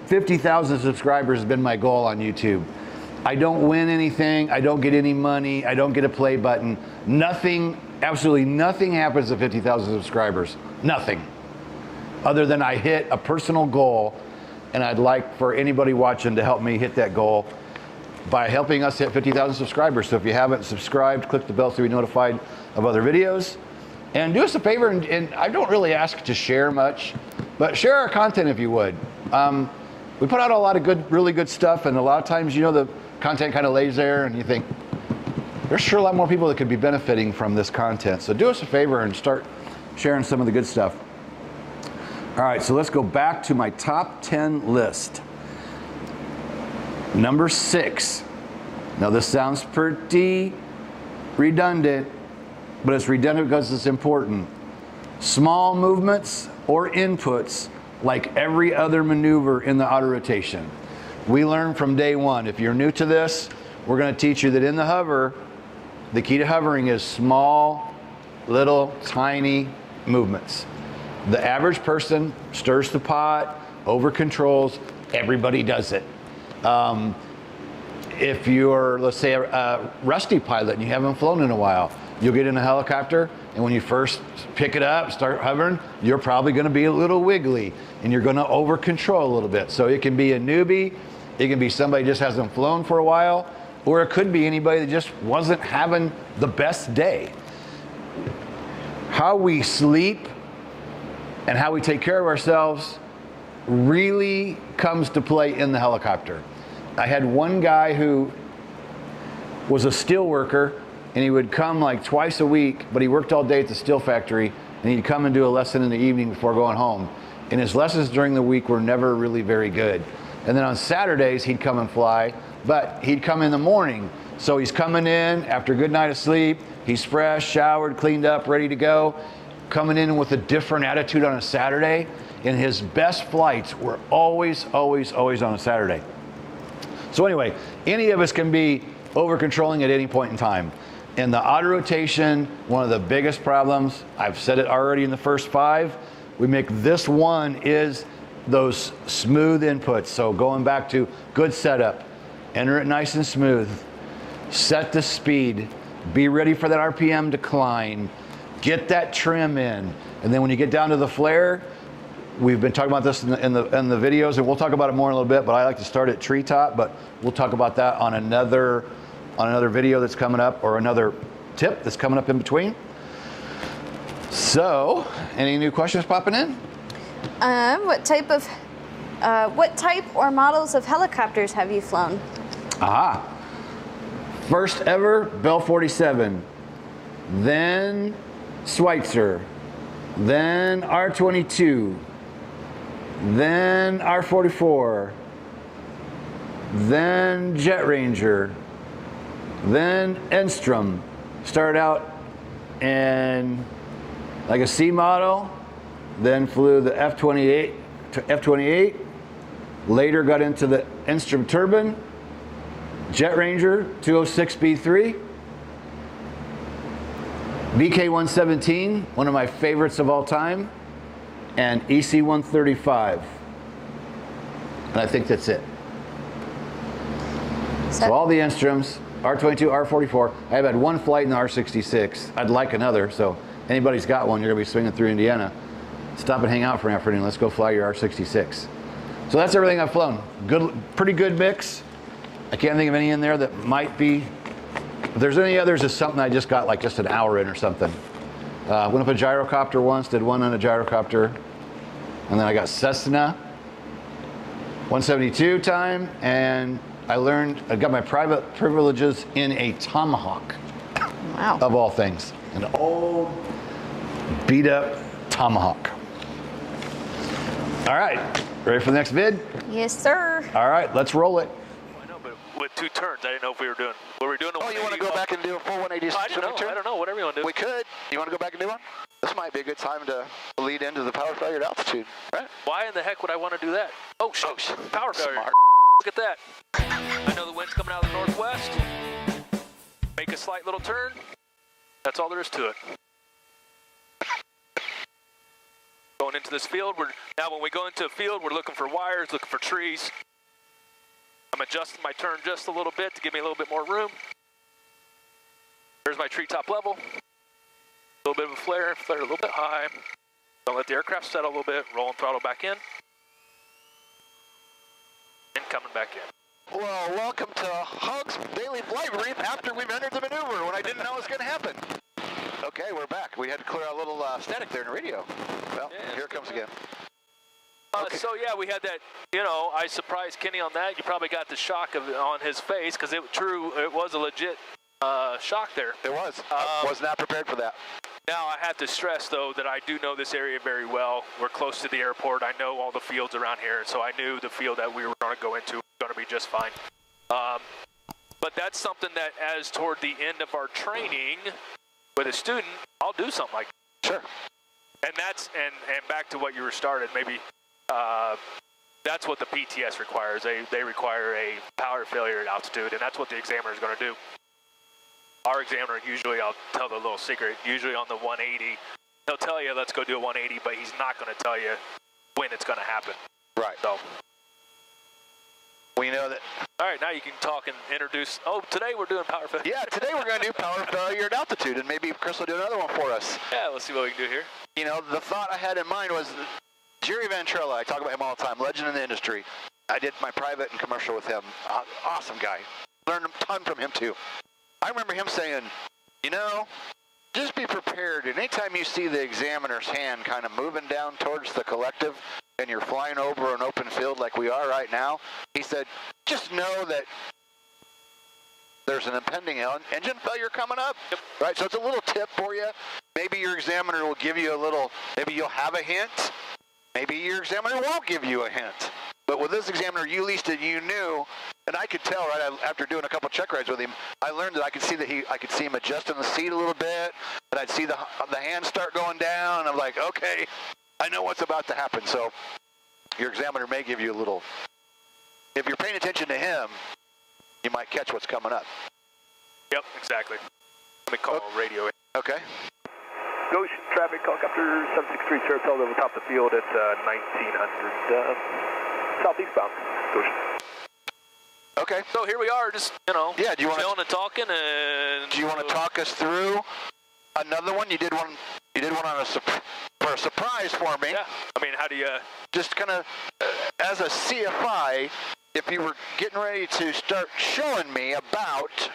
50,000 subscribers has been my goal on YouTube. I don't win anything. I don't get any money. I don't get a play button. Nothing, absolutely nothing happens to 50,000 subscribers. Nothing. other than I hit a personal goal, and I'd like for anybody watching to help me hit that goal by helping us hit 50,000 subscribers. So if you haven't subscribed, click the bell so you'll be notified of other videos. And do us a favor, and I don't really ask to share much, but share our content if you would. We put out a lot of good, really good stuff, and a lot of times, you know, the content kind of lays there and you think, there's sure a lot more people that could be benefiting from this content. So do us a favor and start sharing some of the good stuff. All right, so let's go back to my top 10 list. Number 6. Now this sounds pretty redundant, but it's redundant because it's important. Small movements or inputs like every other maneuver in the auto rotation. We learned from day one. If you're new to this, we're going to teach you that in the hover, the key to hovering is small, little, tiny movements. The average person stirs the pot, over controls, everybody does it. If you're, let's say, a rusty pilot and you haven't flown in a while, you'll get in a helicopter, and when you first pick it up, start hovering, you're probably going to be a little wiggly, and you're going to over control a little bit. So it can be a newbie, it can be somebody who just hasn't flown for a while, or it could be anybody that just wasn't having the best day. How we sleep and how we take care of ourselves really comes to play in the helicopter. I had one guy who was a steel worker, and he would come like twice a week, but he worked all day at the steel factory, and he'd come and do a lesson in the evening before going home. And his lessons during the week were never really very good. And then on Saturdays, he'd come and fly, but he'd come in the morning. So he's coming in after a good night of sleep, he's fresh, showered, cleaned up, ready to go, coming in with a different attitude on a Saturday, and his best flights were always on a Saturday. So anyway, any of us can be over controlling at any point in time. In the auto rotation, one of the biggest problems, I've said it already in the first 5, we make this one is those smooth inputs. So going back to good setup, enter it nice and smooth, set the speed, be ready for that RPM decline, get that trim in, and then when you get down to the flare, we've been talking about this in the videos, and we'll talk about it more in a little bit, but I like to start at treetop, but we'll talk about that on another video that's coming up, or another tip that's coming up in between. So, any new questions popping in? What type or models of helicopters have you flown? Aha. First ever, Bell 47, then Schweitzer, then R22, then R44, then Jet Ranger, then Enstrom. Started out in like a C model, then flew the F-28, later got into the Enstrom turbine, Jet Ranger 206B3, BK-117, one of my favorites of all time, and EC-135. And I think that's it. So all the Enstroms, R22, R44. I have had one flight in the R66. I'd like another, so anybody's got one, you're gonna be swinging through Indiana, stop and hang out for an afternoon. Let's go fly your R66. So that's everything I've flown. Good, pretty good mix. I can't think of any in there that might be. If there's any others, it's something I just got like just an hour in or something. Went up a gyrocopter once, did one on a gyrocopter. And then I got Cessna 172 time, and I got my private privileges in a Tomahawk. Wow. Of all things. An old, beat up Tomahawk. All right, ready for the next vid? Yes, sir. All right, let's roll it. I know, but with 2 turns, I didn't know if we were doing. Were we doing a Oh, you want to go back and do a full 180 I don't know. turn? I don't know. Whatever you want to do. We could. You want to go back and do one? This might be a good time to lead into the power failure at altitude, right? Why in the heck would I want to do that? Oh, shit. Power failure. Smart. Look at that. I know the wind's coming out of the northwest. Make a slight little turn. That's all there is to it. Going into this field, now when we go into a field, we're looking for wires, looking for trees. I'm adjusting my turn just a little bit to give me a little bit more room. There's my treetop level. A little bit of a flare a little bit high. Don't let the aircraft settle a little bit. Rolling throttle back in. And coming back in. Well, welcome to Hug's Daily Flight Brief after we've entered the maneuver when I didn't know it was going to happen. Okay, we're back. We had to clear out a little static there in the radio. Well, yeah, here it comes again. Okay. So yeah, we had that, I surprised Kenny on that. You probably got the shock on his face because it was a legit shock there. It was. I was not prepared for that. Now I have to stress though that I do know this area very well. We're close to the airport. I know all the fields around here, so I knew the field that we were going to go into was going to be just fine. But that's something that as toward the end of our training with a student, I'll do something like that. Sure. And that's and back to what you were started, maybe that's what the PTS requires. They require a power failure at altitude, and that's what the examiner is going to do. Our examiner usually, I'll tell the little secret, usually on the 180, he'll tell you let's go do a 180, but he's not going to tell you when it's going to happen. Right. So we know that. All right, now you can talk and introduce. Oh, today we're doing power failure. Yeah, today we're going to do power failure at altitude, and maybe Chris will do another one for us. Yeah, let's see what we can do here. The thought I had in mind was Jerry Ventrella. I talk about him all the time, legend in the industry. I did my private and commercial with him. Awesome guy. Learned a ton from him, too. I remember him saying, just be prepared. And anytime you see the examiner's hand kind of moving down towards the collective and you're flying over an open field like we are right now, he said, just know that there's an impending engine failure coming up. Yep. Right? So it's a little tip for you. Maybe your examiner will give you a little, maybe you'll have a hint. Maybe your examiner won't give you a hint. But with this examiner, you at least you knew, and I could tell right after doing a couple check rides with him, I learned that I could see that I could see him adjusting the seat a little bit, and I'd see the hands start going down. I'm like, okay, I know what's about to happen. So your examiner may give you a little. If you're paying attention to him, you might catch what's coming up. Yep, exactly. Let me call radio. Okay. Goshen traffic, helicopter 763 Saratoga over top the field at 1900 southeastbound. Goshen. Okay. So here we are, just Yeah. Do you want chilling and talking, and do you want to talk us through another one? You did one on for a surprise for me. Yeah. I mean, how do you? Just kind of as a CFI, if you were getting ready to start showing me about.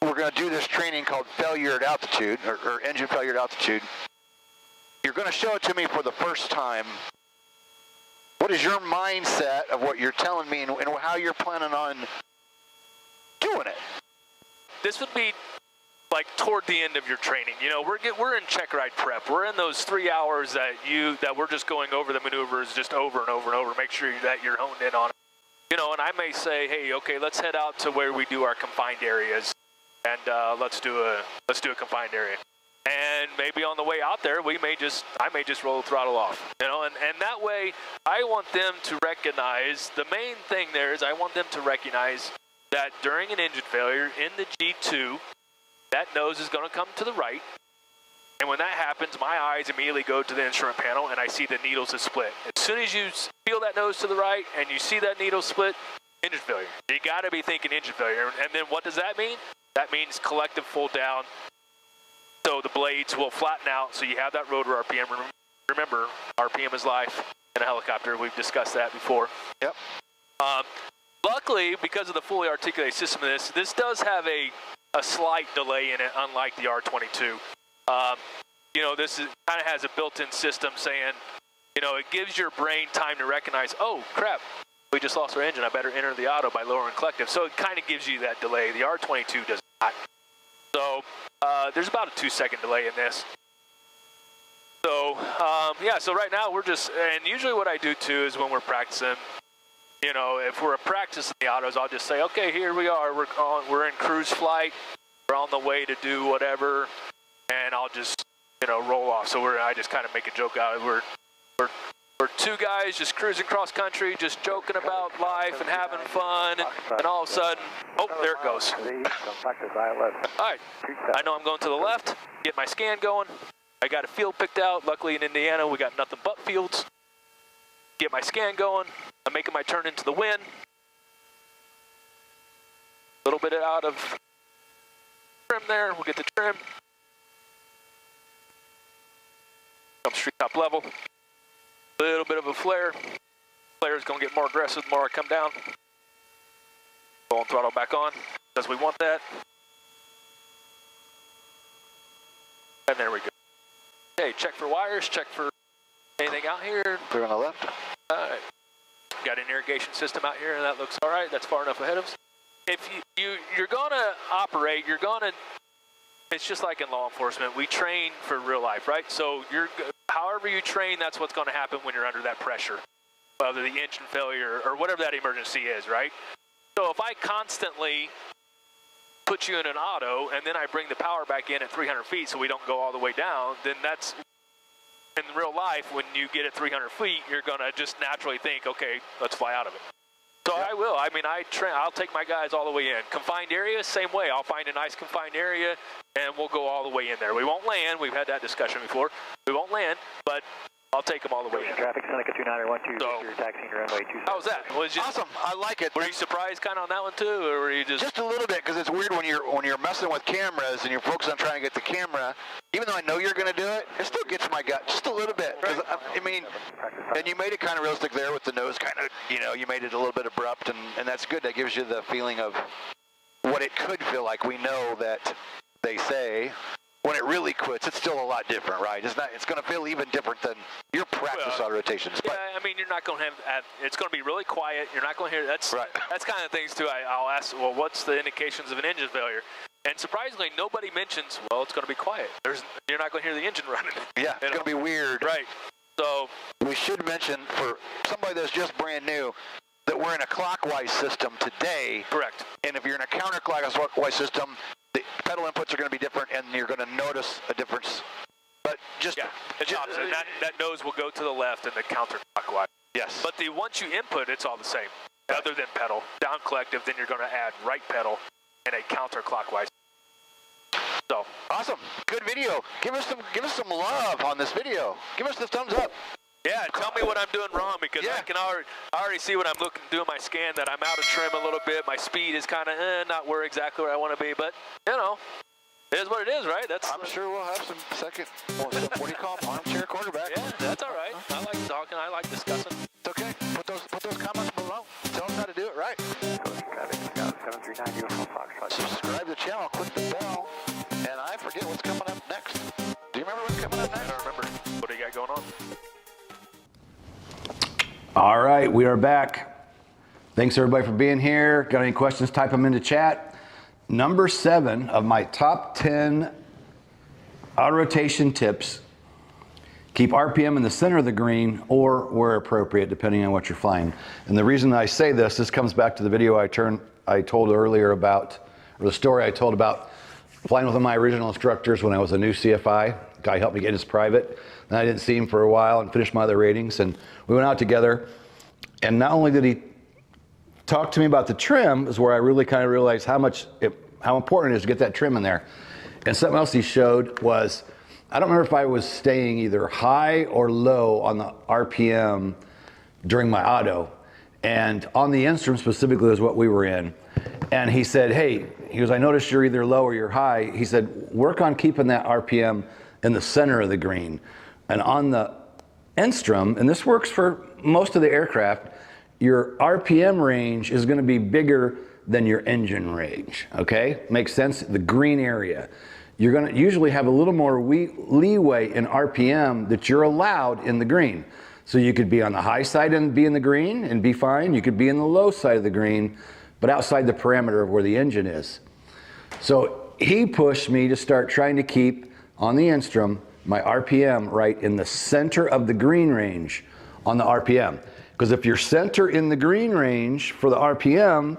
We're going to do this training called failure at altitude, or engine failure at altitude. You're going to show it to me for the first time. What is your mindset of what you're telling me and how you're planning on doing it? This would be like toward the end of your training. We're in check ride prep. We're in those 3 hours that we're just going over the maneuvers just over and over and over. Make sure that you're honed in on it. And I may say, hey, okay, let's head out to where we do our confined areas. And let's do a confined area, and maybe on the way out there, I may just roll the throttle off, and that way, I want them to recognize, the main thing there is I want them to recognize that during an engine failure in the G2, that nose is going to come to the right, and when that happens, my eyes immediately go to the instrument panel, and I see the needles is split. As soon as you feel that nose to the right, and you see that needle split, engine failure. You got to be thinking engine failure, and then what does that mean? That means collective full down, so the blades will flatten out, so you have that rotor RPM. Remember, RPM is life in a helicopter. We've discussed that before. Yep. Luckily, because of the fully articulated system of this does have a slight delay in it, unlike the R22. This kind of has a built-in system saying, it gives your brain time to recognize, oh, crap. We just lost our engine. I better enter the auto by lowering collective. So it kind of gives you that delay. The R22 does not. So there's about a 2-second delay in this. So so right now we're just, and usually what I do too is when we're practicing, if we're practicing the autos, I'll just say, okay, here we are. We're in cruise flight. We're on the way to do whatever, and I'll just roll off. So I just kind of make a joke out of it. We're two guys just cruising cross country, just joking about life and having fun, and all of a sudden, oh, there it goes. All right, I know I'm going to the left, get my scan going. I got a field picked out. Luckily in Indiana, we got nothing but fields. Get my scan going. I'm making my turn into the wind. A little bit out of trim there. We'll get the trim. Come street top level. Little bit of a flare. Flare is going to get more aggressive the more I come down. Go and throttle back on, because we want that. And there we go. Okay, check for wires, check for anything out here. Clear on the left. All right. Got an irrigation system out here, and that looks all right. That's far enough ahead of us. If you're going to operate, it's just like in law enforcement. We train for real life, right? So however you train, that's what's going to happen when you're under that pressure, whether the engine failure or whatever that emergency is, right? So if I constantly put you in an auto and then I bring the power back in at 300 feet so we don't go all the way down, then that's, in real life, when you get at 300 feet, you're going to just naturally think, okay, let's fly out of it. So I will. I mean, I'll take my guys all the way in. Confined area, same way. I'll find a nice confined area, and we'll go all the way in there. We won't land. We've had that discussion before. We won't land, but I'll take them all the way in. Traffic, Seneca 2912, so, you're taxiing runway 27. How was that? Awesome. I like it. Were you surprised kind of on that one too, or were you just a little bit, because it's weird when you're messing with cameras and you're focused on trying to get the camera. Even though I know you're going to do it, it still gets my gut just a little bit. Right. I mean, and you made it kind of realistic there with the nose kind of, you made it a little bit abrupt, and that's good. That gives you the feeling of what it could feel like. We know that they say when it really quits, it's still a lot different, right? It's going to feel even different than your practice auto rotations. Yeah, I mean, you're not going to have, it's going to be really quiet. You're not going to hear, that's kind of things too. I'll ask, well, what's the indications of an engine failure? And surprisingly, nobody mentions, well, it's going to be quiet. You're not going to hear the engine running. Yeah, it's going to be weird. Right. So we should mention, for somebody that's just brand new, that we're in a clockwise system today. Correct. And if you're in a counterclockwise system, the pedal inputs are going to be different, and you're going to notice a difference. But just it's opposite. That nose will go to the left in the counterclockwise. Yes. But once you input, it's all the same. Right. Other than pedal, down collective, then you're going to add right pedal and a counterclockwise. So awesome, good video. Give us some love on this video. Give us the thumbs up. Yeah, tell me what I'm doing wrong, because I already see when I'm doing my scan that I'm out of trim a little bit. My speed is kind of not exactly where I want to be, but it is what it is, right? I'm sure we'll have some second. What do you call them? Armchair quarterback. Yeah, that's all right. I like talking. I like discussing. It's okay. Put those comments below. Tell us how to do it right. Subscribe to the channel. Click the bell. And I forget what's coming up next. Do you remember what's coming up next? I don't remember. What do you got going on? All right, we are back. Thanks everybody for being here. Got any questions, type them into chat. Number 7 of my top 10 auto rotation tips. Keep RPM in the center of the green or where appropriate, depending on what you're flying. And the reason I say this comes back to the video I told earlier about, or the story I told about flying with one of my original instructors when I was a new CFI. Guy helped me get his private. Then I didn't see him for a while and finished my other ratings, and we went out together. And not only did he talk to me about the trim, is where I really kind of realized how important it is to get that trim in there. And something else he showed was, I don't remember if I was staying either high or low on the RPM during my auto. And on the instrument specifically was what we were in. And he said, hey, I noticed you're either low or you're high. He said, work on keeping that RPM in the center of the green. And on the Enstrom, and this works for most of the aircraft, your RPM range is going to be bigger than your engine range, okay? Makes sense? The green area. You're going to usually have a little more leeway in RPM that you're allowed in the green. So you could be on the high side and be in the green and be fine. You could be in the low side of the green, but outside the parameter of where the engine is. So he pushed me to start trying to keep, on the Enstrom, my RPM right in the center of the green range on the RPM. Because if you're center in the green range for the RPM,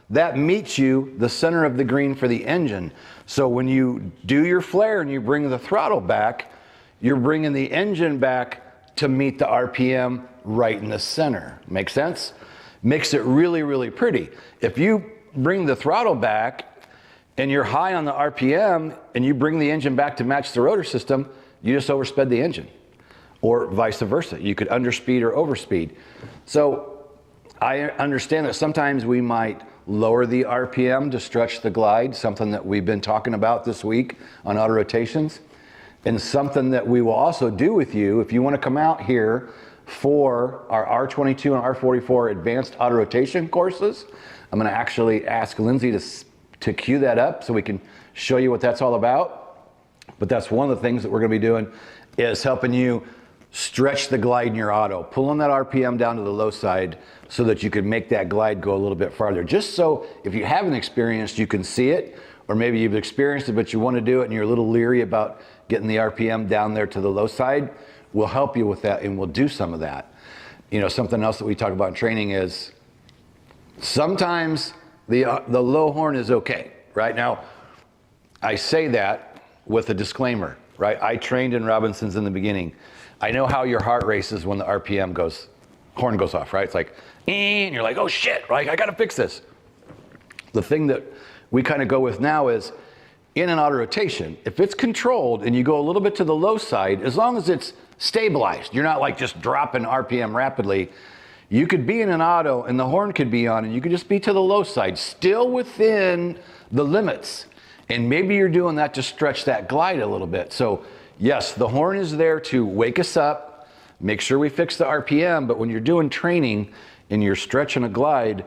that meets you the center of the green for the engine. So when you do your flare and you bring the throttle back, you're bringing the engine back to meet the RPM right in the center. Make sense? Makes it really, really pretty. If you bring the throttle back and you're high on the RPM and you bring the engine back to match the rotor system, you just oversped the engine, or vice versa. You could underspeed or overspeed. So I understand that sometimes we might lower the RPM to stretch the glide, something that we've been talking about this week on auto rotations. And something that we will also do with you, if you want to come out here for our R22 and R44 advanced auto rotation courses, I'm going to actually ask Lindsay to cue that up so we can show you what that's all about. But that's one of the things that we're going to be doing, is helping you stretch the glide in your auto, pulling that RPM down to the low side so that you can make that glide go a little bit farther. Just so if you haven't experienced, you can see it, or maybe you've experienced it but you want to do it and you're a little leery about getting the RPM down there to the low side. We'll help you with that, and we'll do some of that. You know, something else that we talk about in training is sometimes the low horn is okay. Right now, I say that with a disclaimer, right? I trained in Robinson's in the beginning. I know how your heart races when the RPM horn goes off, right? It's like, and you're like, oh shit, right? I gotta fix this. The thing that we kind of go with now is, in an auto rotation, if it's controlled and you go a little bit to the low side, as long as it's stabilized, you're not like just dropping RPM rapidly, you could be in an auto and the horn could be on and you could just be to the low side, still within the limits. And maybe you're doing that to stretch that glide a little bit. So yes, the horn is there to wake us up, make sure we fix the RPM, but when you're doing training and you're stretching a glide,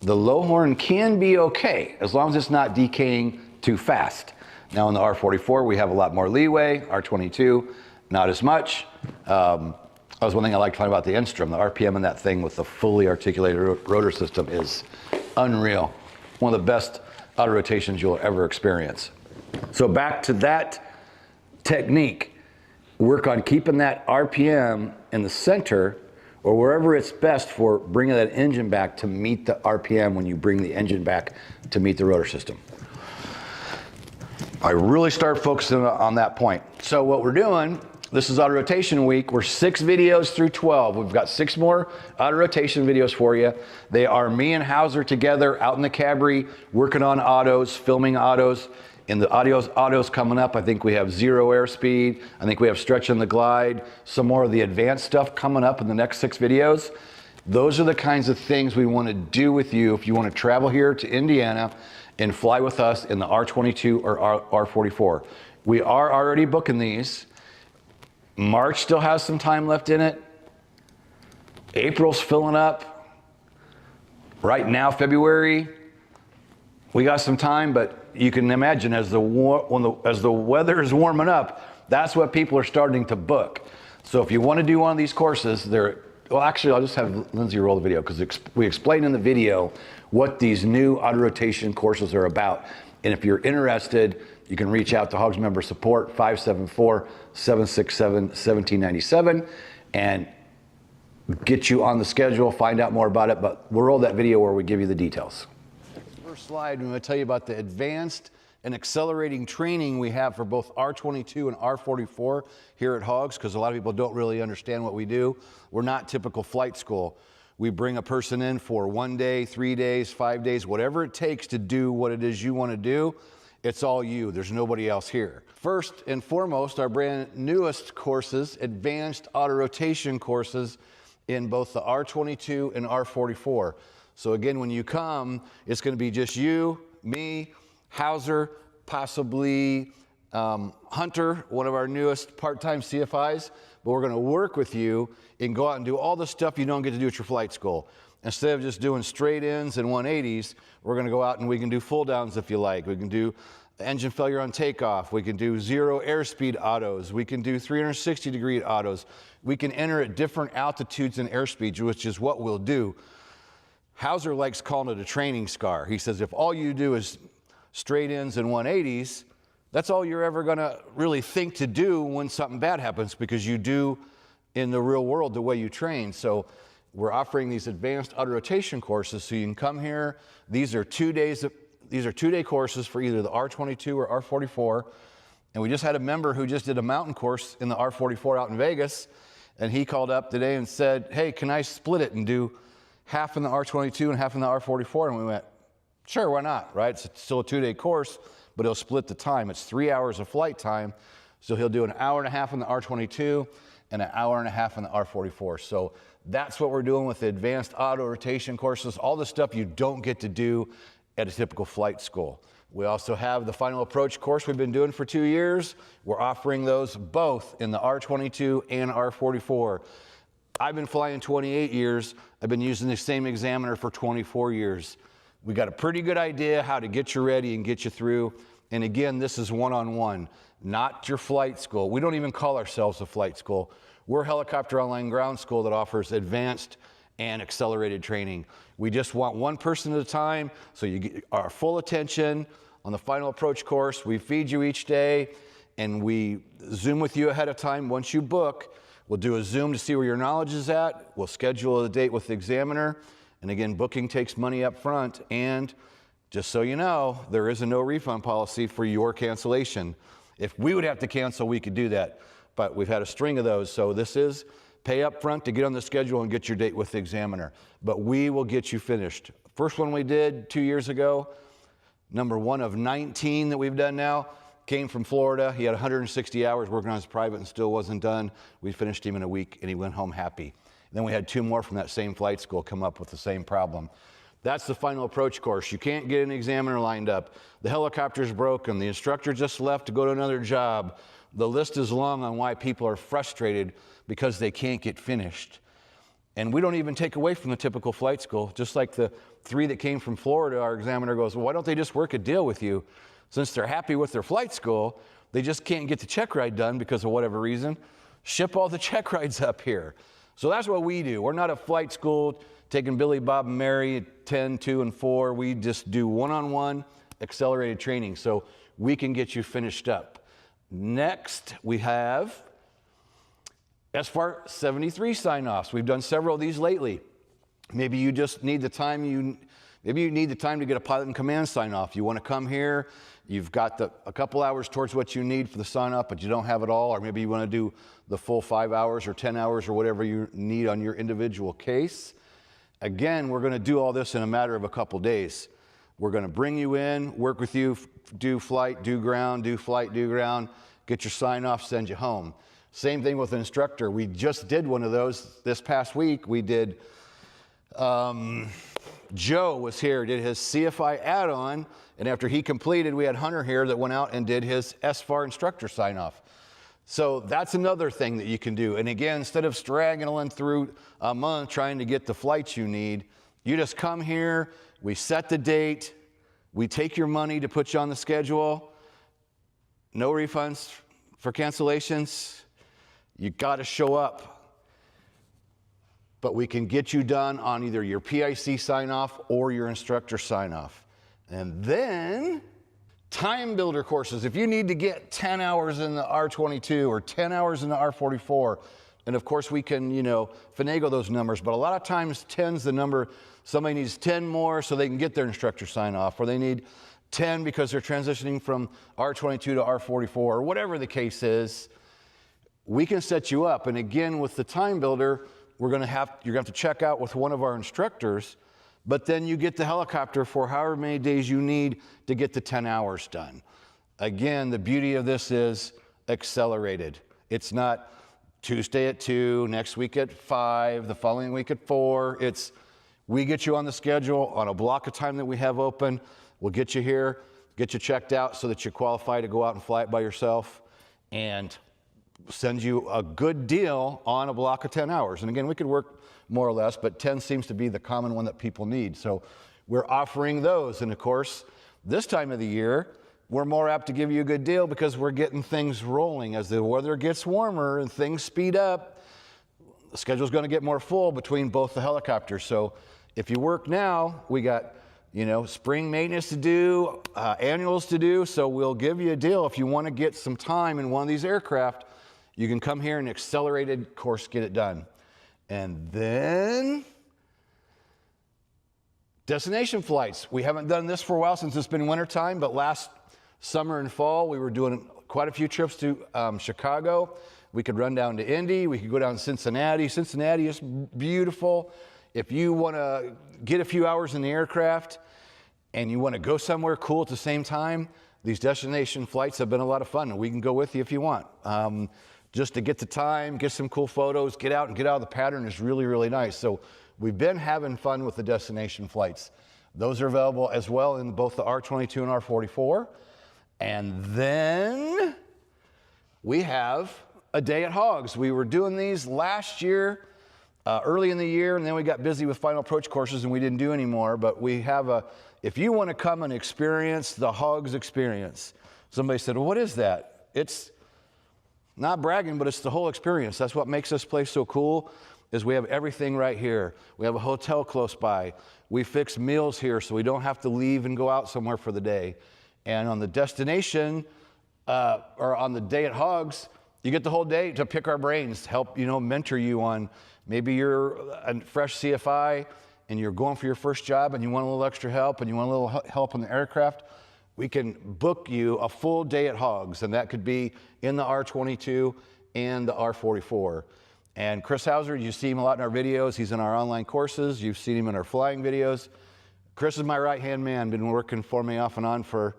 the low horn can be okay, as long as it's not decaying too fast. Now in the R44, we have a lot more leeway. R22, not as much. That was one thing I like to find about the Enstrom. The RPM in that thing with the fully articulated rotor system is unreal. One of the best auto rotations you'll ever experience. So back to that technique. Work on keeping that RPM in the center or wherever it's best for bringing that engine back to meet the RPM when you bring the engine back to meet the rotor system. I really start focusing on that point. So what we're doing, this is auto rotation week. We're 6 videos through 12. We've got 6 more auto rotation videos for you. They are me and Hauser together out in the Cabri working on autos, filming autos. In the autos coming up, I think we have 0 airspeed. I think we have stretching the glide, some more of the advanced stuff coming up in the next 6 videos. Those are the kinds of things we want to do with you if you want to travel here to Indiana and fly with us in the R22 or R44. We are already booking these. March still has some time left in it. April's filling up. Right now, February, we got some time, but you can imagine as the weather is warming up, that's what people are starting to book. So if you want to do one of these courses, well, actually, I'll just have Lindsay roll the video because we explained in the video what these new auto rotation courses are about. And if you're interested, you can reach out to Hogs Member Support, 574-767-1797, and get you on the schedule, find out more about it. But we'll roll that video where we give you the details. First slide, I'm going to tell you about the advanced and accelerating training we have for both R22 and R44 here at Hogs, because a lot of people don't really understand what we do. We're not typical flight school. We bring a person in for 1 day, 3 days, 5 days, whatever it takes to do what it is you want to do. It's all you. There's nobody else here. First and foremost, our brand newest courses, advanced auto rotation courses in both the R22 and R44. So again, when you come, it's going to be just you, me, Hauser, possibly Hunter, one of our newest part-time CFIs, but we're going to work with you and go out and do all the stuff you don't get to do at your flight school. Instead of just doing straight ins and 180s, we're going to go out and we can do full downs if you like. We can do engine failure on takeoff. We can do 0 airspeed autos. We can do 360-degree autos. We can enter at different altitudes and airspeeds, which is what we'll do. Hauser likes calling it a training scar. He says if all you do is straight ins and 180s, that's all you're ever going to really think to do when something bad happens, because you do in the real world the way you train. So we're offering these advanced auto rotation courses so you can come here. These are 2 2-day courses for either the R22 or R44. And we just had a member who just did a mountain course in the R44 out in Vegas, and he called up today and said, hey, can I split it and do half in the R22 and half in the R44? And we went, sure, why not, right? It's still a 2-day course, but he'll split the time. It's 3 hours of flight time. So he'll do an hour and a half in the R22 and an hour and a half in the R44. So that's what we're doing with the advanced auto rotation courses, all the stuff you don't get to do at a typical flight school. We also have the final approach course we've been doing for 2 years. We're offering those both in the R22 and R44. I've been flying 28 years. I've been using the same examiner for 24 years. We got a pretty good idea how to get you ready and get you through. And again, this is one-on-one, not your flight school. We don't even call ourselves a flight school. We're Helicopter Online Ground School that offers advanced and accelerated training. We just want one person at a time, so you get our full attention. On the final approach course, we feed you each day, and we Zoom with you ahead of time. Once you book, we'll do a Zoom to see where your knowledge is at. We'll schedule a date with the examiner. And again, booking takes money up front. And just so you know, there is a no refund policy for your cancellation. If we would have to cancel, we could do that. But we've had a string of those. So this is pay up front to get on the schedule and get your date with the examiner. But we will get you finished. First one we did 2 years ago, number 1 of 19 that we've done now, came from Florida. He had 160 hours working on his private and still wasn't done. We finished him in a week and he went home happy. And then we had 2 more from that same flight school come up with the same problem. That's the final approach course. You can't get an examiner lined up. The helicopter's broken. The instructor just left to go to another job. The list is long on why people are frustrated because they can't get finished. And we don't even take away from the typical flight school. Just like the 3 that came from Florida, our examiner goes, well, why don't they just work a deal with you? Since they're happy with their flight school, they just can't get the check ride done because of whatever reason. Ship all the check rides up here. So that's what we do. We're not a flight school taking Billy, Bob, and Mary at 10, 2, and 4. We just do one-on-one accelerated training so we can get you finished up. Next, we have SFAR 73 sign-offs. We've done several of these lately. Maybe you just need the time maybe you need the time to get a pilot and command sign-off. You want to come here, you've got a couple hours towards what you need for the sign-off, but you don't have it all, or maybe you want to do the full 5 hours or 10 hours or whatever you need on your individual case. Again, we're going to do all this in a matter of a couple days. We're going to bring you in, work with you, do flight, do ground, do flight, do ground, get your sign-off, send you home. Same thing with an instructor. We just did one of those this past week. We did, Joe was here, did his CFI add-on, and after he completed, we had Hunter here that went out and did his SFAR instructor sign-off. So that's another thing that you can do. And again, instead of straggling through a month trying to get the flights you need, you just come here, we set the date, we take your money to put you on the schedule, no refunds for cancellations. You got to show up. But we can get you done on either your PIC sign-off or your instructor sign-off. And then time builder courses. If you need to get 10 hours in the R22 or 10 hours in the R44, and of course we can, finagle those numbers, but a lot of times 10's the number. Somebody needs 10 more so they can get their instructor sign-off, or they need 10 because they're transitioning from R22 to R44, or whatever the case is. We can set you up. And again, with the time builder, you're going to have to check out with one of our instructors, but then you get the helicopter for however many days you need to get the 10 hours done. Again, the beauty of this is accelerated. It's not Tuesday at 2, next week at 5, the following week at 4. It's we get you on the schedule on a block of time that we have open. We'll get you here, get you checked out so that you qualify to go out and fly it by yourself, and send you a good deal on a block of 10 hours. And again, we could work more or less, but 10 seems to be the common one that people need. So we're offering those. And of course, this time of the year, we're more apt to give you a good deal because we're getting things rolling. As the weather gets warmer and things speed up, the schedule's going to get more full between both the helicopters. So if you work now, we got spring maintenance to do, annuals to do. So we'll give you a deal. If you want to get some time in one of these aircraft, you can come here and accelerated course, get it done. And then destination flights. We haven't done this for a while since it's been wintertime, but last summer and fall, we were doing quite a few trips to Chicago. We could run down to Indy. We could go down to Cincinnati. Cincinnati is beautiful. If you want to get a few hours in the aircraft and you want to go somewhere cool at the same time, these destination flights have been a lot of fun, and we can go with you if you want. Just to get the time, get some cool photos, get out and get out of the pattern is really, really nice. So we've been having fun with the destination flights. Those are available as well in both the R22 and R44. And then we have a day at Hogs. We were doing these last year, early in the year, and then we got busy with final approach courses and we didn't do anymore. But we have if you want to come and experience the Hogs experience, somebody said, well, what is that? It's not bragging, but it's the whole experience. That's what makes this place so cool, is we have everything right here. We have a hotel close by. We fix meals here so we don't have to leave and go out somewhere for the day. And on the destination, or on the day at Hogs, you get the whole day to pick our brains, help, mentor you on, maybe you're a fresh CFI and you're going for your first job and you want a little extra help and you want a little help on the aircraft. We can book you a full day at Hogs, and that could be in the R22 and the R44. And Chris Hauser, you see him a lot in our videos. He's in our online courses. You've seen him in our flying videos. Chris is my right-hand man, been working for me off and on for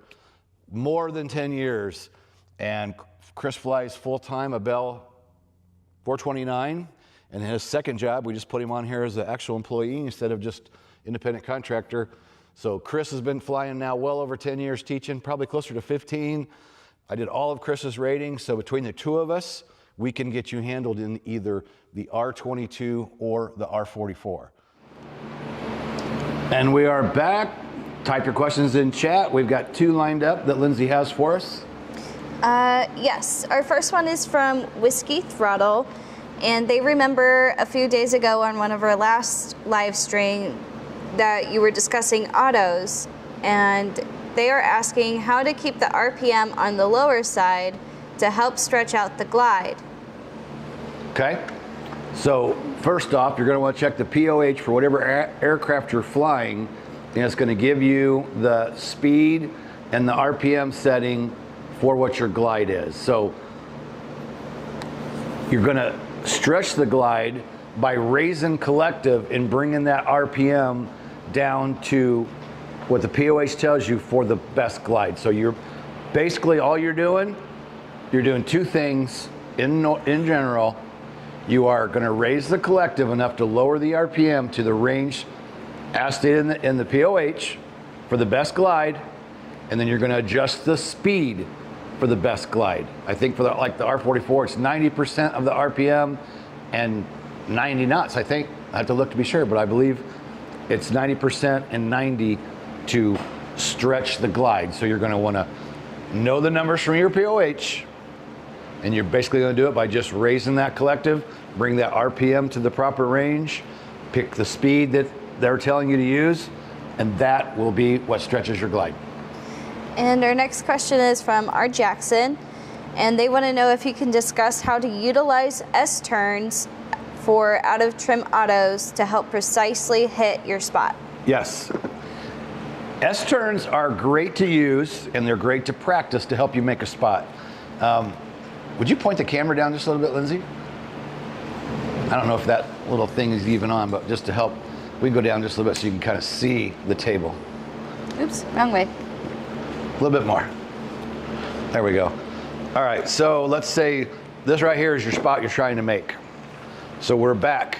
more than 10 years. And Chris flies full-time a Bell 429. And his second job, we just put him on here as an actual employee instead of just independent contractor. So Chris has been flying now well over 10 years teaching, probably closer to 15. I did all of Chris's ratings, so between the two of us, we can get you handled in either the R22 or the R44. And we are back. Type your questions in chat. We've got two lined up that Lindsay has for us. Yes, our first one is from Whiskey Throttle, and they remember a few days ago on one of our last live stream that you were discussing autos, and they are asking how to keep the RPM on the lower side to help stretch out the glide. Okay, so first off, you're going to want to check the POH for whatever aircraft you're flying, and it's going to give you the speed and the RPM setting for what your glide is. So you're going to stretch the glide by raising collective and bringing that RPM down to what the POH tells you for the best glide. So you're basically, all you're doing two things in general. You are going to raise the collective enough to lower the RPM to the range as stated in the POH for the best glide, and then you're going to adjust the speed for the best glide. I think for the R44, it's 90% of the RPM and 90 knots. I think, I have to look to be sure, but I believe it's 90% and 90 to stretch the glide. So you're going to want to know the numbers from your POH, and you're basically going to do it by just raising that collective, bring that RPM to the proper range, pick the speed that they're telling you to use, and that will be what stretches your glide. And our next question is from R. Jackson, and they want to know if you can discuss how to utilize S-turns for out-of-trim autos to help precisely hit your spot. Yes. S-turns are great to use, and they're great to practice to help you make a spot. Would you point the camera down just a little bit, Lindsay? I don't know if that little thing is even on, but just to help, we can go down just a little bit so you can kind of see the table. Oops, wrong way. A little bit more. There we go. All right, so let's say this right here is your spot you're trying to make. So we're back.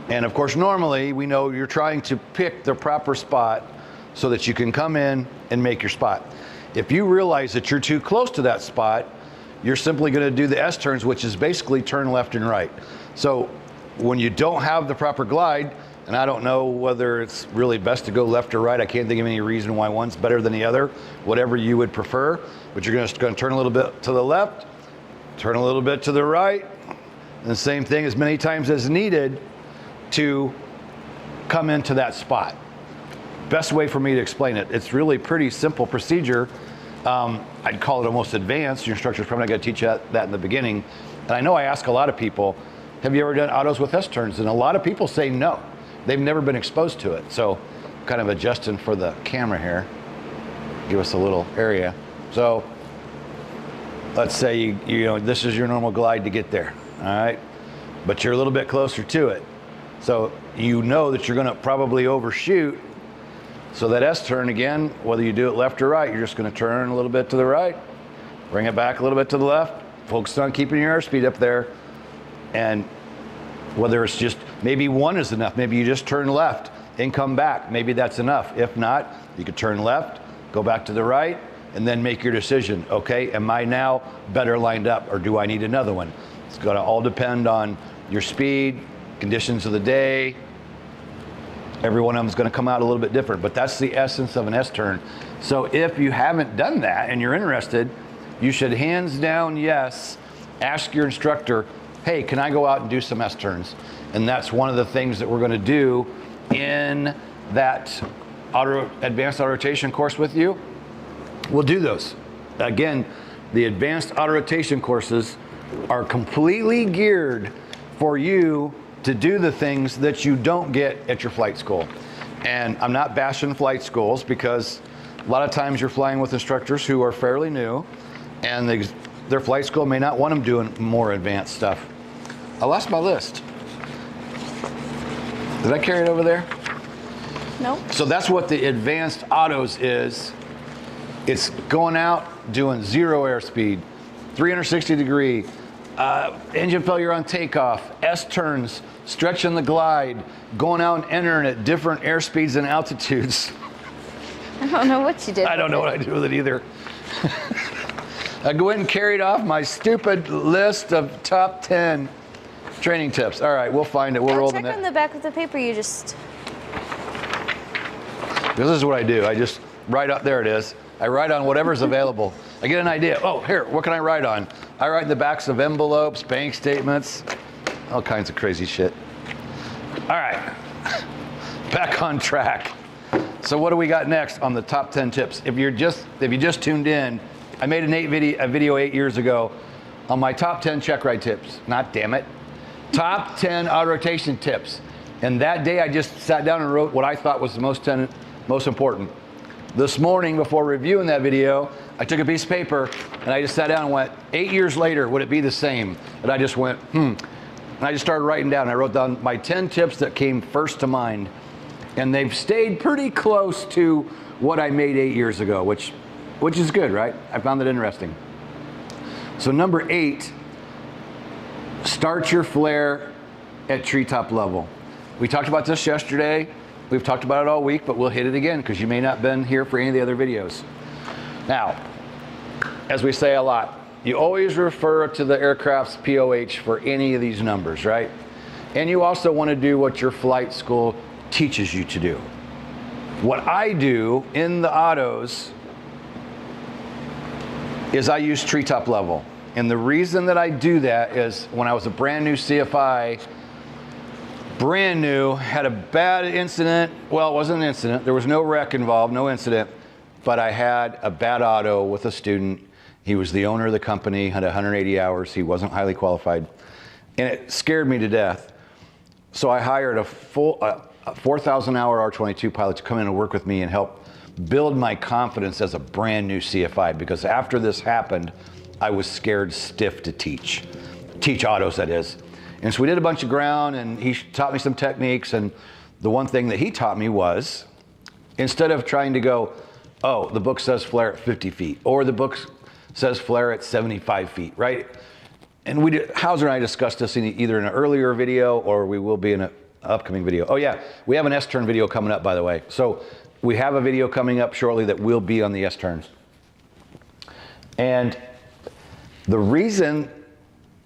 And of course, normally we know you're trying to pick the proper spot so that you can come in and make your spot. If you realize that you're too close to that spot, you're simply going to do the S-turns, which is basically turn left and right. So when you don't have the proper glide, and I don't know whether it's really best to go left or right, I can't think of any reason why one's better than the other, whatever you would prefer, but you're just going to turn a little bit to the left, turn a little bit to the right, and the same thing as many times as needed to come into that spot. Best way for me to explain it, it's really pretty simple procedure. I'd call it almost advanced. Your instructor's probably not going to teach you that in the beginning. And I know I ask a lot of people, have you ever done autos with S-turns? And a lot of people say no. They've never been exposed to it. So kind of adjusting for the camera here, give us a little area. So let's say you know this is your normal glide to get there, all right? But you're a little bit closer to it. So you know that you're going to probably overshoot. So that S-turn, again, whether you do it left or right, you're just going to turn a little bit to the right, bring it back a little bit to the left, focus on keeping your airspeed up there. And whether it's just, maybe one is enough, maybe you just turn left and come back. Maybe that's enough. If not, you could turn left, go back to the right, and then make your decision. Okay, am I now better lined up, or do I need another one? It's gonna all depend on your speed, conditions of the day. Every one of them is gonna come out a little bit different, but that's the essence of an S-turn. So if you haven't done that and you're interested, you should hands down, yes, ask your instructor, hey, can I go out and do some S-turns? And that's one of the things that we're gonna do in that advanced auto rotation course with you. We'll do those. Again, the advanced auto rotation courses are completely geared for you to do the things that you don't get at your flight school. And I'm not bashing flight schools, because a lot of times you're flying with instructors who are fairly new, and their flight school may not want them doing more advanced stuff. I lost my list. Did I carry it over there? No. So that's what the advanced autos is. It's going out, doing 0 airspeed, 360 degree, engine failure on takeoff, S-turns, stretching the glide, going out and entering at different airspeeds and altitudes. I don't know what you did. I don't know what I do with it either. I go ahead and carried off my stupid list of top 10 training tips. All right, we'll find it. We'll roll the check on the back of the paper you just... This is what I do. I just write up, there it is. I write on whatever's available. I get an idea. Oh, here, what can I write on? I write in the backs of envelopes, bank statements, all kinds of crazy shit. All right, back on track. So what do we got next on the top 10 tips? If you just tuned in, I made a video 8 years ago on my top 10 check ride tips. Not damn it. Top 10 auto rotation tips. And that day I just sat down and wrote what I thought was the most important. This morning, before reviewing that video, I took a piece of paper and I just sat down and went, 8 years later, would it be the same? And I just went, And I just started writing down. I wrote down my 10 tips that came first to mind. And they've stayed pretty close to what I made 8 years ago, which is good, right? I found that interesting. So number 8, start your flare at treetop level. We talked about this yesterday. We've talked about it all week, but we'll hit it again because you may not have been here for any of the other videos. Now, as we say a lot, you always refer to the aircraft's POH for any of these numbers, right? And you also want to do what your flight school teaches you to do. What I do in the autos is I use treetop level. And the reason that I do that is when I was a brand new CFI, brand new, had a bad incident. Well, it wasn't an incident. There was no wreck involved, no incident. But I had a bad auto with a student. He was the owner of the company, had 180 hours. He wasn't highly qualified. And it scared me to death. So I hired a 4,000-hour R22 pilot to come in and work with me and help build my confidence as a brand new CFI. Because after this happened, I was scared stiff to teach autos, that is. And so we did a bunch of ground, and he taught me some techniques. And the one thing that he taught me was, instead of trying to go, oh, the book says flare at 50 feet, or the book says flare at 75 feet, right? And Hauser and I discussed this in either in an earlier video, or we will be in an upcoming video. Oh yeah, we have an S-turn video coming up, by the way. So we have a video coming up shortly that will be on the S-turns. And the reason,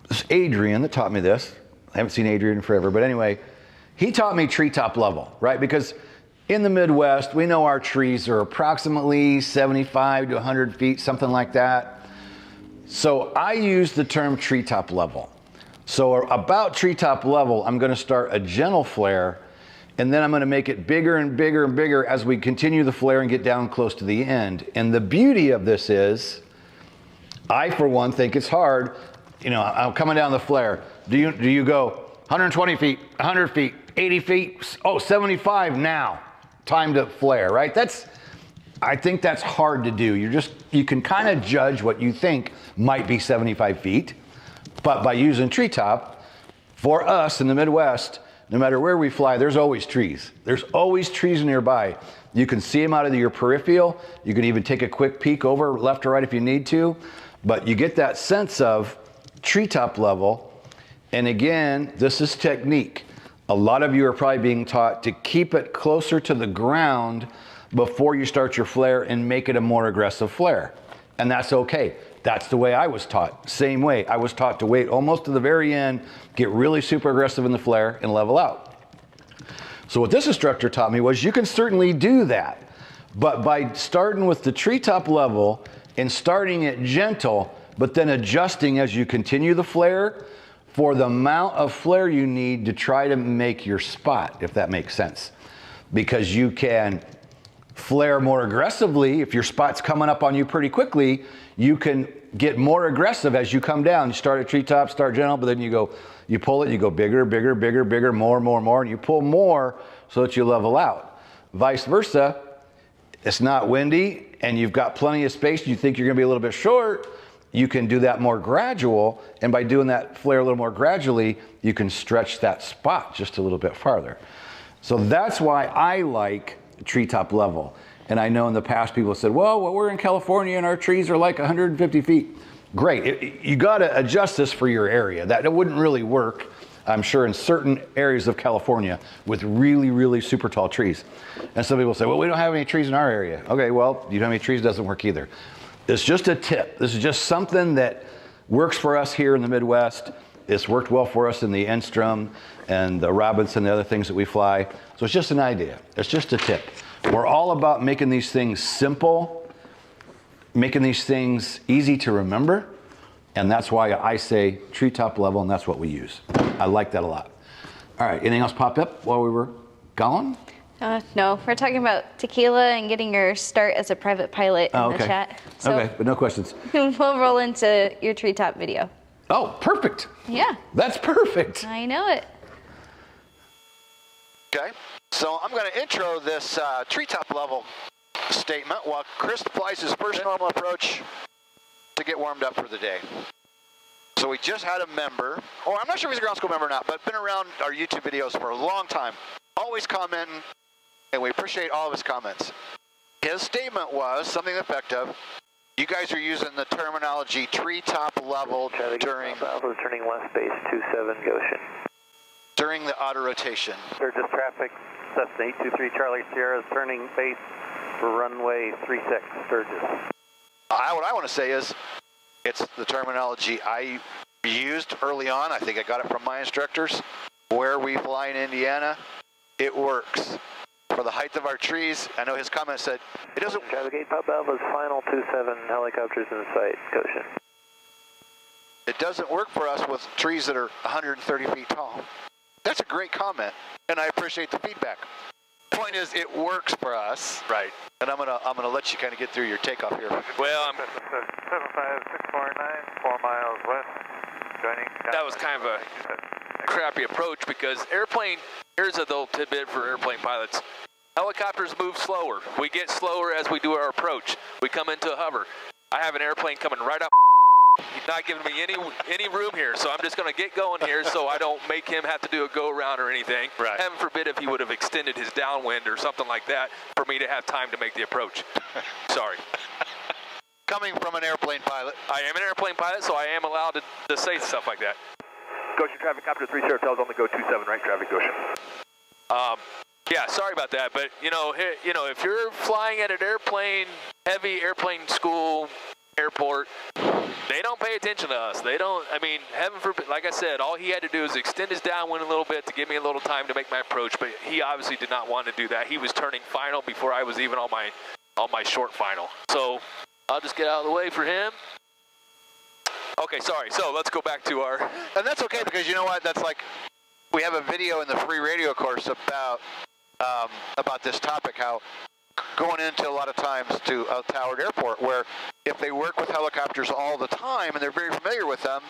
it's Adrian that taught me this. I haven't seen Adrian in forever, but anyway, he taught me treetop level, right? Because in the Midwest, we know our trees are approximately 75 to 100 feet, something like that. So I use the term treetop level. So about treetop level, I'm gonna start a gentle flare, and then I'm gonna make it bigger and bigger and bigger as we continue the flare and get down close to the end. And the beauty of this is, I, for one, think it's hard. You know, I'm coming down the flare. Do you go 120 feet, 100 feet, 80 feet? Oh, 75 now. Time to flare, right? I think that's hard to do. You can kind of judge what you think might be 75 feet, but by using treetop, for us in the Midwest, no matter where we fly, there's always trees. There's always trees nearby. You can see them out of your peripheral. You can even take a quick peek over left or right if you need to, but you get that sense of treetop level. And again, this is technique. A lot of you are probably being taught to keep it closer to the ground before you start your flare and make it a more aggressive flare. And that's okay. That's the way I was taught. Same way. I was taught to wait almost to the very end, get really super aggressive in the flare, and level out. So what this instructor taught me was you can certainly do that. But by starting with the treetop level and starting it gentle, but then adjusting as you continue the flare for the amount of flare you need to try to make your spot, if that makes sense. Because you can flare more aggressively. If your spot's coming up on you pretty quickly, you can get more aggressive as you come down. You start at treetop, start gentle, but then you pull it, you go bigger, bigger, bigger, bigger, more, more, more, and you pull more so that you level out. Vice versa, it's not windy and you've got plenty of space, you think you're gonna be a little bit short, you can do that more gradual, and by doing that flare a little more gradually, you can stretch that spot just a little bit farther. So that's why I like treetop level. And I know in the past people said, well, we're in California and our trees are like 150 feet. Great, you gotta adjust this for your area. That it wouldn't really work, I'm sure, in certain areas of California with really, really super tall trees. And some people say, well, we don't have any trees in our area. Okay, well, you don't have any trees, doesn't work either. It's just a tip. This is just something that works for us here in the Midwest. It's worked well for us in the Enstrom and the Robinson, the other things that we fly. So it's just an idea. It's just a tip. We're all about making these things simple, making these things easy to remember. And that's why I say treetop level, and that's what we use. I like that a lot. All right, anything else pop up while we were gone? No, we're talking about tequila and getting your start as a private pilot in the chat. So okay, but no questions. We'll roll into your treetop video. Oh, perfect. Yeah. That's perfect. I know it. Okay, so I'm going to intro this treetop level statement while Chris flies his first normal approach to get warmed up for the day. So we just had a member, or I'm not sure if he's a ground school member or not, but been around our YouTube videos for a long time, always commenting, and we appreciate all of his comments. His statement was something effective. You guys are using the terminology treetop level during turning west base 27 Goshen. During the auto rotation. Sturgis traffic, Cessna 823 Charlie Sierra is turning base for runway 36 Sturgis. What I want to say is, it's the terminology I used early on. I think I got it from my instructors. Where we fly in Indiana, it works. For the height of our trees, I know his comment said, it doesn't... Traffic 8 Pop Alpha's final 27 helicopters in sight, Goshen. It doesn't work for us with trees that are 130 feet tall. That's a great comment, and I appreciate the feedback. Point is, it works for us. Right. And I'm gonna let you kind of get through your takeoff here. Well, 75649, 4 miles west, joining... that was kind of a crappy approach because here's a little tidbit for airplane pilots. Helicopters move slower. We get slower as we do our approach. We come into a hover. I have an airplane coming right up. He's not giving me any room here, so I'm just going to get going here so I don't make him have to do a go-around or anything. Right. Heaven forbid if he would have extended his downwind or something like that for me to have time to make the approach. Sorry. Coming from an airplane pilot. I am an airplane pilot, so I am allowed to say stuff like that. Goshen traffic, copter 3 Sierra Hotels on the go 27 right traffic, Goshen. Yeah, sorry about that, but if you're flying at an heavy airplane school airport, they don't pay attention to us. They don't. I mean, heaven forbid. Like I said, all he had to do is extend his downwind a little bit to give me a little time to make my approach. But he obviously did not want to do that. He was turning final before I was even on my short final. So I'll just get out of the way for him. Okay, sorry. So let's go back to our. And that's okay because you know what? That's like we have a video in the free radio course about this topic. How going into a lot of times to a towered airport where if they work with helicopters all the time and they're very familiar with them,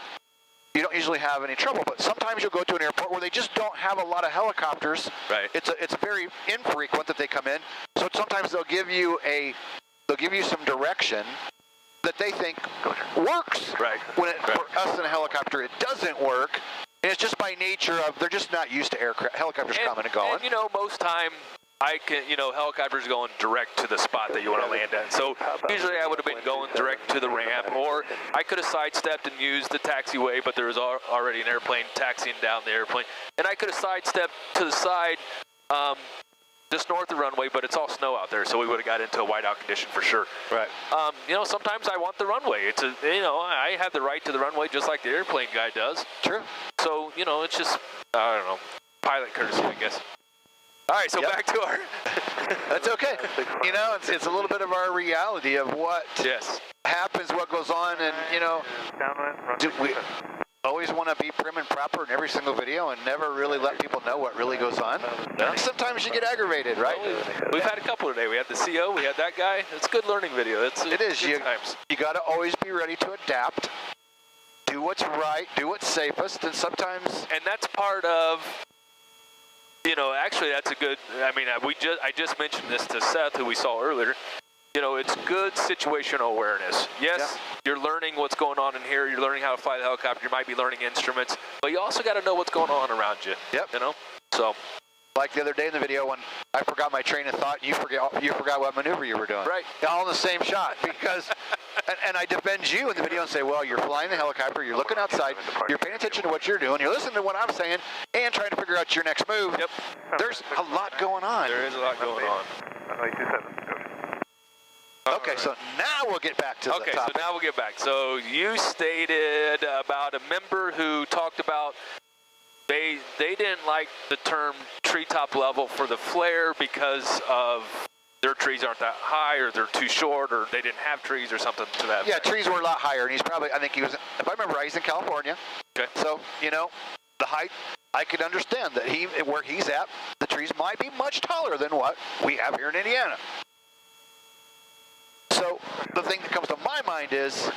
you don't usually have any trouble. But sometimes you'll go to an airport where they just don't have a lot of helicopters. Right. It's very infrequent that they come in. So sometimes they'll give you some direction that they think works. Right. When for us in a helicopter, it doesn't work. And it's just by nature of they're just not used to helicopters coming and going. And most time I can, helicopters going direct to the spot that you want to land at. So usually I would have been going direct to the ramp, or I could have sidestepped and used the taxiway, but there was already an airplane taxiing down the airplane. And I could have sidestepped to the side, just north of the runway, but it's all snow out there, so we would have got into a whiteout condition for sure. Right. Sometimes I want the runway. It's I have the right to the runway just like the airplane guy does. True. So, it's just, I don't know, pilot courtesy, I guess. All right, so back to our... That's okay. It's a little bit of our reality of what happens, what goes on, and, we always want to be prim and proper in every single video and never really let people know what really goes on. Sometimes you get aggravated, right? We've had a couple today. We had the CO, we had that guy. It's a good learning video. It is. You got to always be ready to adapt, do what's right, do what's safest, and sometimes... And that's part of... actually, that's a good. I just mentioned this to Seth, who we saw earlier. It's good situational awareness. Yes, you're learning what's going on in here. You're learning how to fly the helicopter. You might be learning instruments, but you also got to know what's going on around you. Yep. So. Like the other day in the video when I forgot my train of thought, you forgot what maneuver you were doing. Right. All in the same shot because, and I defend you in the video and say, well, you're flying the helicopter, you're looking outside, you're paying attention to what you're doing, you're listening to what I'm saying, and trying to figure out your next move. Yep. There's a lot going on. There is a lot going on. Okay, so now we'll get back to the topic. Okay, so now we'll get back. So you stated about a member who talked about they didn't like the term treetop level for the flare because of their trees aren't that high, or they're too short, or they didn't have trees, or something to that. Yeah, trees were a lot higher, and I think he was, if I remember right, he's in California. Okay. So, the height, I could understand that where he's at, the trees might be much taller than what we have here in Indiana. So the thing that comes to my mind is,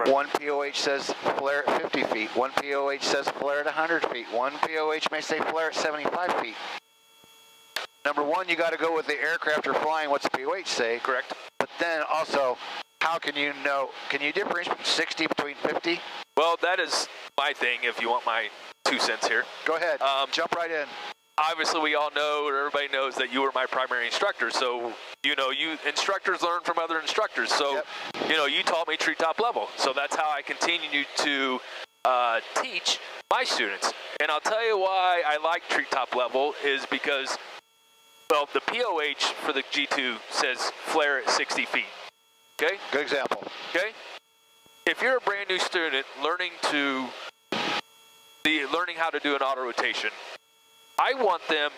one POH says flare at 50 feet, one POH says flare at 100 feet, one POH may say flare at 75 feet. Number one, you got to go with the aircraft you're flying, what's the POH say? Correct. But then also, how can you know, can you differentiate 60 between 50? Well, that is my thing, if you want my 2 cents here. Go ahead, jump right in. Obviously, we all know, or everybody knows, that you were my primary instructor. So, you instructors learn from other instructors. So, you taught me treetop level. So that's how I continue to teach my students. And I'll tell you why I like treetop level is because, well, the POH for the G2 says flare at 60 feet. Okay? Good example. Okay? If you're a brand new student learning how to do an auto rotation, I want them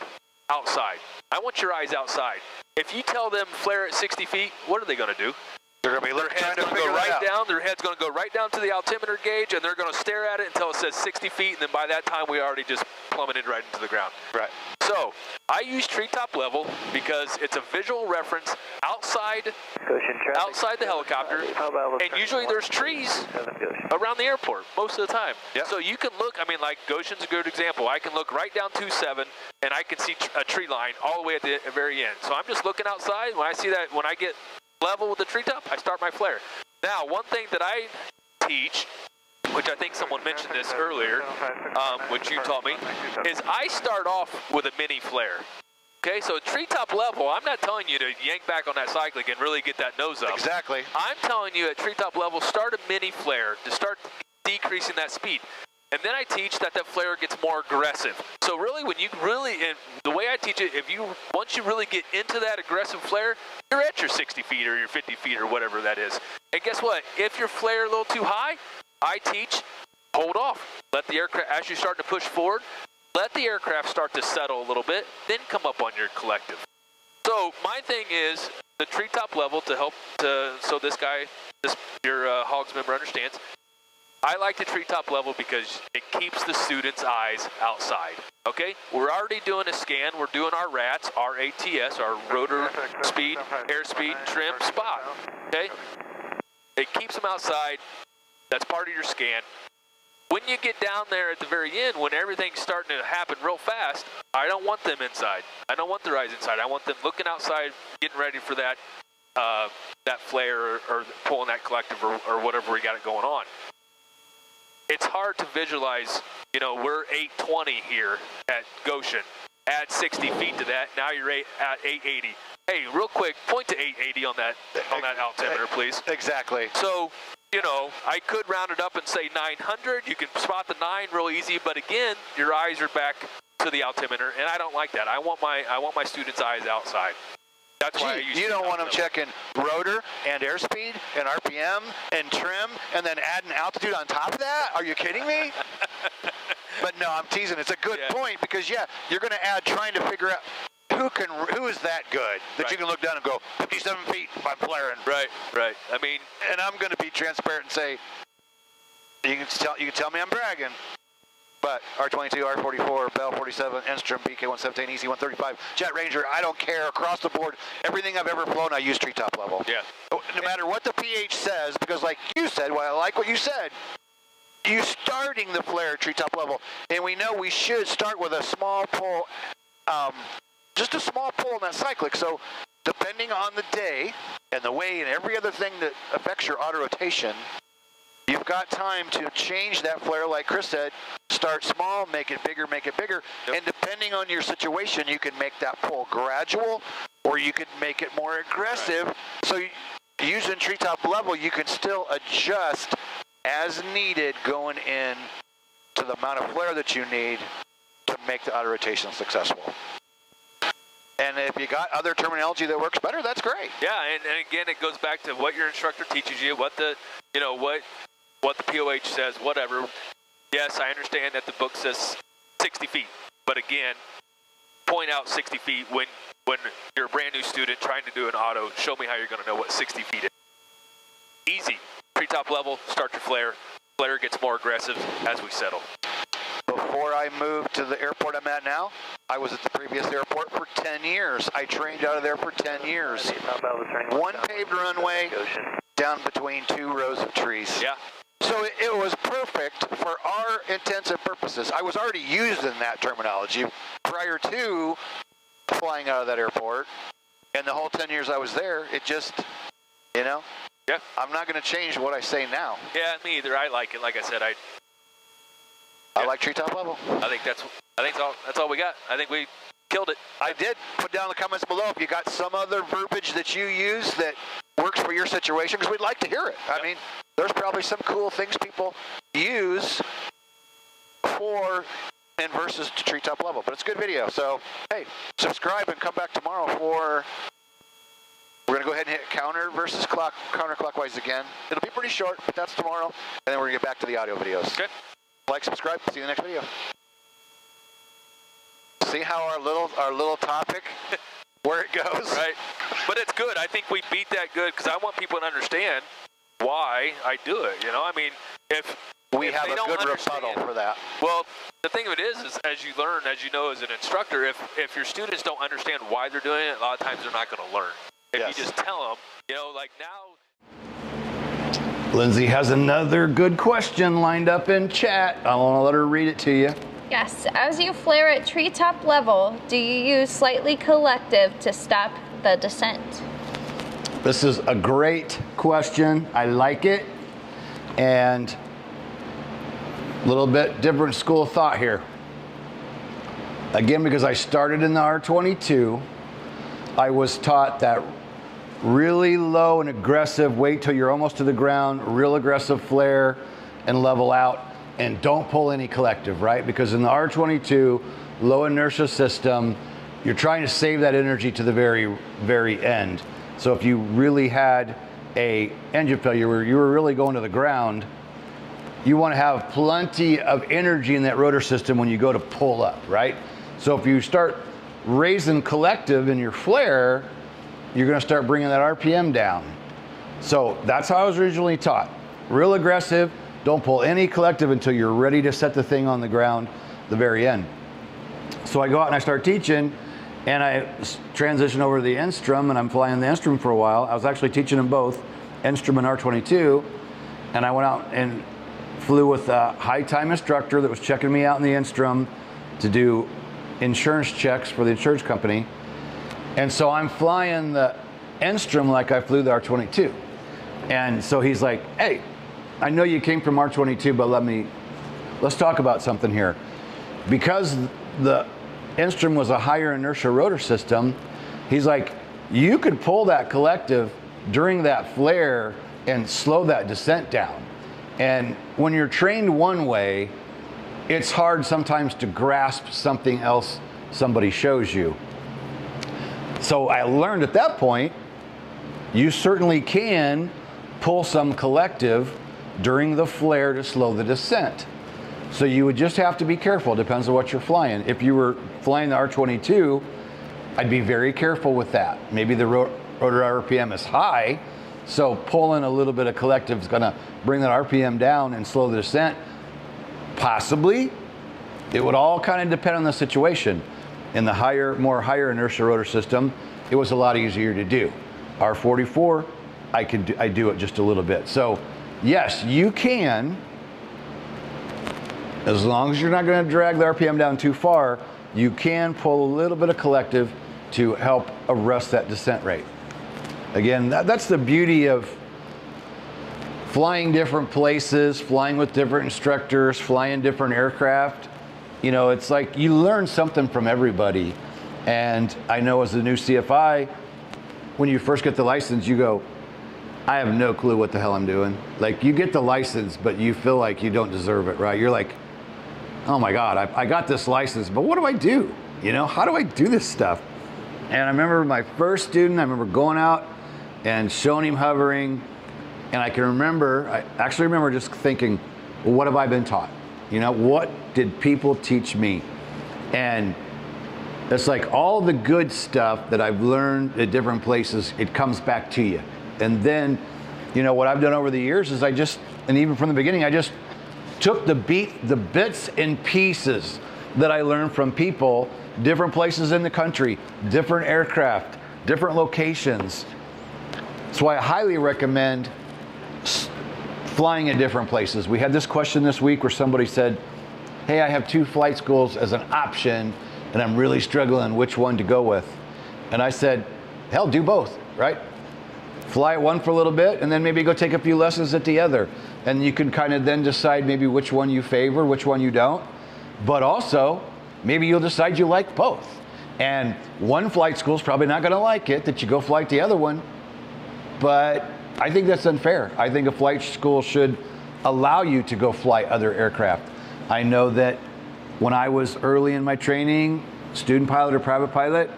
outside. I want your eyes outside. If you tell them flare at 60 feet, what are they going to do? They're going to be trying to figure right down. Their head's going to go right down to the altimeter gauge, and they're going to stare at it until it says 60 feet, and then by that time, we already just plummeted right into the ground. Right. So I use treetop level because it's a visual reference outside the helicopter, and usually there's trees around the airport most of the time. Yep. So you can look, like Goshen's a good example. I can look right down 27, and I can see a tree line all the way at the very end. So I'm just looking outside. When I see that, when I get level with the treetop, I start my flare. Now, one thing that I teach, which I think someone mentioned this earlier, which you taught me, is I start off with a mini flare. Okay, so treetop level, I'm not telling you to yank back on that cyclic and really get that nose up. Exactly. I'm telling you at treetop level, start a mini flare to start decreasing that speed. And then I teach that flare gets more aggressive. So really, when you and the way I teach it, once you really get into that aggressive flare, you're at your 60 feet or your 50 feet or whatever that is. And guess what? If your flare a little too high, I teach, hold off. Let the aircraft, as you start to push forward, let the aircraft start to settle a little bit, then come up on your collective. So my thing is the treetop level so this guy, your Hogs member understands. I like the treetop level because it keeps the students' eyes outside, okay? We're already doing a scan. We're doing our RATS, R-A-T-S, our rotor speed, airspeed, trim, spot, okay? It keeps them outside. That's part of your scan. When you get down there at the very end, when everything's starting to happen real fast, I don't want them inside. I don't want their eyes inside. I want them looking outside, getting ready for that flare or pulling that collective or whatever we got it going on. It's hard to visualize, we're 820 here at Goshen, add 60 feet to that. Now you're at 880. Hey, real quick, point to 880 on that altimeter, please. Exactly. So, you know, I could round it up and say 900. You can spot the 9 real easy, but again, your eyes are back to the altimeter, and I don't like that. I want my students' eyes outside. That's why I use. You don't want them checking rotor and airspeed and RPM and trim and then adding altitude on top of that? Are you kidding me? But no, I'm teasing. It's a good point because you're going to add trying to figure out who is that good that you can look down and go 57 feet by flaring. Right. I mean, and I'm going to be transparent and say you can tell me I'm bragging. But R22, R44, Bell 47, Enstrom, BK117, EC135, Jet Ranger, I don't care, across the board, everything I've ever flown, I use treetop level. Yeah. No matter what the PH says, because like you said, well, I like what you said, you starting the flare at treetop level, and we know we should start with a small pull, just a small pull in that cyclic, so depending on the day and the way and every other thing that affects your auto rotation, you've got time to change that flare, like Chris said, start small, make it bigger, and depending on your situation, you can make that pull gradual, or you could make it more aggressive. Right. So using treetop level, you can still adjust as needed going in to the amount of flare that you need to make the auto rotation successful. And if you got other terminology that works better, that's great. Yeah, and again, it goes back to what your instructor teaches you, what the POH says, whatever. Yes, I understand that the book says 60 feet, but again, point out 60 feet when you're a brand new student trying to do an auto. Show me how you're going to know what 60 feet is. Easy. Treetop level, start your flare. Flare gets more aggressive as we settle. Before I moved to the airport I'm at now, I was at the previous airport for 10 years. I trained out of there for 10 years. One paved runway down between 2 rows of trees. Yeah. So it was perfect for our intents and purposes. I was already using that terminology prior to flying out of that airport. And the whole 10 years I was there, it just, yeah. I'm not going to change what I say now. Yeah, me either. I like it. Like I said, I like treetop level. I think that's all we got. I think we killed it. I did put down in the comments below if you got some other verbiage that you use that works for your situation, because we'd like to hear it. I mean, there's probably some cool things people use for and versus to treetop level, but it's a good video. So, hey, subscribe and come back tomorrow for, we're going to go ahead and hit counter versus counterclockwise again. It'll be pretty short, but that's tomorrow, and then we're going to get back to the audio videos. Okay. Like, subscribe, see you in the next video. See how our little topic, where it goes? Right. But it's good. I think we beat that good because I want people to understand why I do it. I mean, if we have a good rebuttal for that. Well, the thing of it is as you learn, as you know as an instructor, if your students don't understand why they're doing it, a lot of times they're not going to learn. If you just tell them, like now. Lindsay has another good question lined up in chat. I want to let her read it to you. Yes, as you flare at treetop level, do you use slightly collective to stop the descent? This is a great question. I like it. And a little bit different school of thought here. Again, because I started in the R22, I was taught that really low and aggressive, wait till you're almost to the ground, real aggressive flare and level out, and don't pull any collective, right? Because in the R22, low inertia system, you're trying to save that energy to the very, very end. So if you really had a engine failure where you were really going to the ground, you want to have plenty of energy in that rotor system when you go to pull up, right? So if you start raising collective in your flare, you're going to start bringing that RPM down. So that's how I was originally taught. Real aggressive, don't pull any collective until you're ready to set the thing on the ground, the very end. So I go out and I start teaching, and I transition over to the Enstrom, and I'm flying the Enstrom for a while. I was actually teaching them both, Enstrom and R22, and I went out and flew with a high-time instructor that was checking me out in the Enstrom to do insurance checks for the insurance company. And so I'm flying the Enstrom like I flew the R22. And so he's like, hey, I know you came from R22, but let's talk about something here. Because the Instrom was a higher inertia rotor system. He's like, you could pull that collective during that flare and slow that descent down. And when you're trained one way, it's hard sometimes to grasp something else somebody shows you. So I learned at that point, you certainly can pull some collective during the flare to slow the descent. So you would just have to be careful, depends on what you're flying. If you were flying the R22, I'd be very careful with that. Maybe the rotor RPM is high, so pulling a little bit of collective is gonna bring that RPM down and slow the descent. Possibly. It would all kind of depend on the situation. In the more higher inertia rotor system, it was a lot easier to do. R44, I do it just a little bit. So yes, you can, as long as you're not going to drag the RPM down too far, you can pull a little bit of collective to help arrest that descent rate. Again, that's the beauty of flying different places, flying with different instructors, flying different aircraft. You know, it's like you learn something from everybody. And I know as a new CFI, when you first get the license, you go, I have no clue what the hell I'm doing. Like, you get the license, but you feel like you don't deserve it, right? You're like, oh my God, I got this license, but what do I do? You know, how do I do this stuff? And I remember my first student, I remember going out and showing him hovering. And I actually remember just thinking, well, what have I been taught? You know, what did people teach me? And it's like all the good stuff that I've learned at different places, it comes back to you. And then, you know, what I've done over the years is and even from the beginning, I just took the bits and pieces that I learned from people, different places in the country, different aircraft, different locations. That's why I highly recommend flying at different places. We had this question this week where somebody said, hey, I have 2 flight schools as an option and I'm really struggling which one to go with. And I said, hell, do both, right? Fly at one for a little bit and then maybe go take a few lessons at the other. And you can kind of then decide maybe which one you favor, which one you don't. But also, maybe you'll decide you like both. And one flight school is probably not gonna like it that you go fly at the other one. But I think that's unfair. I think a flight school should allow you to go fly other aircraft. I know that when I was early in my training, student pilot or private pilot,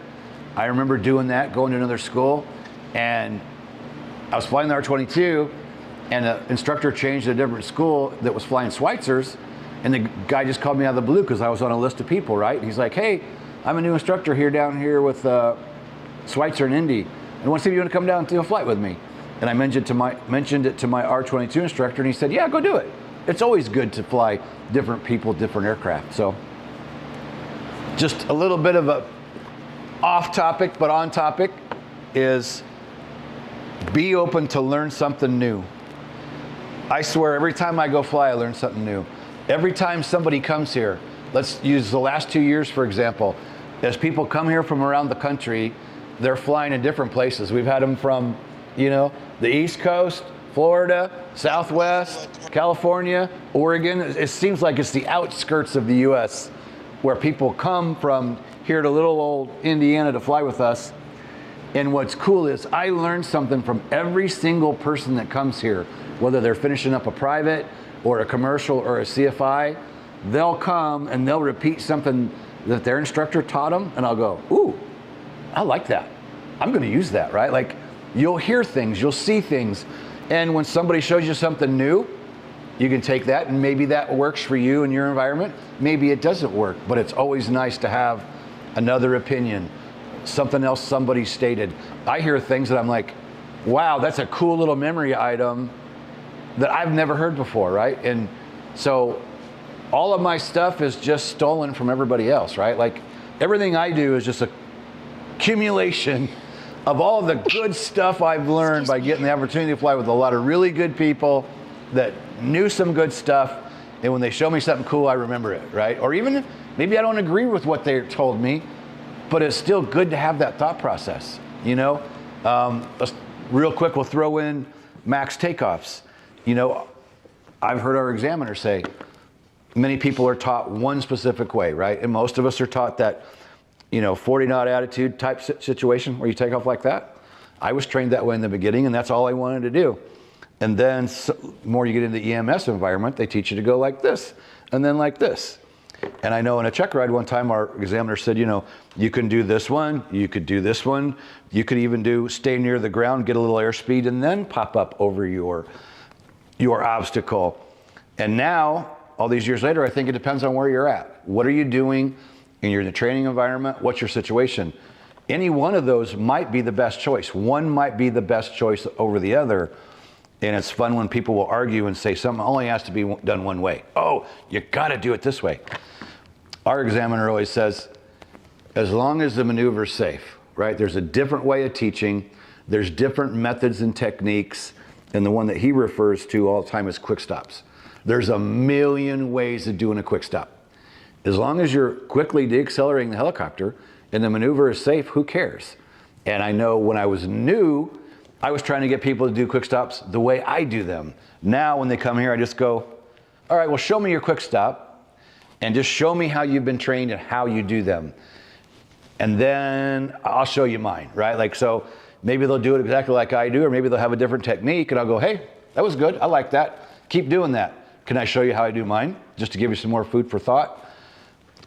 I remember doing that, going to another school, and I was flying the R22, and the instructor changed to a different school that was flying Schweitzers, and the guy just called me out of the blue because I was on a list of people, right? And he's like, hey, I'm a new instructor down here with Schweitzer and Indy. I want to see if you want to come down and do a flight with me. And I mentioned it to my R22 instructor, and he said, yeah, go do it. It's always good to fly different people, different aircraft. So just a little bit of a off topic, but on topic is be open to learn something new. I swear every time I go fly, I learn something new. Every time somebody comes here, let's use the last 2 years, for example, as people come here from around the country, they're flying in different places. We've had them from, you know, the East Coast, Florida, Southwest, California, Oregon. It seems like it's the outskirts of the US where people come from here to little old Indiana to fly with us. And what's cool is I learned something from every single person that comes here, whether they're finishing up a private or a commercial or a CFI. They'll come and they'll repeat something that their instructor taught them, and I'll go, ooh, I like that. I'm gonna use that, right? Like, you'll hear things, you'll see things, and when somebody shows you something new, you can take that and maybe that works for you in your environment. Maybe it doesn't work, but it's always nice to have another opinion, something else somebody stated. I hear things that I'm like, wow, that's a cool little memory item that I've never heard before, right? And so all of my stuff is just stolen from everybody else, right? Like, everything I do is just a accumulation of all the good stuff I've learned by getting the opportunity to fly with a lot of really good people that knew some good stuff, and when they show me something cool, I remember it, right? Or even maybe I don't agree with what they told me, but it's still good to have that thought process, you know? Let's, real quick, we'll throw in max takeoffs. You know, I've heard our examiner say, many people are taught one specific way, right? And most of us are taught that 40 knot attitude type situation where you take off like that. I was trained that way in the beginning, and that's all I wanted to do. And then the more you get into the EMS environment, they teach you to go like this, and then like this. And I know in a check ride one time, our examiner said, you can do this one, you could do this one, you could even stay near the ground, get a little airspeed, and then pop up over your obstacle. And now, all these years later, I think it depends on where you're at. What are you doing in the training environment? What's your situation? Any one of those might be the best choice. One might be the best choice over the other. And it's fun when people will argue and say something only has to be done one way. Oh, you gotta do it this way. Our examiner always says, as long as the maneuver is safe, right? There's a different way of teaching. There's different methods and techniques. And the one that he refers to all the time is quick stops. There's a million ways of doing a quick stop. As long as you're quickly deaccelerating the helicopter and the maneuver is safe, who cares? And I know when I was new, I was trying to get people to do quick stops the way I do them. Now when they come here, I just go, all right, well, show me your quick stop and just show me how you've been trained and how you do them. And then I'll show you mine, right? So maybe they'll do it exactly like I do, or maybe they'll have a different technique and I'll go, hey, that was good. I like that. Keep doing that. Can I show you how I do mine? Just to give you some more food for thought.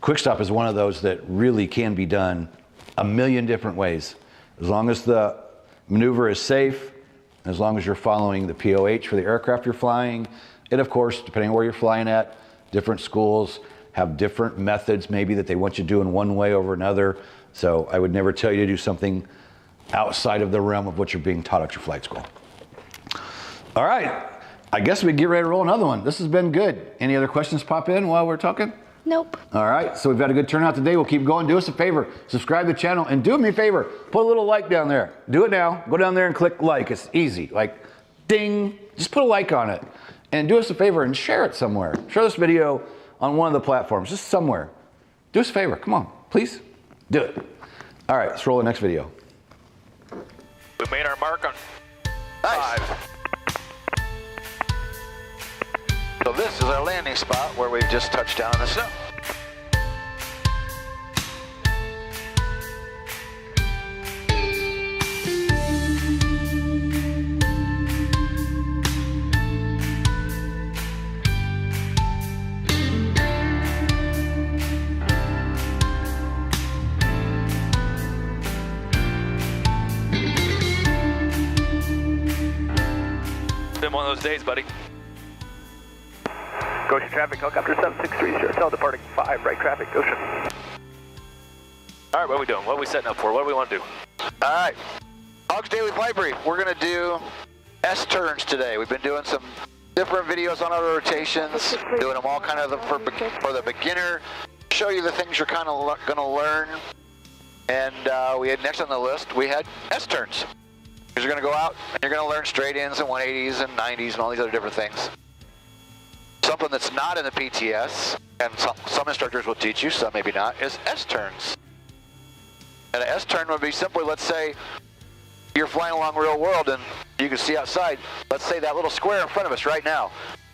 Quick stop is one of those that really can be done a million different ways. As long as the maneuver is safe, as long as you're following the POH for the aircraft you're flying. And of course, depending on where you're flying at, different schools have different methods maybe that they want you to do in one way over another. So I would never tell you to do something outside of the realm of what you're being taught at your flight school. All right, I guess we get ready to roll another one. This has been good. Any other questions pop in while we're talking? Nope. All right, so we've had a good turnout today. We'll keep going. Do us a favor, subscribe to the channel, and do me a favor, put a little like down there. Do it now. Go down there and click like. It's easy. Like, ding, just put a like on it. And do us a favor and share it somewhere. Share this video on one of the platforms, just somewhere. Do us a favor. Come on, please. Do it. All right, let's roll the next video. We made our mark on Nice. 5. So this is our landing spot where we've just touched down in the snow. Been one of those days, buddy. Goshen traffic, helicopter 763, Sheraton, departing 5, right traffic, Goshen. All right, what are we doing? What are we setting up for? What do we want to do? All right, Hogs Daily Flight Brief. We're gonna do S-turns today. We've been doing some different videos on auto rotations, doing them all kind of for the beginner, show you the things you're kind of gonna learn. And we had next on the list, we had S-turns. Because you're gonna go out and you're gonna learn straight ins and 180s and 90s and all these other different things. Something that's not in the PTS, and some instructors will teach you, some maybe not, is S-turns. And an S-turn would be simply, let's say, you're flying along real world and you can see outside, let's say that little square in front of us right now.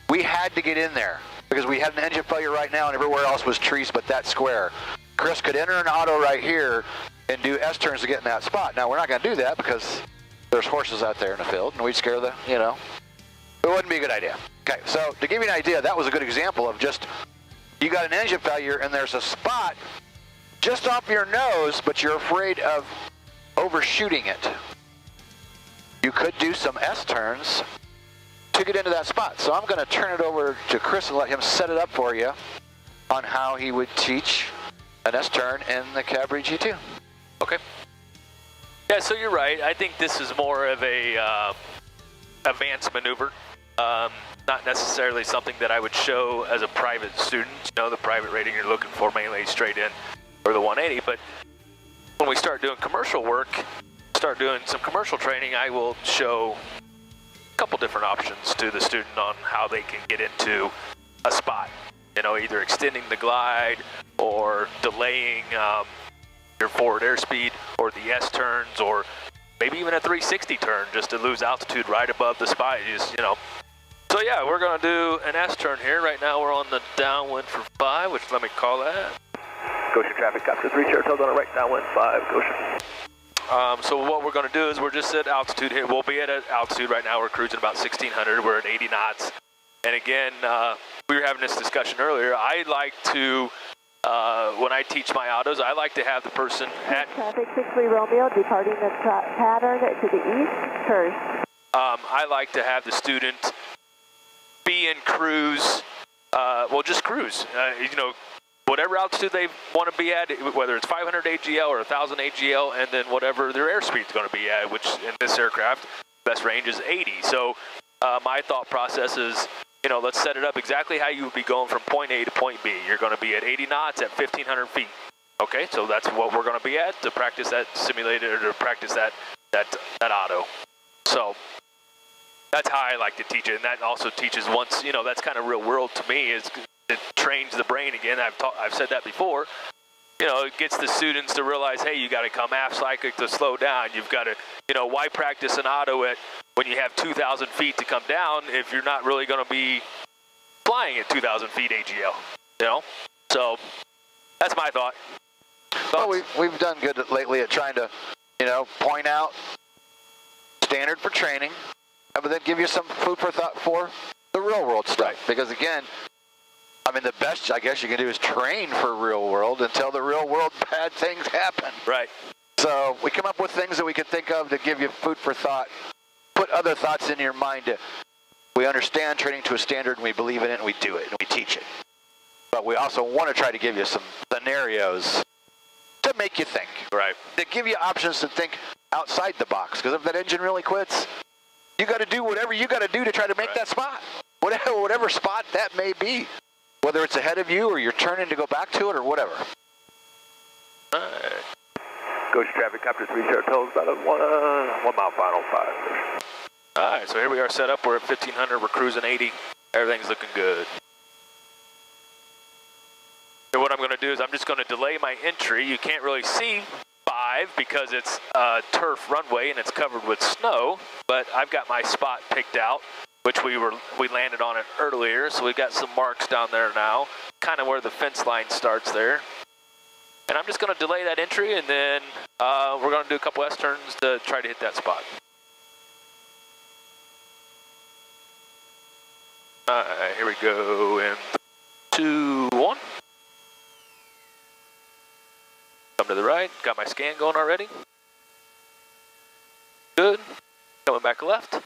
We had to get in there because we had an engine failure right now and everywhere else was trees but that square. Chris could enter an auto right here and do S-turns to get in that spot. Now, we're not going to do that because there's horses out there in the field and we'd scare the, it wouldn't be a good idea. Okay, so to give you an idea, that was a good example of just, you got an engine failure and there's a spot just off your nose, but you're afraid of overshooting it. You could do some S-turns to get into that spot. So I'm going to turn it over to Chris and let him set it up for you on how he would teach an S-turn in the Cabri G2. Okay. Yeah, so you're right. I think this is more of a advanced maneuver. Not necessarily something that I would show as a private student. The private rating you're looking for mainly straight in or the 180. But when we start doing commercial work, start doing some commercial training, I will show a couple different options to the student on how they can get into a spot. Either extending the glide or delaying your forward airspeed or the S-turns or maybe even a 360 turn just to lose altitude right above the spot. So yeah, we're going to do an S-turn here. Right now we're on the downwind for 5, which let me call that. Goshen traffic, Copter 3, Saratoga on a right, downwind 5, Goshen. So what we're going to do is we're just at altitude here. We'll be at altitude right now. We're cruising about 1,600. We're at 80 knots. And again, we were having this discussion earlier. I like to, when I teach my autos, I like to have the person at... Traffic 63 Romeo, departing the pattern to the east, turn. I like to have the student be in cruise, well, just cruise. You know, whatever altitude they want to be at, whether it's 500 AGL or 1,000 AGL, and then whatever their airspeed is going to be at, which in this aircraft, best range is 80. So my thought process is, you know, let's set it up exactly how you would be going from point A to point B. You're going to be at 80 knots at 1,500 feet. Okay, so that's what we're going to be at to practice that simulator, or to practice that auto. So that's how I like to teach it, and that also teaches once, you know, that's kind of real world to me, is it trains the brain again. I've said that before. You know, it gets the students to realize, hey, you got to come half cyclic to slow down. You've got to, you know, why practice an auto at when you have 2,000 feet to come down if you're not really going to be flying at 2,000 feet AGL, you know? So that's my thought. Well, we've done good lately at trying to, you know, point out standard for training, but then give you some food for thought for the real world stuff. Right. Because again, I mean, the best I guess you can do is train for real world until the real world bad things happen. Right. So we come up with things that we can think of to give you food for thought, put other thoughts in your mind. We understand training to a standard, and we believe in it, and we do it, and we teach it. But we also want to try to give you some scenarios to make you think. Right. To give you options to think outside the box. Because if that engine really quits, you got to do whatever you got to do to try to make that spot. Whatever spot that may be. Whether it's ahead of you or you're turning to go back to it or whatever. Goshen traffic, Copter 3, Saratoga, about a 1 mile final 5. All right, so here we are set up. We're at 1,500. We're cruising 80. Everything's looking good. So what I'm going to do is I'm just going to delay my entry. You can't really see 5 because it's a turf runway and it's covered with snow, but I've got my spot picked out, which we landed on it earlier, so we've got some marks down there now, kind of where the fence line starts there. And I'm just going to delay that entry, and then we're going to do a couple S-turns to try to hit that spot. All right, here we go in 2, 1. Come to the right, got my scan going already. Good. Coming back left. A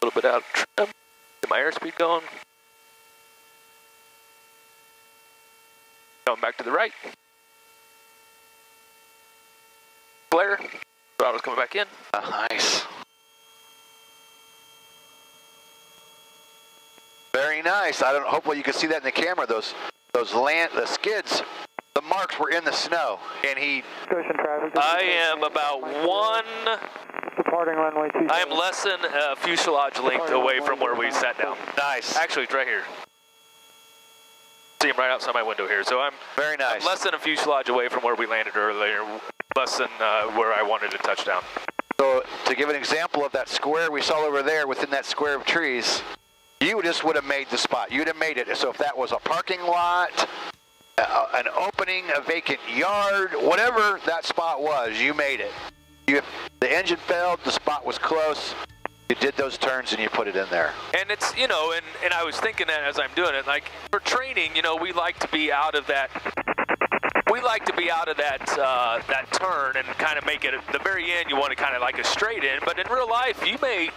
little bit out of trim. Get my airspeed going. Coming back to the right. Flare. Throttle's coming back in. Nice. Very nice. Hopefully you can see that in the camera. The skids, the marks were in the snow, and he. I am about Departing runway 2. I am less than a fuselage length away from where we sat down. Nice. Actually, it's right here. See him right outside my window here. So I'm very nice. I'm less than a fuselage away from where we landed earlier. Less than where I wanted to touch down. So to give an example of that square we saw over there, within that square of trees, you just would have made the spot. You'd have made it. So if that was a parking lot, an opening, a vacant yard, whatever that spot was, you made it. The engine failed, the spot was close, you did those turns and you put it in there. And it's, you know, and I was thinking that as I'm doing it, like for training, you know, we like to be out of that that turn and kind of make it at the very end. You want to kind of like a straight in, but in real life, you may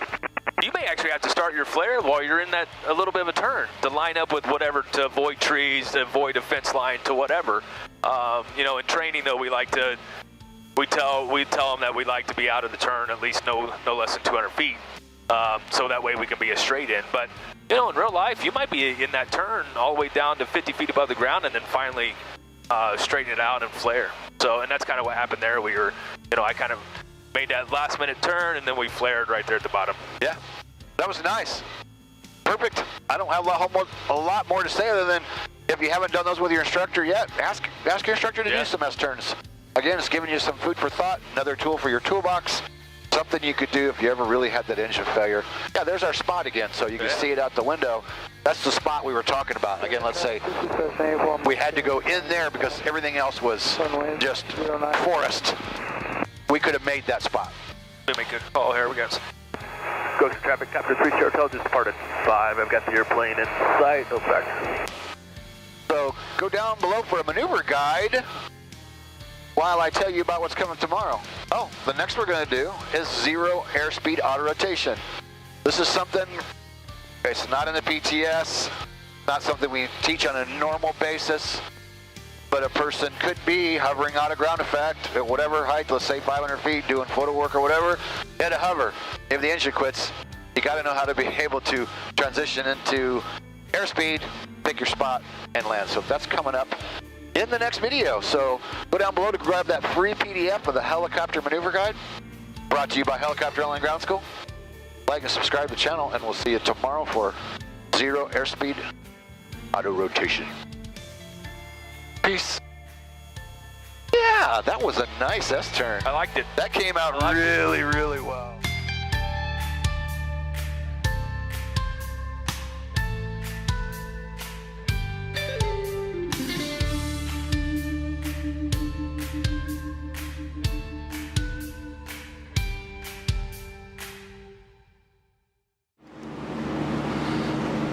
actually have to start your flare while you're in that a little bit of a turn to line up with whatever, to avoid trees, to avoid a fence line, to whatever. You know, in training though, we tell them that we like to be out of the turn at least no less than 200 feet, so that way we can be a straight in. But you know, in real life, you might be in that turn all the way down to 50 feet above the ground, and then finally straighten it out and flare. So, and that's kind of what happened there. We were, you know, I kind of made that last minute turn, and then we flared right there at the bottom. Yeah, that was nice. Perfect. I don't have a lot more to say other than if you haven't done those with your instructor yet, ask your instructor to do some S-turns. Again, it's giving you some food for thought, another tool for your toolbox. something you could do if you ever really had that engine failure. Yeah, there's our spot again, so you can see it out the window. That's the spot we were talking about. Again, let's say we had to go in there because everything else was just forest. We could have made that spot. Let me make a call here. We got Ghost traffic, Capture 3 Sierra Hotel, just departed 5. I've got the airplane in sight, no factor. So go down below for a maneuver guide while I tell you about what's coming tomorrow. Oh, the next we're going to do is zero airspeed auto rotation. This is something, it's not in the PTS, not something we teach on a normal basis, but a person could be hovering out of ground effect at whatever height, let's say 500 feet, doing photo work or whatever, and to hover. If the engine quits, you got to know how to be able to transition into airspeed, pick your spot, and land. So that's coming up in the next video. So go down below to grab that free PDF of the helicopter maneuver guide, brought to you by Helicopter Online Ground School. Like and subscribe to the channel, and we'll see you tomorrow for zero airspeed auto rotation. Peace. Yeah, that was a nice S-turn. I liked it. That came out really, really well.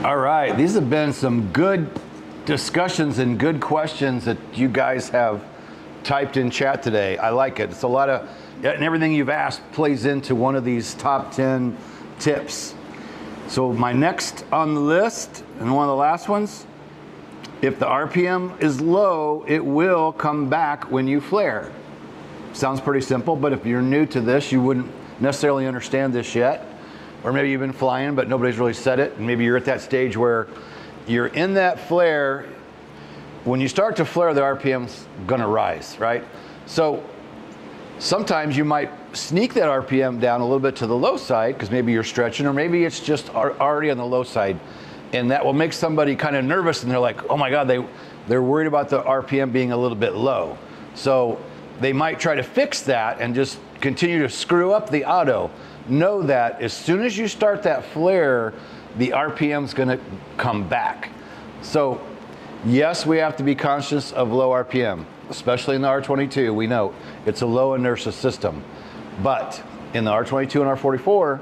All right, these have been some good discussions and good questions that you guys have typed in chat today. I like it. It's a lot of, and everything you've asked plays into one of these top 10 tips. So my next on the list, and one of the last ones, if the RPM is low, it will come back when you flare. Sounds pretty simple, but if you're new to this, you wouldn't necessarily understand this yet. Or maybe you've been flying, but nobody's really said it. And maybe you're at that stage where you're in that flare. When you start to flare, the RPM's gonna rise, right? So sometimes you might sneak that RPM down a little bit to the low side because maybe you're stretching, or maybe it's just already on the low side. And that will make somebody kind of nervous, and they're like, oh my God, they're worried about the RPM being a little bit low. So they might try to fix that and just continue to screw up the auto. Know that as soon as you start that flare, the RPM's gonna come back. So yes, we have to be conscious of low RPM, especially in the R22. We know it's a low inertia system. But in the R22 and R44,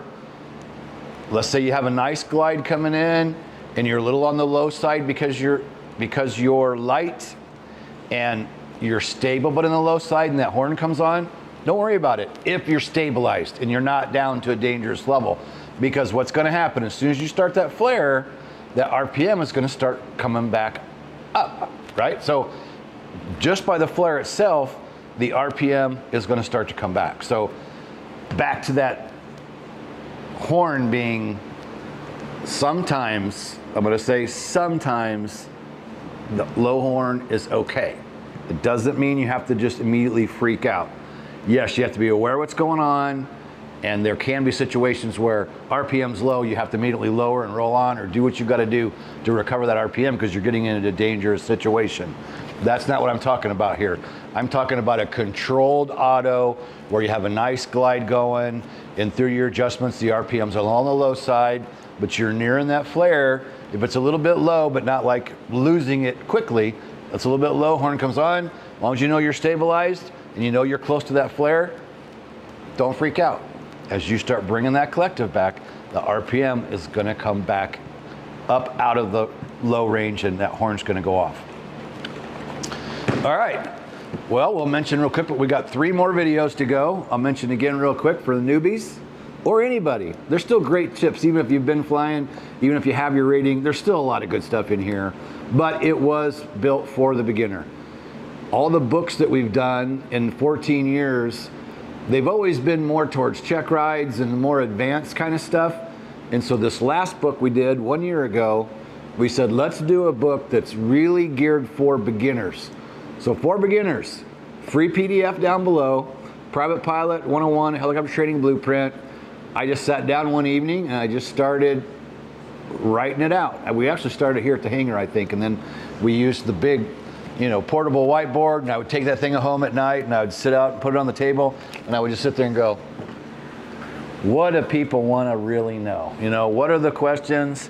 let's say you have a nice glide coming in and you're a little on the low side because you're light and you're stable but in the low side, and that horn comes on, don't worry about it if you're stabilized and you're not down to a dangerous level. Because what's gonna happen, as soon as you start that flare, that RPM is gonna start coming back up, right? So just by the flare itself, the RPM is gonna start to come back. So back to that horn being sometimes, I'm gonna say sometimes, the low horn is okay. It doesn't mean you have to just immediately freak out. Yes, you have to be aware of what's going on, and there can be situations where RPM's low, you have to immediately lower and roll on or do what you've got to do to recover that RPM because you're getting into a dangerous situation. That's not what I'm talking about here. I'm talking about a controlled auto where you have a nice glide going, and through your adjustments, the RPM's on the low side, but you're nearing that flare. If it's a little bit low, but not like losing it quickly, it's a little bit low, horn comes on, as long as you know you're stabilized and you know you're close to that flare, don't freak out. As you start bringing that collective back, the RPM is gonna come back up out of the low range and that horn's gonna go off. All right, well, we'll mention real quick, but we got 3 more videos to go. I'll mention again real quick for the newbies or anybody. There's still great tips, even if you've been flying, even if you have your rating, there's still a lot of good stuff in here, but it was built for the beginner. All the books that we've done in 14 years, they've always been more towards check rides and more advanced kind of stuff. And so this last book we did 1 year ago, we said, let's do a book that's really geared for beginners. So for beginners, free PDF down below, Private Pilot 101, Helicopter Training Blueprint. I just sat down one evening and I just started writing it out. And we actually started here at the hangar, I think, and then we used the big, portable whiteboard, and I would take that thing home at night and I would sit out and put it on the table, and I would just sit there and go, What do people want to really know? You know, what are the questions?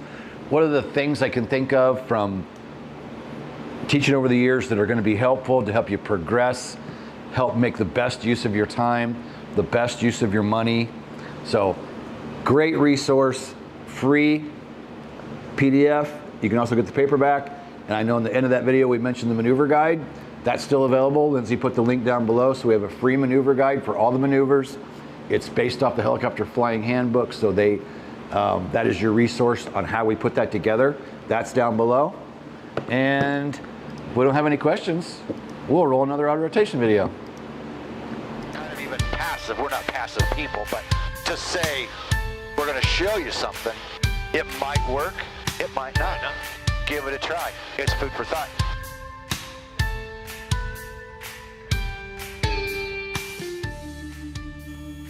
What are the things I can think of from teaching over the years that are going to be helpful to help you progress, help make the best use of your time, the best use of your money? So, great resource, free PDF. You can also get the paperback. And I know in the end of that video we mentioned the maneuver guide. That's still available. Lindsay put the link down below. So we have a free maneuver guide for all the maneuvers. It's based off the Helicopter Flying Handbook. So that is your resource on how we put that together. That's down below. And if we don't have any questions, we'll roll another auto rotation video. Kind of even passive. We're not passive people, but to say we're going to show you something, it might work, it might not. Give it a try. It's food for thought.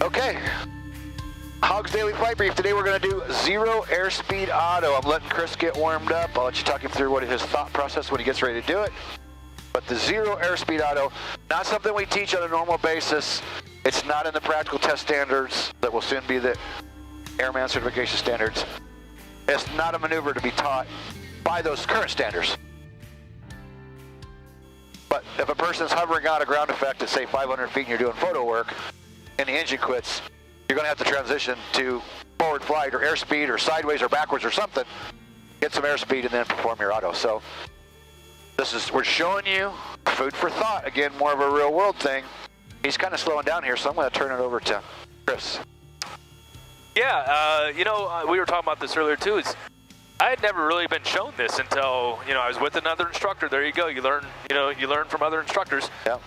Okay. Hogs Daily Flight Brief. Today we're going to do 0 airspeed auto. I'm letting Chris get warmed up. I'll let you talk him through what his thought process when he gets ready to do it. But the 0 airspeed auto, not something we teach on a normal basis. It's not in the practical test standards that will soon be the airman certification standards. It's not a maneuver to be taught by those current standards. But if a person's hovering out a ground effect at say 500 feet and you're doing photo work and the engine quits, you're going to have to transition to forward flight or airspeed or sideways or backwards or something, get some airspeed and then perform your auto. So we're showing you food for thought. Again, more of a real world thing. He's kind of slowing down here, so I'm going to turn it over to Chris. Yeah, we were talking about this earlier too. I had never really been shown this until, I was with another instructor. There you go. You learn from other instructors. Yeah.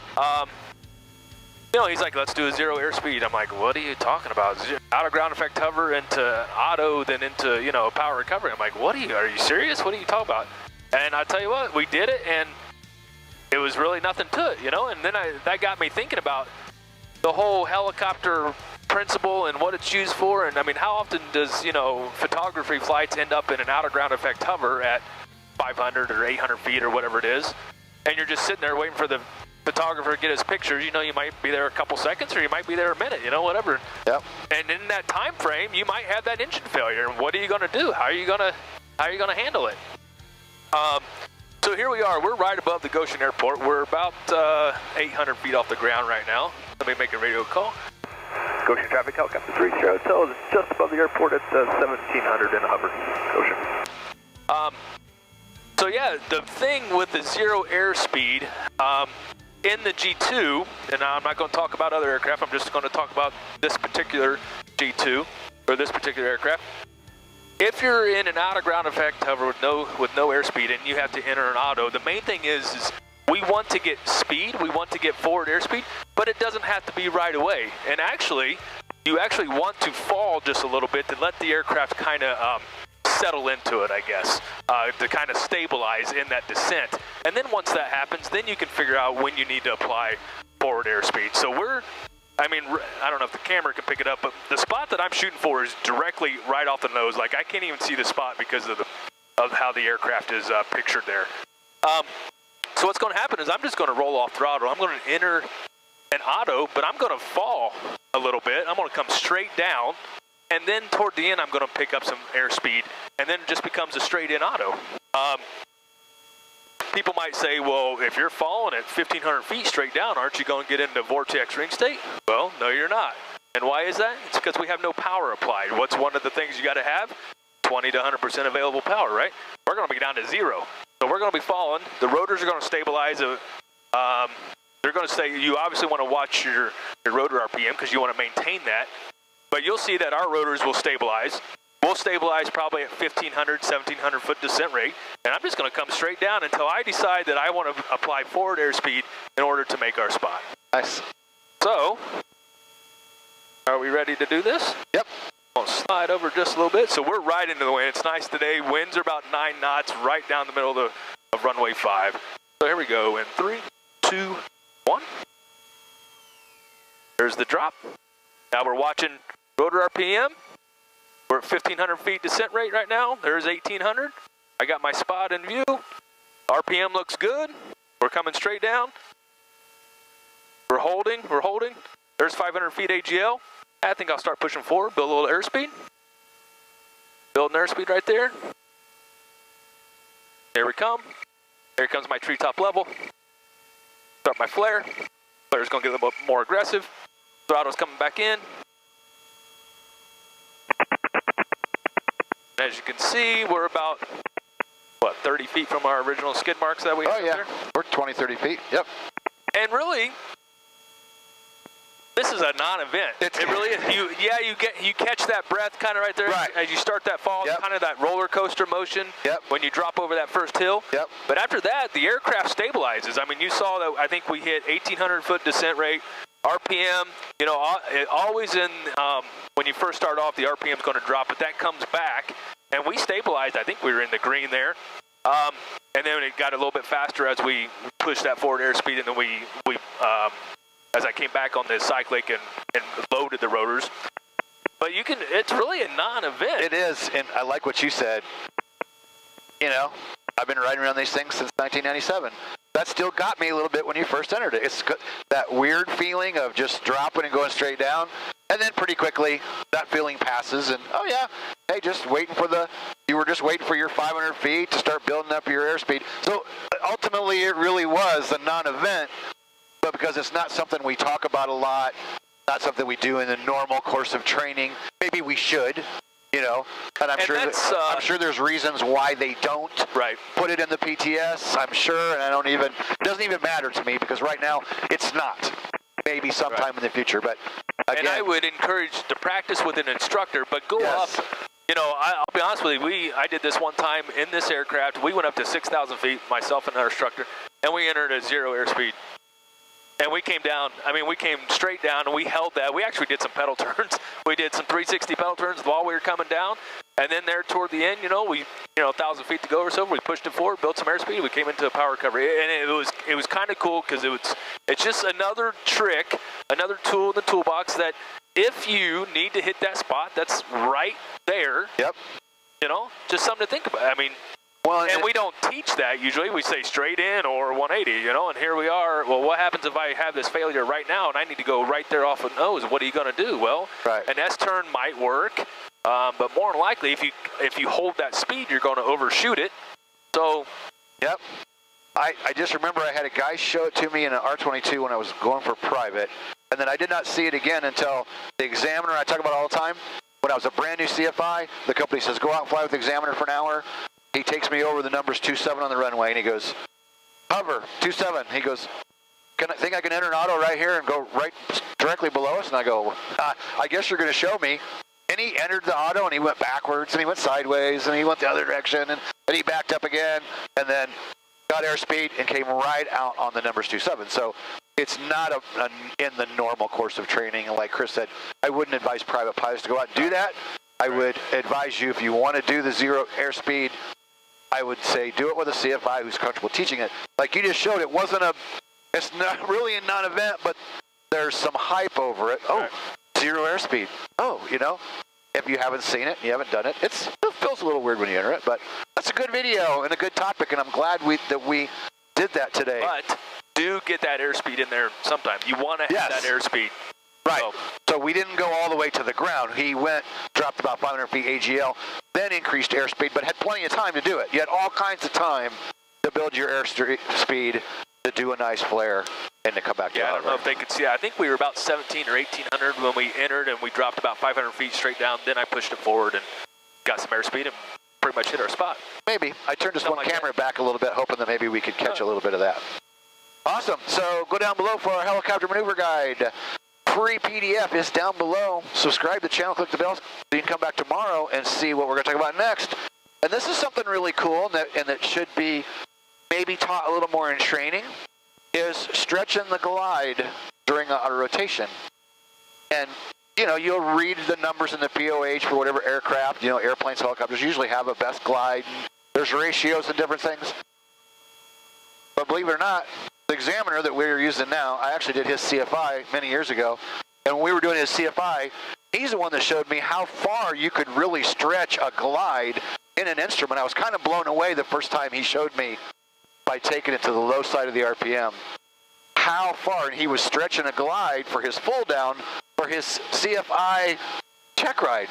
He's like, let's do a 0 airspeed. I'm like, what are you talking about? Out of ground effect hover into auto, then into, power recovery. I'm like, are you serious? What are you talking about? And I tell you what, we did it, and it was really nothing to it, And then that got me thinking about the whole helicopter principle and what it's used for. And I mean, how often does, photography flights end up in an out of ground effect hover at 500 or 800 feet or whatever it is, and you're just sitting there waiting for the photographer to get his pictures? You might be there a couple seconds, or you might be there a minute, whatever. Yep. And in that time frame, you might have that engine failure. And what are you going to do? How are you going to handle it? So here we are. We're right above the Goshen Airport. We're about 800 feet off the ground right now. Let me make a radio call. Goshen traffic, helicopter 30, is just above the airport at 1700 in a hover. Goshen. So yeah, the thing with the 0 airspeed, in the G2, and I'm not going to talk about other aircraft, I'm just going to talk about this particular G2, or this particular aircraft. If you're in an out-of-ground effect hover with no airspeed and you have to enter an auto, the main thing is we want to get speed, we want to get forward airspeed, but it doesn't have to be right away. And actually, you actually want to fall just a little bit to let the aircraft kind of settle into it, I guess, to kind of stabilize in that descent. And then once that happens, then you can figure out when you need to apply forward airspeed. So I don't know if the camera can pick it up, but the spot that I'm shooting for is directly right off the nose. Like, I can't even see the spot because of how the aircraft is pictured there. So what's going to happen is I'm just going to roll off throttle. I'm going to enter an auto, but I'm going to fall a little bit. I'm going to come straight down, and then toward the end, I'm going to pick up some airspeed, and then it just becomes a straight-in auto. People might say, well, if you're falling at 1,500 feet straight down, aren't you going to get into vortex ring state? Well, no, you're not. And why is that? It's because we have no power applied. What's one of the things you got to have? 20 to 100% available power, right? We're going to be down to 0. So we're going to be falling. The rotors are going to stabilize. They're going to say you obviously want to watch your rotor RPM because you want to maintain that. But you'll see that our rotors will stabilize. We'll stabilize probably at 1,500, 1,700 foot descent rate, and I'm just going to come straight down until I decide that I want to apply forward airspeed in order to make our spot. Nice. So, are we ready to do this? Yep. I'll slide over just a little bit. So we're right into the wind. It's nice today. Winds are about 9 knots right down the middle of runway 5. So here we go in 3, 2, 1. There's the drop. Now we're watching rotor RPM. We're at 1,500 feet descent rate right now. There's 1,800. I got my spot in view. RPM looks good. We're coming straight down. We're holding. There's 500 feet AGL. I think I'll start pushing forward, build a little airspeed. Build an airspeed right there. There we come. Here comes my treetop level. Start my flare. Flare's gonna get a little bit more aggressive. Throttle's coming back in. As you can see, we're about, what, 30 feet from our original skid marks that we had yeah, there? we're 20, 30 feet, yep. And really, this is a non-event. It really is. You catch that breath kind of right there as you start that fall, kind of that roller coaster motion when you drop over that first hill. But after that, the aircraft stabilizes. I mean, you saw that. I think we hit 1,800-foot descent rate, RPM. You know, always in when you first start off, the RPM is going to drop, but that comes back, and we stabilized. I think we were in the green there. And then it got a little bit faster as we pushed that forward airspeed, and then we as I came back on the cyclic and loaded the rotors. But it's really a non-event. It is, and I like what you said. You know, I've been riding around these things since 1997. That still got me a little bit when you first entered it. It's that weird feeling of just dropping and going straight down, and then pretty quickly that feeling passes, and oh yeah, hey, you were just waiting for your 500 feet to start building up your airspeed. So ultimately, it really was a non-event. But because it's not something we talk about a lot, not something we do in the normal course of training, maybe we should, you know. And I'm sure there's reasons why they don't put it in the PTS. I'm sure, and it doesn't even matter to me because right now it's not. Maybe sometime in the future, but again, and I would encourage to practice with an instructor, but go up. You know, I'll be honest with you. I did this one time in this aircraft. We went up to 6,000 feet, myself and our instructor, and we entered at 0 airspeed. And we came down, we came straight down, and we held that. We actually did some pedal turns. We did some 360 pedal turns while we were coming down. And then there toward the end, 1,000 feet to go or so, we pushed it forward, built some airspeed, we came into a power recovery. And it was kind of cool because it's just another trick, another tool in the toolbox that if you need to hit that spot, that's right there. Just something to think about. And we don't teach that usually. We say straight in or 180, and here we are. Well, what happens if I have this failure right now and I need to go right there off of nose? What are you going to do? Well, an S-turn might work, but more than likely, if you hold that speed, you're going to overshoot it. So, I just remember I had a guy show it to me in an R22 when I was going for private, and then I did not see it again until the examiner I talk about all the time. When I was a brand new CFI, the company says, go out and fly with the examiner for an hour. He takes me over the numbers 27 on the runway, and he goes, hover, 27. He goes, think I can enter an auto right here and go right directly below us? And I go, I guess you're going to show me. And he entered the auto, and he went backwards, and he went sideways, and he went the other direction, and then he backed up again, and then got airspeed and came right out on the numbers 27. So it's not in the normal course of training. And like Chris said, I wouldn't advise private pilots to go out and do that. I would advise you, if you want to do the 0 airspeed, I would say do it with a CFI who's comfortable teaching it. Like you just showed, it's not really a non-event, but there's some hype over it. Oh, 0 airspeed. Oh, if you haven't seen it, you haven't done it, it feels a little weird when you enter it, but that's a good video and a good topic, and I'm glad that we did that today. But do get that airspeed in there sometime. You want to have that airspeed. Right. So we didn't go all the way to the ground. He dropped about 500 feet AGL, then increased airspeed, but had plenty of time to do it. You had all kinds of time to build your airspeed, to do a nice flare, and to come back down. I don't know if they could see. I think we were about 17 or 1,800 when we entered, and we dropped about 500 feet straight down. Then I pushed it forward and got some airspeed and pretty much hit our spot. Maybe. I turned this one camera back a little bit, hoping that maybe we could catch a little bit of that. Awesome. So go down below for our helicopter maneuver guide. Free PDF is down below. Subscribe to the channel, click the bell, so you can come back tomorrow and see what we're going to talk about next. And this is something really cool, and that should be maybe taught a little more in training, is stretching the glide during auto rotation. And, you'll read the numbers in the POH for whatever aircraft, airplanes, helicopters usually have a best glide. There's ratios and different things. But believe it or not, the examiner that we're using now, I actually did his CFI many years ago, and when we were doing his CFI, he's the one that showed me how far you could really stretch a glide in an instrument. I was kind of blown away the first time he showed me by taking it to the low side of the RPM, how far, and he was stretching a glide for his full down for his CFI check ride.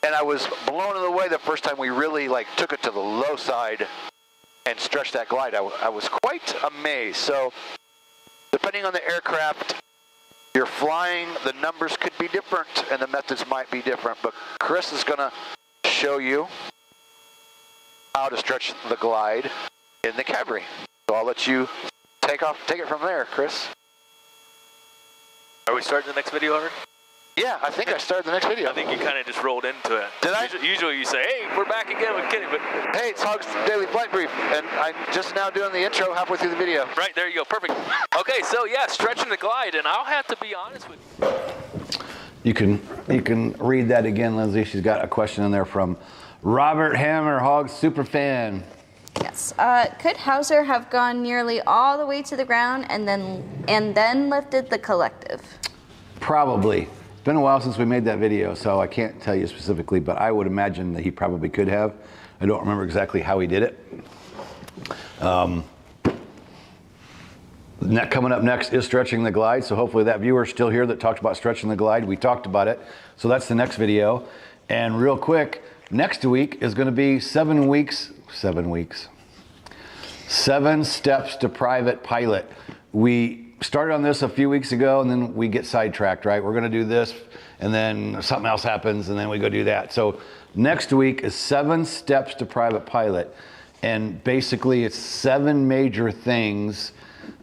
And I was blown away the first time we really took it to the low side and stretched that glide. I was quite amazed. So depending on the aircraft you're flying, the numbers could be different and the methods might be different. But Chris is going to show you how to stretch the glide in the Cabri. So I'll let you take it from there, Chris. Are we starting the next video already? Yeah, I think I started the next video. I think you kind of just rolled into it. Did I? Usually you say, hey, we're back again with Kenny, but... Hey, it's Hog's Daily Flight Brief, and I'm just now doing the intro halfway through the video. Right, there you go, perfect. Okay, so yeah, stretching the glide, and I'll have to be honest with you. You can read that again, Lindsay. She's got a question in there from Robert Hammer, Hog's super fan. Yes. Could Hauser have gone nearly all the way to the ground and then lifted the collective? Probably. It's been a while since we made that video, so I can't tell you specifically, but I would imagine that he probably could have. I don't remember exactly how he did it. Coming up next is stretching the glide, so hopefully that viewer's still here that talked about stretching the glide. We talked about it, so that's the next video. And real quick, next week is going to be 7 steps to private pilot. We started on this a few weeks ago and then we get sidetracked, right? We're going to do this and then something else happens and then we go do that. So next week is 7 steps to private pilot. And basically it's 7 major things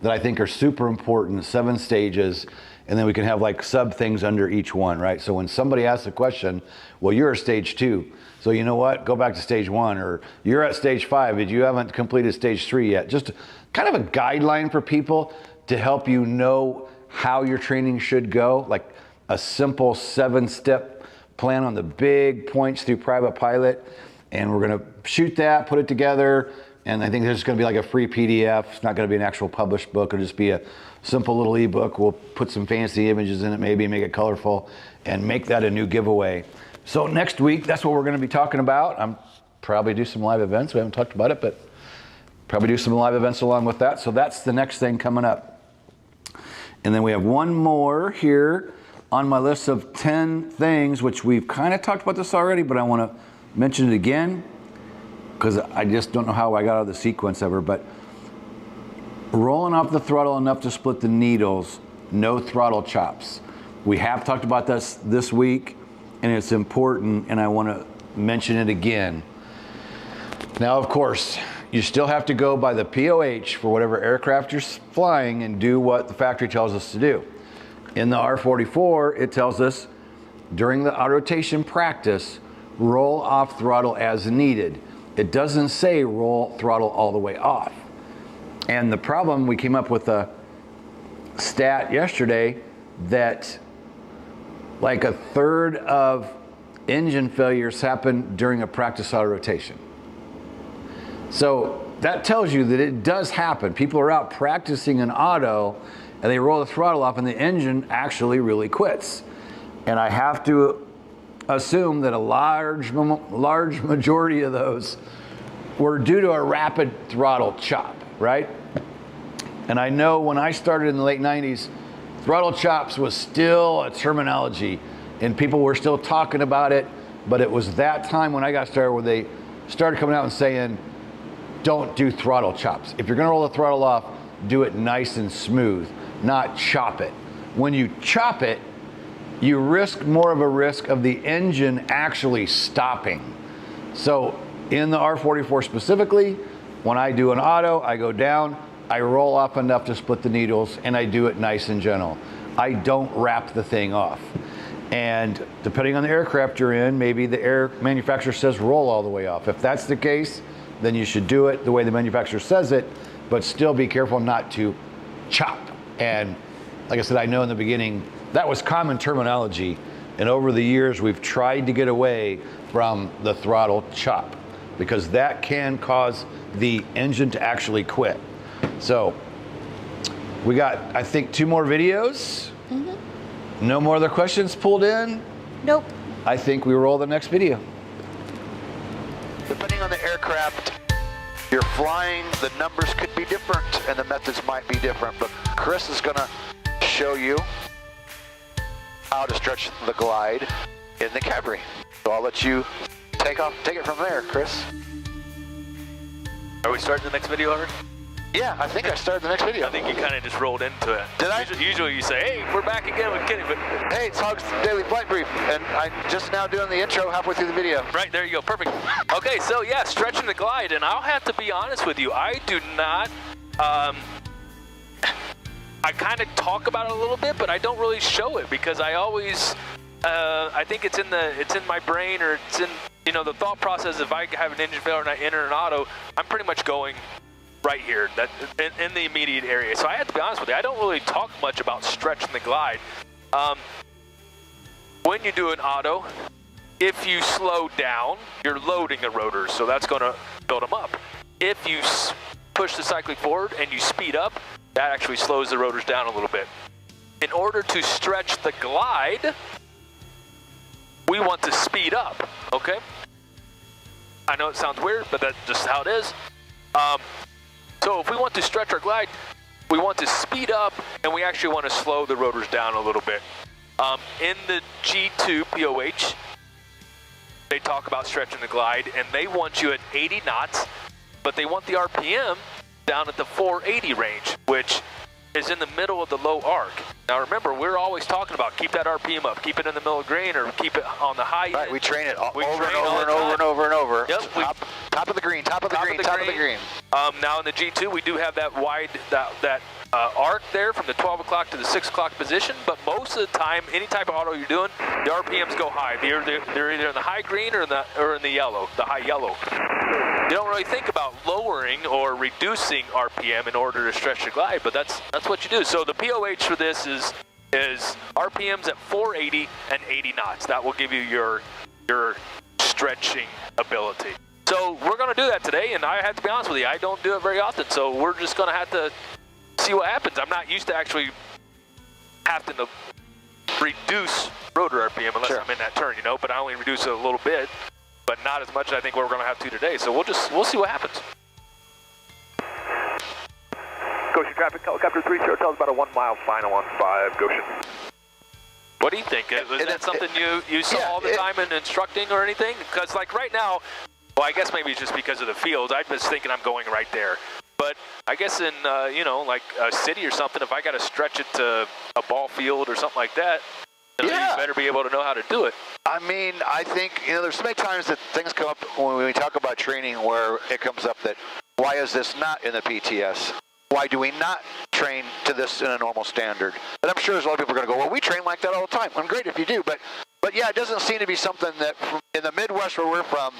that I think are super important, 7 stages. And then we can have sub things under each one, right? So when somebody asks a question, well, you're at stage 2. So you know what? Go back to stage 1, or you're at stage 5, but you haven't completed stage 3 yet. Just kind of a guideline for people to help you know how your training should go, like a simple 7-step plan on the big points through private pilot. And we're gonna shoot that, put it together, and I think there's gonna be a free PDF. It's not gonna be an actual published book. It'll just be a simple little ebook. We'll put some fancy images in it, maybe make it colorful, and make that a new giveaway. So next week, that's what we're going to be talking about. I'm probably do some live events. We haven't talked about it, but probably do some live events along with that. So that's the next thing coming up. And then we have one more here on my list of 10 things, which we've kind of talked about this already, but I want to mention it again because I just don't know how I got out of the sequence ever. But rolling off the throttle enough to split the needles, no throttle chops. We have talked about this week. And it's important, and I want to mention it again. Now, of course, you still have to go by the POH for whatever aircraft you're flying and do what the factory tells us to do. In the R44, it tells us during the autorotation practice, roll off throttle as needed. It doesn't say roll throttle all the way off. And the problem, we came up with a stat yesterday that a 1/3 of engine failures happen during a practice auto rotation. So that tells you that it does happen. People are out practicing an auto and they roll the throttle off and the engine actually really quits. And I have to assume that a large majority of those were due to a rapid throttle chop, right? And I know when I started in the late 90s, throttle chops was still a terminology and people were still talking about it, but it was that time when I got started where they started coming out and saying, don't do throttle chops. If you're gonna roll the throttle off, do it nice and smooth, not chop it. When you chop it, you risk more of a risk of the engine actually stopping. So in the R44 specifically, when I do an auto, I go down, I roll off enough to split the needles, and I do it nice and gentle. I don't wrap the thing off. And depending on the aircraft you're in, maybe the air manufacturer says roll all the way off. If that's the case, then you should do it the way the manufacturer says it, but still be careful not to chop. And like I said, I know in the beginning, that was common terminology. And over the years, we've tried to get away from the throttle chop because that can cause the engine to actually quit. So we got, I think, 2 more videos. Mm-hmm. No more other questions pulled in? Nope. I think we roll the next video. Depending on the aircraft you're flying, the numbers could be different and the methods might be different, but Chris is going to show you how to stretch the glide in the Camry. So I'll let you take it from there, Chris. Are we starting the next video already? Yeah, I think I started the next video. I think you kind of just rolled into it. Did I? Usually you say, hey, we're back again with Kenny, but... Hey, it's Hog's Daily Flight Brief, and I'm just now doing the intro halfway through the video. Right, there you go, perfect. Okay, so yeah, stretching the glide, and I'll have to be honest with you, I do not, I kind of talk about it a little bit, but I don't really show it, because I always, I think it's in my brain, or it's in, you know, the thought process. If I have an engine failure and I enter an auto, I'm pretty much going right here, that in the immediate area. So I have to be honest with you, I don't really talk much about stretching the glide. When you do an auto, if you slow down, you're loading the rotors, so that's going to build them up. If you push the cyclic forward and you speed up, that actually slows the rotors down a little bit. In order to stretch the glide, we want to speed up, okay? I know it sounds weird, but that's just how it is. So if we want to stretch our glide, we want to speed up, and we actually want to slow the rotors down a little bit. In the G2 POH, they talk about stretching the glide, and they want you at 80 knots, but they want the RPM down at the 480 range, which is in the middle of the low arc. Now remember, we're always talking about keep that RPM up, keep it in the middle of green, or keep it on the high end. Right, we train it over and over. Yep, top of the green, top of the green. Now in the G2, we do have that wide, that arc there from the 12 o'clock to the 6 o'clock position, but most of the time, any type of auto you're doing, the RPMs go high. They're either in the high green or in the yellow, the high yellow. You don't really think about lowering or reducing RPM in order to stretch the glide, but that's what you do. So the POH for this is RPMs at 480 and 80 knots. That will give you your stretching ability. So we're going to do that today, and I have to be honest with you, I don't do it very often, so we're just going to have to see what happens. I'm not used to actually having to reduce rotor RPM unless I'm in that turn, you know, but I only reduce it a little bit, but not as much as I think we're going to have to today. So we'll see what happens. Goshen traffic, helicopter 30, tell us about a 1 mile final on 5, Goshen. What do you think? Is that something you saw all the time in instructing or anything? Because like right now, well, I guess maybe it's just because of the field. I was thinking I'm going right there. But I guess in, you know, like a city or something, if I got to stretch it to a ball field or something like that, you better be able to know how to do it. I mean, I think, you know, there's so many times that things come up when we talk about training where it comes up that, why is this not in the PTS? Why do we not train to this in a normal standard? And I'm sure there's a lot of people are going to go, well, we train like that all the time. I'm great if you do, but yeah, it doesn't seem to be something that in the Midwest where we're from,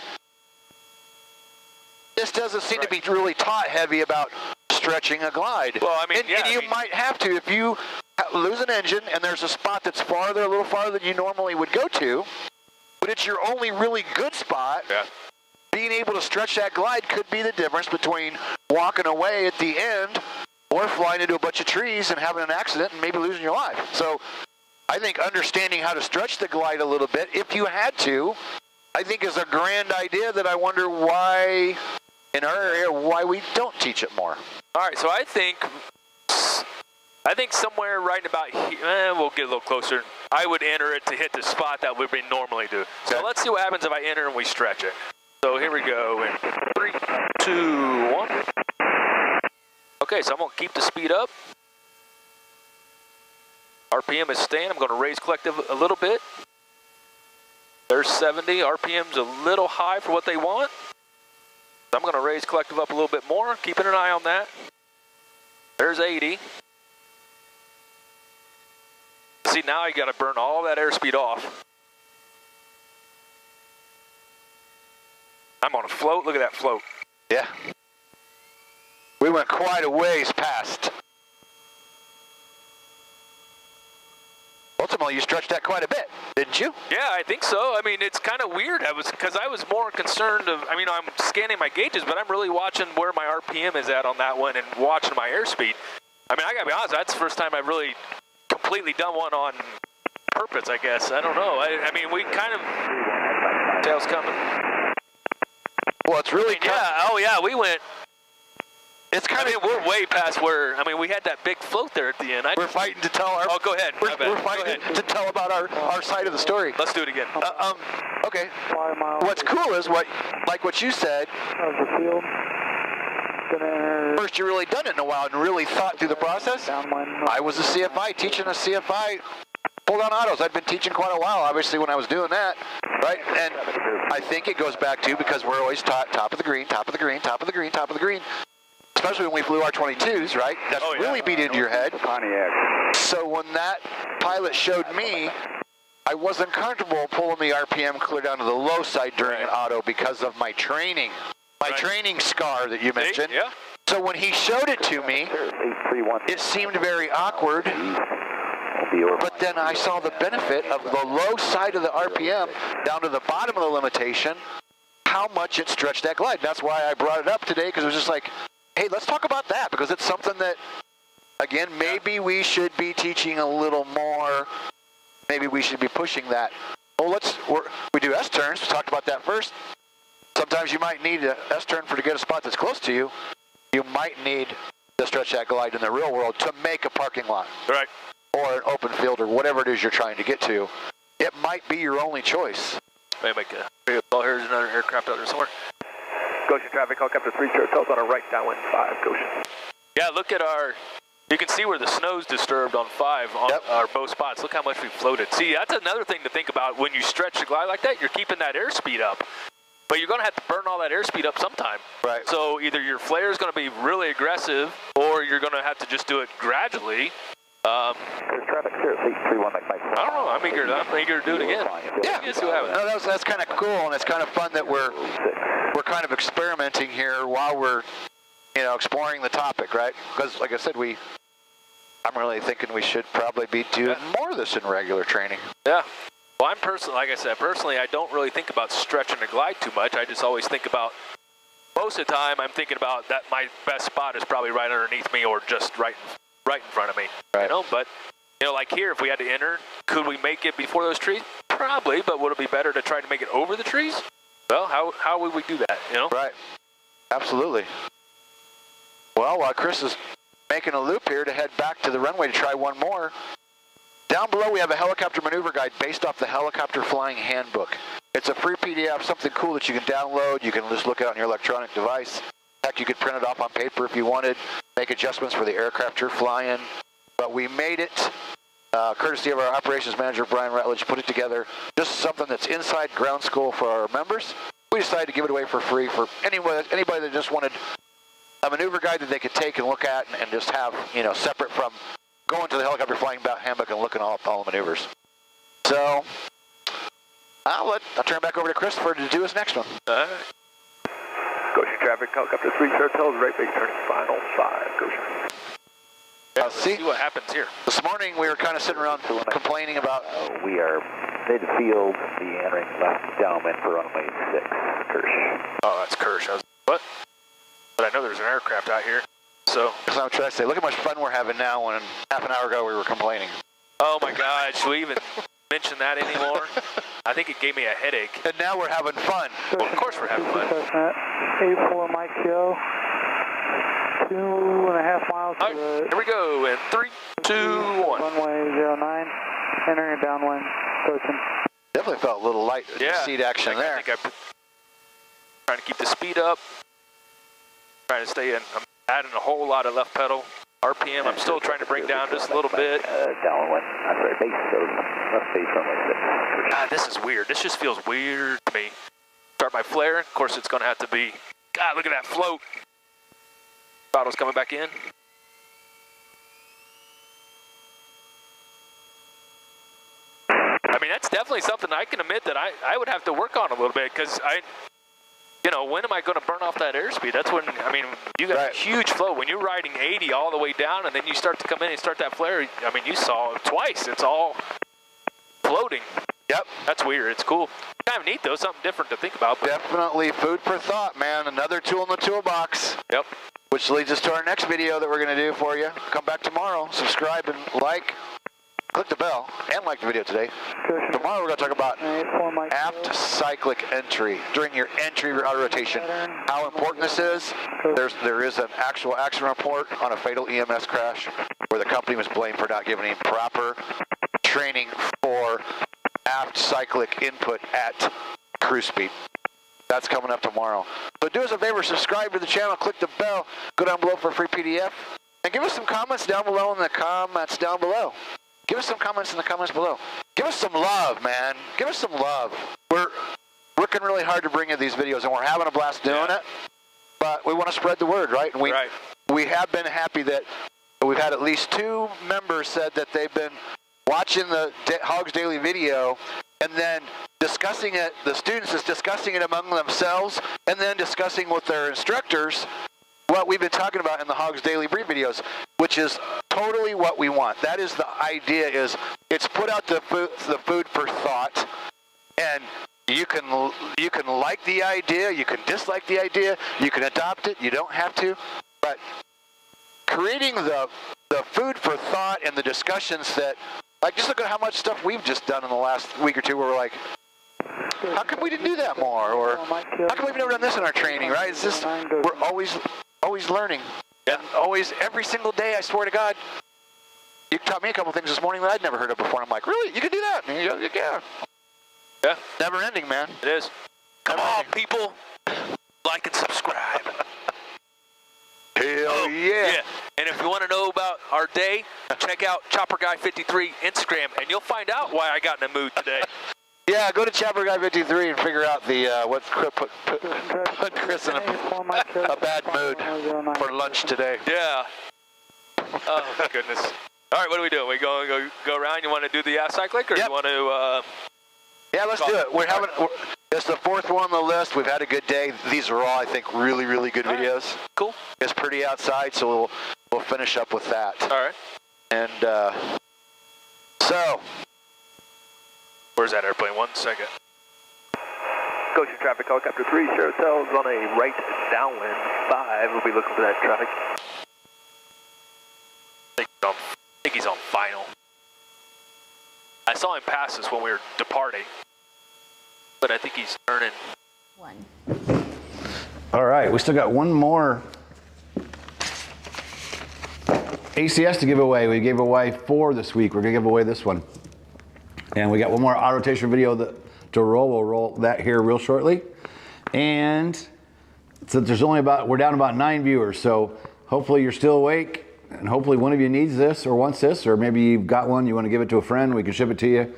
this doesn't seem to be really taught heavy about stretching a glide. Well, I mean, and you might have to if you lose an engine and there's a spot that's a little farther than you normally would go to, but it's your only really good spot. Yeah. Being able to stretch that glide could be the difference between walking away at the end or flying into a bunch of trees and having an accident and maybe losing your life. So I think understanding how to stretch the glide a little bit, if you had to, I think is a grand idea that I wonder why, in our area, why we don't teach it more. All right, so I think somewhere right about here, we'll get a little closer. I would enter it to hit the spot that we normally do. So let's see what happens if I enter and we stretch it. So here we go in 3, 2, 1. Okay, so I'm going to keep the speed up. RPM is staying. I'm going to raise collective a little bit. There's 70. RPM's a little high for what they want. So I'm going to raise collective up a little bit more, keeping an eye on that. There's 80. See, now you got to burn all that airspeed off. I'm on a float. Look at that float. Yeah. We went quite a ways past. Ultimately, you stretched that quite a bit, didn't you? Yeah, I think so. I mean, it's kind of weird. Because I was more concerned of, I mean, I'm scanning my gauges, but I'm really watching where my RPM is at on that one and watching my airspeed. I mean, I gotta be honest, that's the first time I've really completely done one on purpose, I guess. I don't know. I mean, we kind of, tail's coming. Well, it's really we went It's kind of. we're way past where. I mean, we had that big float there at the end. We're fighting to tell our. Oh, go ahead. We're fighting to tell about our side of the story. Let's do it again. Okay. What's cool is what you said. First, you really done it in a while and really thought through the process. I was a CFI teaching a CFI. Pull down autos. I'd been teaching quite a while, obviously, when I was doing that, right? And I think it goes back to because we're always taught top of the green, top of the green, top of the green, top of the green. Especially when we flew our 22s, right? That's really beat into your head. So when that pilot showed me, I wasn't comfortable pulling the RPM clear down to the low side during an auto because of my training. My training scar that you mentioned. Yeah. So when he showed it to me, it seemed very awkward. But then I saw the benefit of the low side of the RPM down to the bottom of the limitation, how much it stretched that glide. That's why I brought it up today, because it was just like, hey, let's talk about that, because it's something that, again, maybe we should be teaching a little more. Maybe we should be pushing that. Well, we do S-turns. We talked about that first. Sometimes you might need an S-turn to get a spot that's close to you. You might need to stretch that glide in the real world to make a parking lot. Right. Or an open field, or whatever it is you're trying to get to. It might be your only choice. Wait, oh, here's another aircraft out there somewhere. Goshen traffic, helicopter 3 Sierra Hotels on a right downwind 5, Goshen. Yeah, look at you can see where the snow's disturbed on 5 on our both spots. Look how much we floated. See, that's another thing to think about when you stretch the glide like that. You're keeping that airspeed up. But you're going to have to burn all that airspeed up sometime. Right. So either your flare is going to be really aggressive, or you're going to have to just do it gradually. There's traffic here, 831 I don't know. I'm eager to do it again. Yeah. See what happens. No, that's kind of cool, and it's kind of fun that we're kind of experimenting here while we're, exploring the topic, right? Because, like I said, I'm really thinking we should probably be doing more of this in regular training. Yeah. Well, personally, I don't really think about stretching the glide too much. I just always think about, most of the time, I'm thinking about that my best spot is probably right underneath me or just right in front of me. Right. But, like here, if we had to enter, could we make it before those trees? Probably, but would it be better to try to make it over the trees? Well, how would we do that, Right. Absolutely. Well, while Chris is making a loop here to head back to the runway to try one more, down below we have a helicopter maneuver guide based off the Helicopter Flying Handbook. It's a free PDF, something cool that you can download. You can just look at it on your electronic device. Heck, you could print it off on paper if you wanted, make adjustments for the aircraft you're flying. But we made it, courtesy of our operations manager, Brian Rutledge, put it together. Just something that's inside ground school for our members. We decided to give it away for free for anybody that just wanted a maneuver guide that they could take and look at and just have, separate from going to the Helicopter Flying Handbook and looking at all the maneuvers. So, I'll turn it back over to Christopher to do his next one. All right. Goshen traffic, helicopter 3 Sierra Hotels, right base turning final 5, Goshen. Let's see what happens here. This morning we were kind of sitting around complaining about... we are midfield, the entering left downwind for runway 6, Kirsch. Oh, that's Kirsch. What? But I know there's an aircraft out here, so... That's what I'm trying to say. Look how much fun we're having now when half an hour ago we were complaining. Oh my God, should we even mention that anymore? I think it gave me a headache. And now we're having fun. Well, of course we're having fun. 84 Mike Joe. 2.5 miles All right, here we go, and 3, 2, 1. Runway 09, entering downwind, Goshen. Definitely felt a little light seat action there. I think I'm trying to keep the speed up, trying to stay in. I'm adding a whole lot of left pedal RPM. I'm still trying to bring down just a little bit. Downwind, I'm sorry, left base runway 6. God, this is weird. This just feels weird to me. Start my flare. Of course, it's going to have to be. God, look at that float. Throttle's coming back in. I mean, that's definitely something I can admit that I would have to work on a little bit, because when am I going to burn off that airspeed? That's when, you got a huge flow. When you're riding 80 all the way down and then you start to come in and start that flare, you saw it twice. It's all floating. Yep. That's weird. It's cool. Kind of neat, though. Something different to think about. But Definitely food for thought, man. Another tool in the toolbox. Yep. Which leads us to our next video that we're going to do for you. Come back tomorrow. Subscribe and like. click the bell and like the video today. Tomorrow we're going to talk about aft cyclic entry during your entry of your auto rotation. How important this is. There is an actual accident report on a fatal EMS crash where the company was blamed for not giving proper training for aft cyclic input at cruise speed. That's coming up tomorrow. So do us a favor, subscribe to the channel, click the bell, go down below for a free PDF, and give us some comments down below in the comments down below. Give us some comments in the comments below. Give us some love, man. Give us some love. We're working really hard to bring you these videos, and we're having a blast doing it, but we want to spread the word, right? And we have been happy that we've had at least 2 members said that they've been watching the Hogs Daily video and then discussing it, the students is discussing it among themselves and then discussing with their instructors what we've been talking about in the Hogs Daily Brief videos, which is totally what we want. That is the idea, is it's put out the food for thought, and you can like the idea, you can dislike the idea, you can adopt it, you don't have to, but creating the food for thought and the discussions that, like, just look at how much stuff we've just done in the last week or two where we're like, how come we didn't do that more? Or how come we've never done this in our training, right? It's just, we're always learning. And always, every single day, I swear to God, you taught me a couple things this morning that I'd never heard of before. And I'm like, really? You can do that? And you go, yeah. Never ending, man. It is. Come on, people. Like and subscribe. Hell yeah. And if you want to know about our day, check out Chopper Guy 53 Instagram, and you'll find out why I got in the mood today. Yeah, go to Chopper Guy 53 and figure out the put Chris in a bad mood for lunch today. Yeah. Oh my goodness. All right, what are we doing? We go around. You want to do the cyclic, or you want to? Yeah, let's do it. It's the 4th one on the list. We've had a good day. These are all, I think, really, really good videos. Right. Cool. It's pretty outside, so we'll finish up with that. All right. And so, where's that airplane? 1 second. Goshen traffic, helicopter 3, share cells on a right downwind 5. We'll be looking for that traffic. I think he's on final. I saw him pass us when we were departing, but I think he's turning. 1. All right, we still got one more ACS to give away. We gave away 4 this week. We're gonna give away this one. And we got one more auto rotation video to roll. We'll roll that here real shortly. And since there's only we're down about 9 viewers, so hopefully you're still awake, and hopefully one of you needs this or wants this, or maybe you've got one, you want to give it to a friend, we can ship it to you.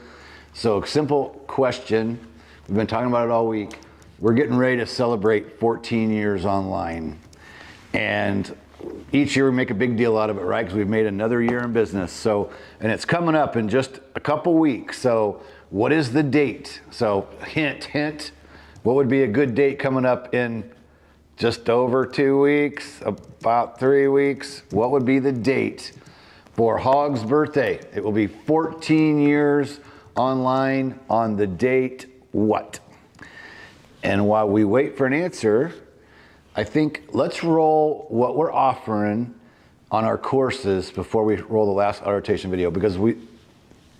So, simple question. We've been talking about it all week. We're getting ready to celebrate 14 years online. And each year we make a big deal out of it, right? Because we've made another year in business. So, and it's coming up in just a couple weeks. So, what is the date? So, hint, what would be a good date coming up in just over 2 weeks, about 3 weeks? What would be the date for Hog's birthday? It will be 14 years online on the date what? And while we wait for an answer, I think let's roll what we're offering on our courses before we roll the last auto rotation video, because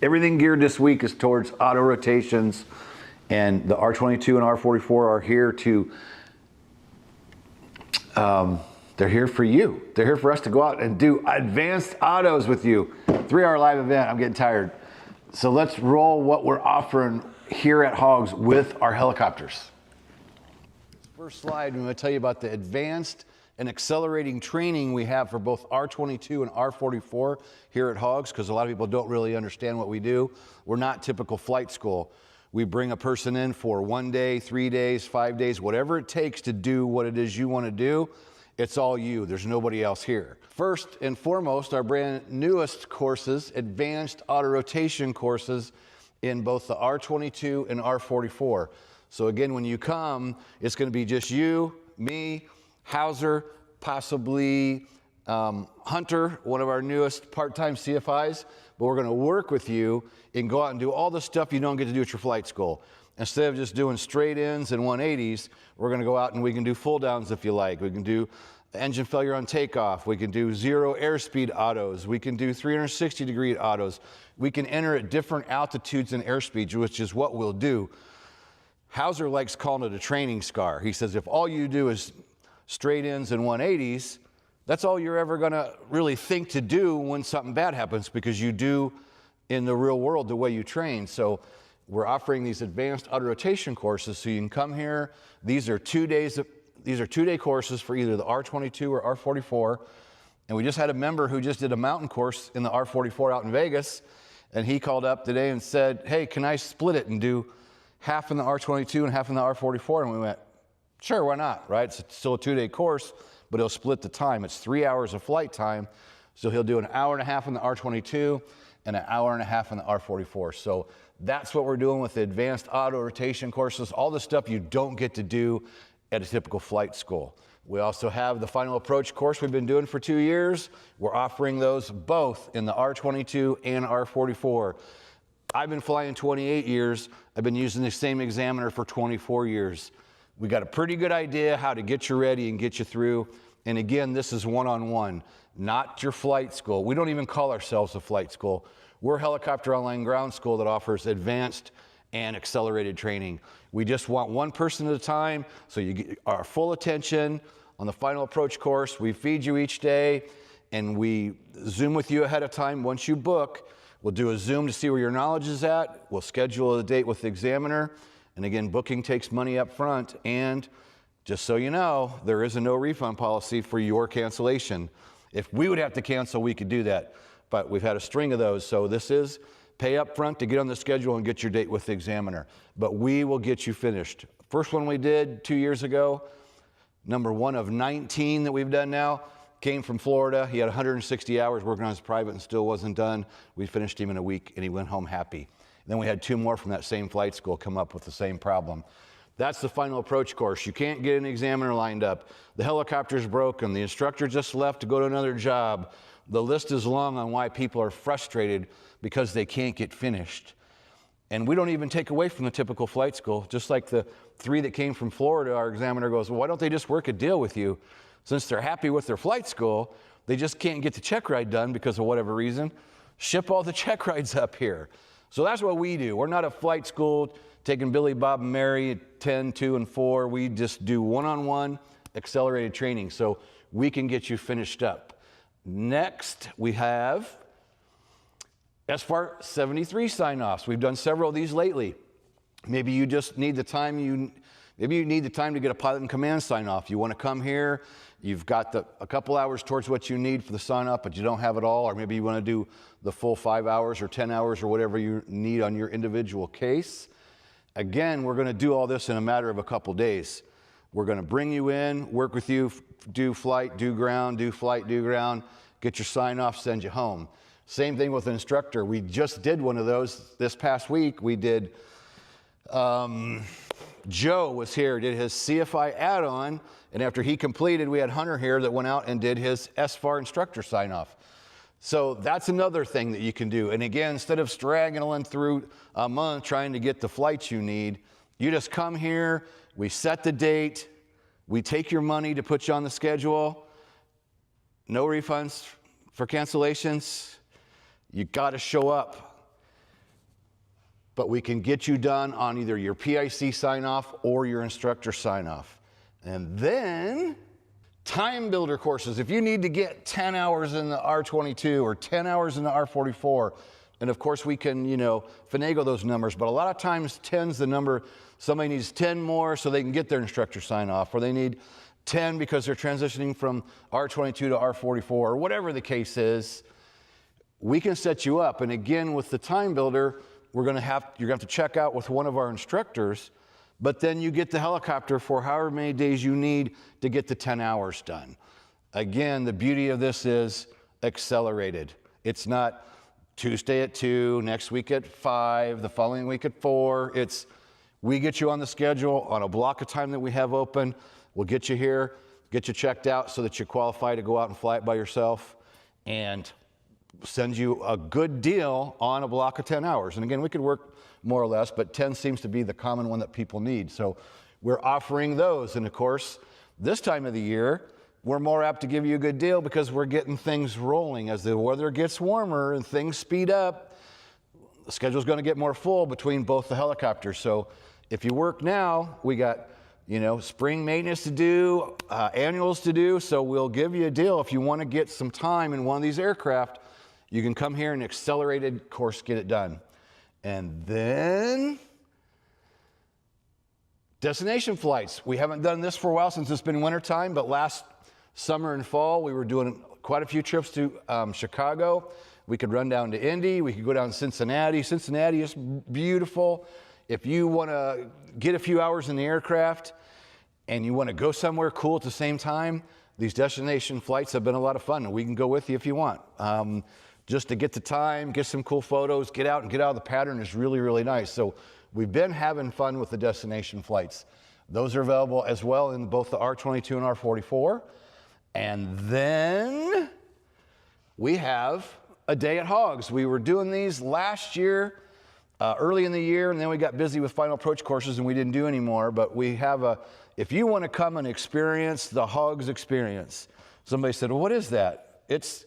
everything geared this week is towards auto rotations, and the R22 and R44 are here to they're here for you. They're here for us to go out and do advanced autos with you. 3-hour live event. I'm getting tired. So let's roll what we're offering here at Hogs with our helicopters. First slide, I'm going to tell you about the advanced and accelerating training we have for both R22 and R44 here at Hogs, because a lot of people don't really understand what we do. We're not typical flight school. We bring a person in for 1 day, 3 days, 5 days, whatever it takes to do what it is you want to do. It's all you. There's nobody else here. First and foremost, our brand newest courses, advanced auto rotation courses in both the R22 and R44. So again, when you come, it's going to be just you, me, Hauser, possibly Hunter, one of our newest part-time CFIs, but we're going to work with you and go out and do all the stuff you don't get to do at your flight school. Instead of just doing straight ins and 180s, we're going to go out and we can do full downs if you like. We can do engine failure on takeoff. We can do 0 airspeed autos. We can do 360-degree autos. We can enter at different altitudes and airspeeds, which is what we'll do. Hauser likes calling it a training scar. He says if all you do is straight ins and 180s, that's all you're ever going to really think to do when something bad happens, because you do in the real world the way you train. So we're offering these advanced autorotation courses, so you can come here. These are 2 days. These are 2-day courses for either the R22 or R44. And we just had a member who just did a mountain course in the R44 out in Vegas. And he called up today and said, hey, can I split it and do half in the R22 and half in the R44? And we went, sure, why not, right? It's still a 2-day course, but he'll split the time. It's 3 hours of flight time. So he'll do an hour and a half in the R22 and an hour and a half in the R44. So that's what we're doing with the advanced auto rotation courses, all the stuff you don't get to do at a typical flight school. We also have the final approach course we've been doing for 2 years. We're offering those both in the R22 and R44. I've been flying 28 years. I've been using the same examiner for 24 years. We got a pretty good idea how to get you ready and get you through. And again, this is one-on-one, not your flight school. We don't even call ourselves a flight school. We're Helicopter Online Ground School that offers advanced and accelerated training. We just want one person at a time, so you get our full attention on the final approach course. We feed you each day, and we Zoom with you ahead of time. Once you book, we'll do a Zoom to see where your knowledge is at. We'll schedule a date with the examiner. And again, booking takes money up front. And just so you know, there is a no refund policy for your cancellation. If we would have to cancel, we could do that. But we've had a string of those. So this is pay up front to get on the schedule and get your date with the examiner. But we will get you finished. First one we did 2 years ago, number 1 of 19 that we've done now, came from Florida. He had 160 hours working on his private and still wasn't done. We finished him in a week and he went home happy. And then we had 2 more from that same flight school come up with the same problem. That's the final approach course. You can't get an examiner lined up. The helicopter's broken. The instructor just left to go to another job. The list is long on why people are frustrated because they can't get finished. And we don't even take away from the typical flight school. Just like the 3 that came from Florida, our examiner goes, well, why don't they just work a deal with you? Since they're happy with their flight school, they just can't get the check ride done because of whatever reason. Ship all the check rides up here. So that's what we do. We're not a flight school taking Billy, Bob, and Mary at 10, 2, and 4. We just do one-on-one accelerated training so we can get you finished up. Next, we have SFAR 73 sign-offs. We've done several of these lately. Maybe you just need the time maybe you need the time to get a pilot and command sign-off. You want to come here, you've got a couple hours towards what you need for the sign-off, but you don't have it all, or maybe you want to do the full 5 hours or 10 hours or whatever you need on your individual case. Again, we're going to do all this in a matter of a couple days. We're going to bring you in, work with you, do flight, do ground, do flight, do ground, get your sign-off, send you home. Same thing with an instructor. We just did one of those this past week. We did, Joe was here, did his CFI add-on, and after he completed, we had Hunter here that went out and did his SFAR instructor sign-off. So that's another thing that you can do. And again, instead of straggling through a month trying to get the flights you need, you just come here, we set the date, we take your money to put you on the schedule, no refunds for cancellations. You got to show up. But we can get you done on either your PIC sign-off or your instructor sign-off. And then time builder courses. If you need to get 10 hours in the R22 or 10 hours in the R44, and of course we can, finagle those numbers, but a lot of times 10's the number. Somebody needs 10 more so they can get their instructor sign-off, or they need 10 because they're transitioning from R22 to R44, or whatever the case is. We can set you up. And again, with the time builder, you're going to have to check out with one of our instructors, but then you get the helicopter for however many days you need to get the 10 hours done. Again, the beauty of this is accelerated. It's not Tuesday at 2, next week at 5, the following week at 4. We get you on the schedule on a block of time that we have open. We'll get you here, get you checked out so that you qualify to go out and fly it by yourself, and send you a good deal on a block of 10 hours. And again, we could work more or less, but 10 seems to be the common one that people need. So we're offering those. And of course, this time of the year, we're more apt to give you a good deal because we're getting things rolling. As the weather gets warmer and things speed up, the schedule's going to get more full between both the helicopters. So if you work now, we got, you know, spring maintenance to do, annuals to do. So we'll give you a deal. If you want to get some time in one of these aircraft, you can come here and accelerated course, get it done. And then destination flights. We haven't done this for a while since it's been wintertime, but last summer and fall, we were doing quite a few trips to Chicago. We could run down to Indy. We could go down to Cincinnati. Cincinnati is beautiful. If you want to get a few hours in the aircraft and you want to go somewhere cool at the same time, these destination flights have been a lot of fun, and we can go with you if you want. Just to get the time, get some cool photos, get out and get out of the pattern is really, really nice. So we've been having fun with the destination flights. Those are available as well in both the R22 and R44. And then we have a day at Hogs. We were doing these last year, early in the year, and then we got busy with final approach courses and we didn't do any more. But we have if you want to come and experience the Hogs experience, somebody said, well, what is that? It's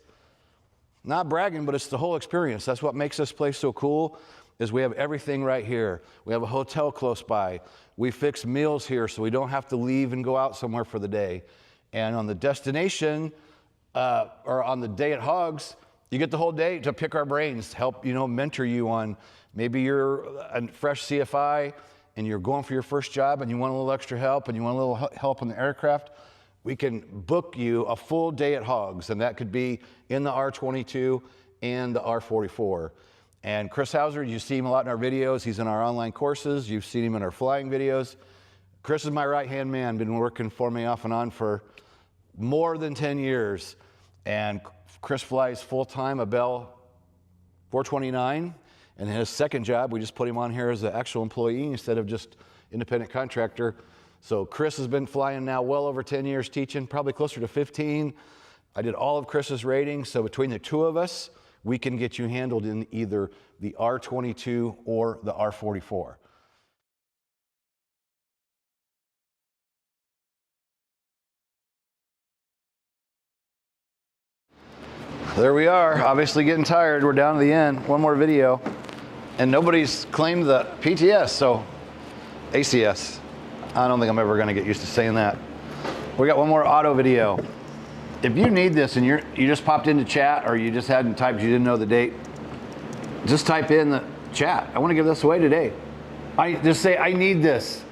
not bragging, but it's the whole experience. That's what makes this place so cool, is we have everything right here. We have a hotel close by. We fix meals here so we don't have to leave and go out somewhere for the day. And on the destination, or on the day at Hogs, you get the whole day to pick our brains, help, you know, mentor you on, maybe you're a fresh CFI and you're going for your first job and you want a little extra help and you want a little help on the aircraft. We can book you a full day at Hogs, and that could be in the R22 and the R44. And Chris Hauser, you see him a lot in our videos. He's in our online courses. You've seen him in our flying videos. Chris is my right-hand man, been working for me off and on for more than 10 years. And Chris flies full-time a Bell 429. And his second job, we just put him on here as an actual employee instead of just independent contractor. So Chris has been flying now well over 10 years teaching, probably closer to 15. I did all of Chris's ratings, so between the two of us, we can get you handled in either the R22 or the R44. There we are, obviously getting tired. We're down to the end. One more video. And nobody's claimed the PTS, so ACS. I don't think I'm ever gonna get used to saying that. We got one more auto video. If you need this and you just popped into chat or you just hadn't typed, you didn't know the date, just type in the chat. I wanna give this away today. Just say, I need this.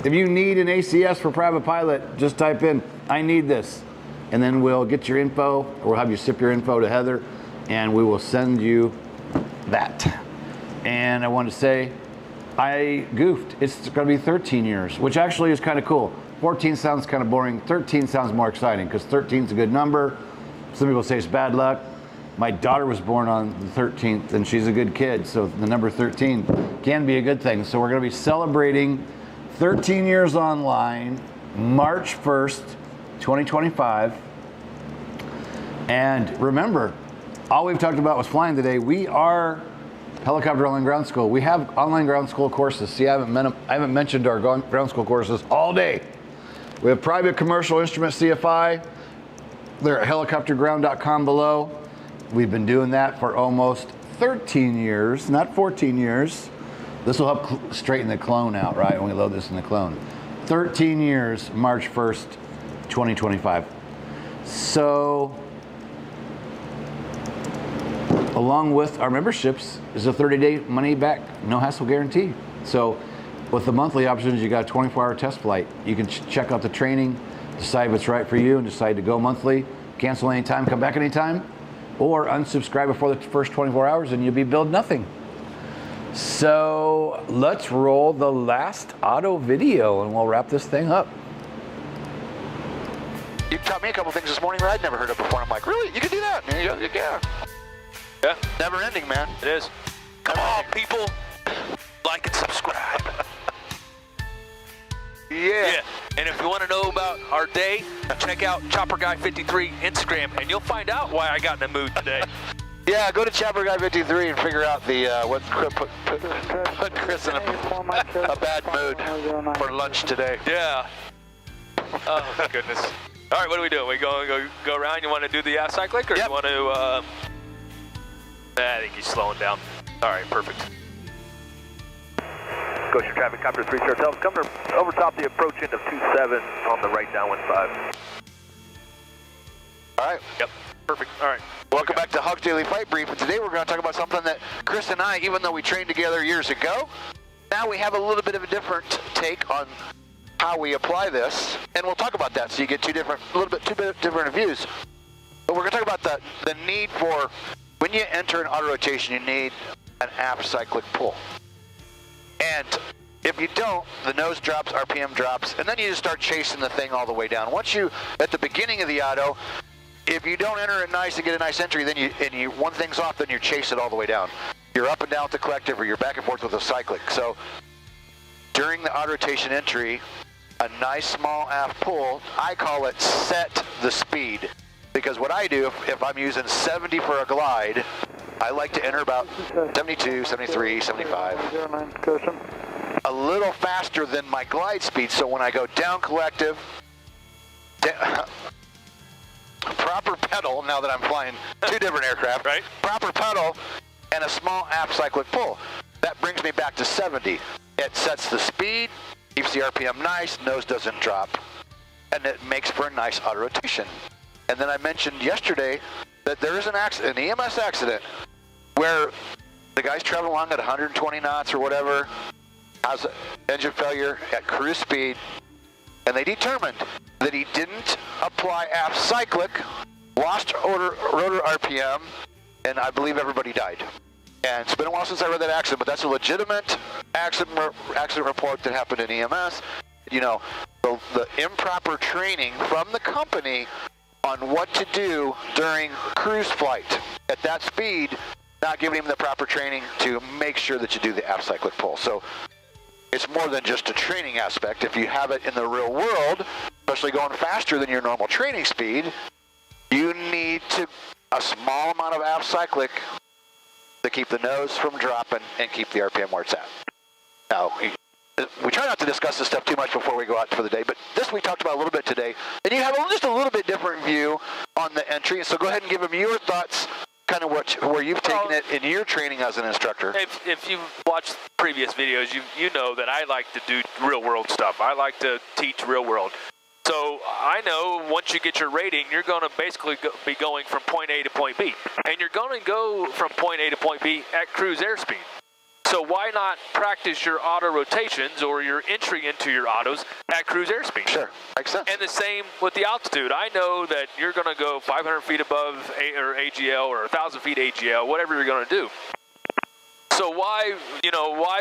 If you need an ACS for private pilot, just type in, I need this. And then we'll get your info, or we'll have you ship your info to Heather, and we will send you that. And I want to say, I goofed. It's going to be 13 years, which actually is kind of cool. 14 sounds kind of boring. 13 sounds more exciting because 13 is a good number. Some people say it's bad luck. My daughter was born on the 13th, and she's a good kid, so the number 13 can be a good thing. So we're going to be celebrating 13 years online, March 1st, 2025. And remember, all we've talked about was flying today. We are Helicopter Online Ground School. We have online ground school courses. See, I haven't mentioned our ground school courses all day. We have private commercial instrument CFI. They're at helicopterground.com below. We've been doing that for almost 13 years, not 14 years. This will help straighten the clone out, right, when we load this in the clone. 13 years, March 1st, 2025. So, along with our memberships is a 30-day money-back, no-hassle guarantee. So with the monthly options, you got a 24-hour test flight. You can check out the training, decide what's right for you, and decide to go monthly, cancel anytime, come back anytime, or unsubscribe before the first 24 hours, and you'll be billed nothing. So let's roll the last auto video, and we'll wrap this thing up. You taught me a couple things this morning that I'd never heard of before. I'm like, really? You can do that? Yeah. Yeah. Never ending, man. It is. Come on, people. Like and subscribe. Yeah. And if you want to know about our day, check out Chopper Guy 53 Instagram, and you'll find out why I got in the mood today. Yeah, go to Chopper Guy 53 and figure out the what put Chris in a bad mood for lunch today. Yeah. Oh, my goodness. All right, what are we doing? We go around? You want to do the aft cyclic, or Yep. you want to? I think he's slowing down. All right, perfect. Goshen traffic, copter 3 Sierra Hotel. Come over top the approach end of 27 on the right downwind 5. All right. Yep, perfect. All right. Welcome back to Hawks Daily Fight Brief, and today we're going to talk about something that Chris and I, even though we trained together years ago, now we have a little bit of a different take on how we apply this, and we'll talk about that so you get two different views. But we're going to talk about the need for, when you enter an auto rotation, you need an aft cyclic pull. And if you don't, the nose drops, RPM drops, and then you just start chasing the thing all the way down. Once you, at the beginning of the auto, if you don't enter it nice and get a nice entry, then one thing's off, then you chase it all the way down. You're up and down with the collective, or you're back and forth with a cyclic. So during the auto rotation entry, a nice small aft pull, I call it set the speed. Because what I do, if I'm using 70 for a glide, I like to enter about 72, 73, 75. A little faster than my glide speed, so when I go down collective, proper pedal, now that I'm flying two different aircraft, right? Proper pedal and a small aft cyclic pull. That brings me back to 70. It sets the speed, keeps the RPM nice, nose doesn't drop, and it makes for a nice auto rotation. And then I mentioned yesterday that there is an EMS accident where the guy's traveling along at 120 knots or whatever, has engine failure at cruise speed, and they determined that he didn't apply aft cyclic, lost rotor RPM, and I believe everybody died. And it's been a while since I read that accident, but that's a legitimate accident report that happened in EMS. You know, the improper training from the company on what to do during cruise flight at that speed, not giving him the proper training to make sure that you do the aft cyclic pull. So it's more than just a training aspect. If you have it in the real world, especially going faster than your normal training speed, you need a small amount of aft cyclic to keep the nose from dropping and keep the RPM where it's at. Now, we try not to discuss this stuff too much before we go out for the day, but this we talked about a little bit today, and you have just a little bit different view on the entry. So go ahead and give them your thoughts, kind of where you've taken it in your training as an instructor. If you've watched previous videos, you know that I like to do real world stuff. I like to teach real world. So I know once you get your rating, you're going to basically be going from point A to point B. And you're going to go from point A to point B at cruise airspeed. So why not practice your auto rotations or your entry into your autos at cruise airspeed? Sure, makes sense. And the same with the altitude. I know that you're going to go 500 feet above AGL or 1,000 feet AGL, whatever you're going to do. So why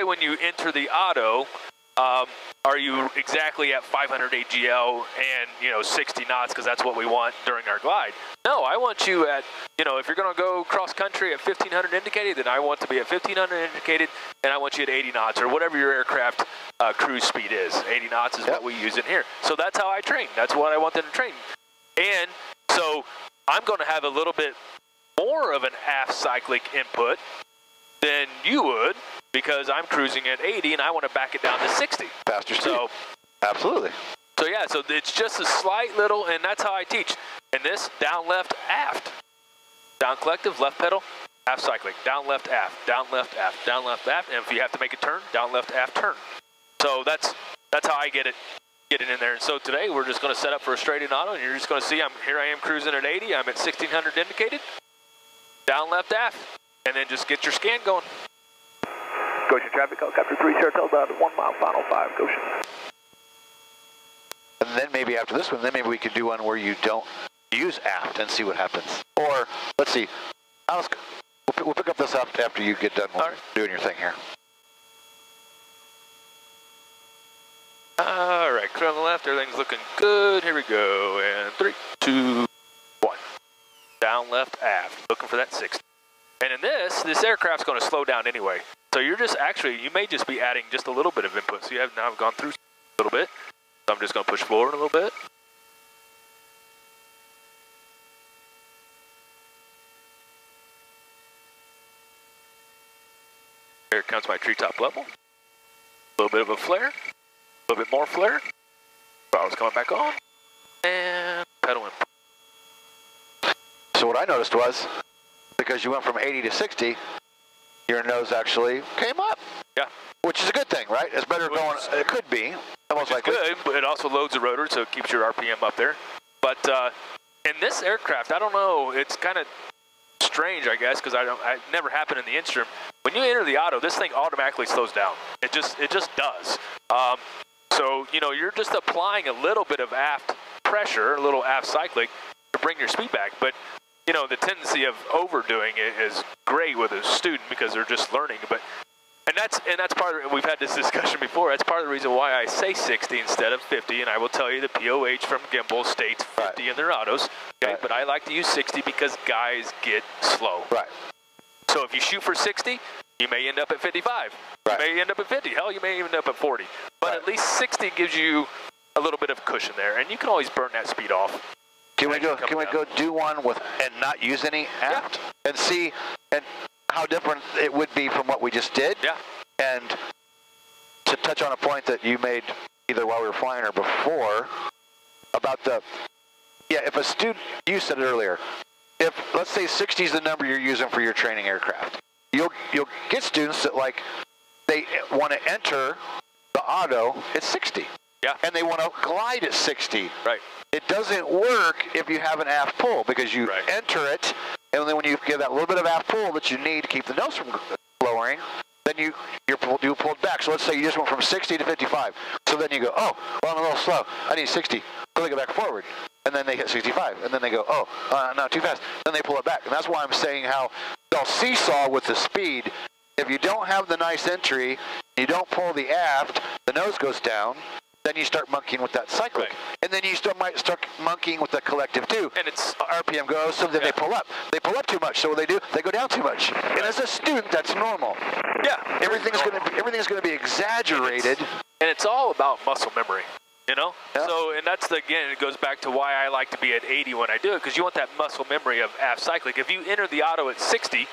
when you enter the auto, are you exactly at 500 AGL and 60 knots because that's what we want during our glide? No, I want you at, if you're going to go cross country at 1500 indicated, then I want to be at 1500 indicated, and I want you at 80 knots or whatever your aircraft cruise speed is. 80 knots is what we use in here. So that's how I train. That's what I want them to train. And so I'm going to have a little bit more of an aft cyclic input than you would, because I'm cruising at 80 and I want to back it down to 60. Faster speed. So, absolutely. So yeah, so it's just a slight little, and that's how I teach. And this, down, left, aft. Down collective, left pedal, aft cyclic. Down, left, aft. Down, left, aft. Down, left, aft. And if you have to make a turn, down, left, aft, turn. So that's how I get it in there. And so today we're just going to set up for a straight in auto, and you're just going to see here I am cruising at 80. I'm at 1600 indicated. Down, left, aft. And then just get your scan going. Goshen traffic, helicopter 3 Sierra Hotel down to 1 mile, final 5, Goshen. And then maybe after this one, then maybe we could do one where you don't use aft and see what happens. Or, let's see, we'll pick up this up after you get done doing your thing here. All right, clear on the left, everything's looking good. Here we go, and 3, 2, 1. Down, left, aft, looking for that 60. And in this aircraft's going to slow down anyway. So you're just you may just be adding just a little bit of input. So you have now gone through a little bit. So I'm just going to push forward a little bit. Here comes my treetop level. A little bit of a flare. A little bit more flare. Throttle's coming back on. And pedal in. So what I noticed was, because you went from 80 to 60, your nose actually came up. Yeah. Which is a good thing, right? It's better going, it could be, almost like good, but it also loads the rotor, so it keeps your RPM up there. But in this aircraft, I don't know, it's kind of strange, I guess, because it never happened in the instrument. When you enter the auto, this thing automatically slows down. It just does. So, you know, you're just applying a little bit of aft pressure, a little aft cyclic to bring your speed back. But, you know, the tendency of overdoing it is great with a student because they're just learning. And that's part of, we've had this discussion before, that's part of the reason why I say 60 instead of 50, and I will tell you the POH from Gimbal states 50 in their autos, okay? Right. But I like to use 60 because guys get slow. Right. So if you shoot for 60, you may end up at 55. Right. You may end up at 50. Hell, you may end up at 40. But at least 60 gives you a little bit of cushion there, and you can always burn that speed off. Can we go do one with and not use any aft and see how different it would be from what we just did? Yeah. And to touch on a point that you made either while we were flying or before about if a student, you said it earlier, if let's say 60 is the number you're using for your training aircraft, you'll get students that like they want to enter the auto at 60. Yeah. And they want to glide at 60. Right. It doesn't work if you have an aft pull because you enter it, and then when you give that little bit of aft pull that you need to keep the nose from lowering, then you're pulled back. So let's say you just went from 60 to 55. So then you go, oh, well, I'm a little slow. I need 60. So they go back forward. And then they hit 65. And then they go, oh, not too fast. Then they pull it back. And that's why I'm saying how they'll seesaw with the speed. If you don't have the nice entry, you don't pull the aft, the nose goes down. Then you start monkeying with that cyclic. Right. And then you might start monkeying with the collective too. And it's RPM goes, so then they pull up. They pull up too much, so what they do, they go down too much. And as a student, that's normal. Yeah. Everything's gonna be exaggerated. And it's all about muscle memory, you know? Yeah. So, and that's again, it goes back to why I like to be at 80 when I do it, because you want that muscle memory of aft cyclic. If you enter the auto at 60,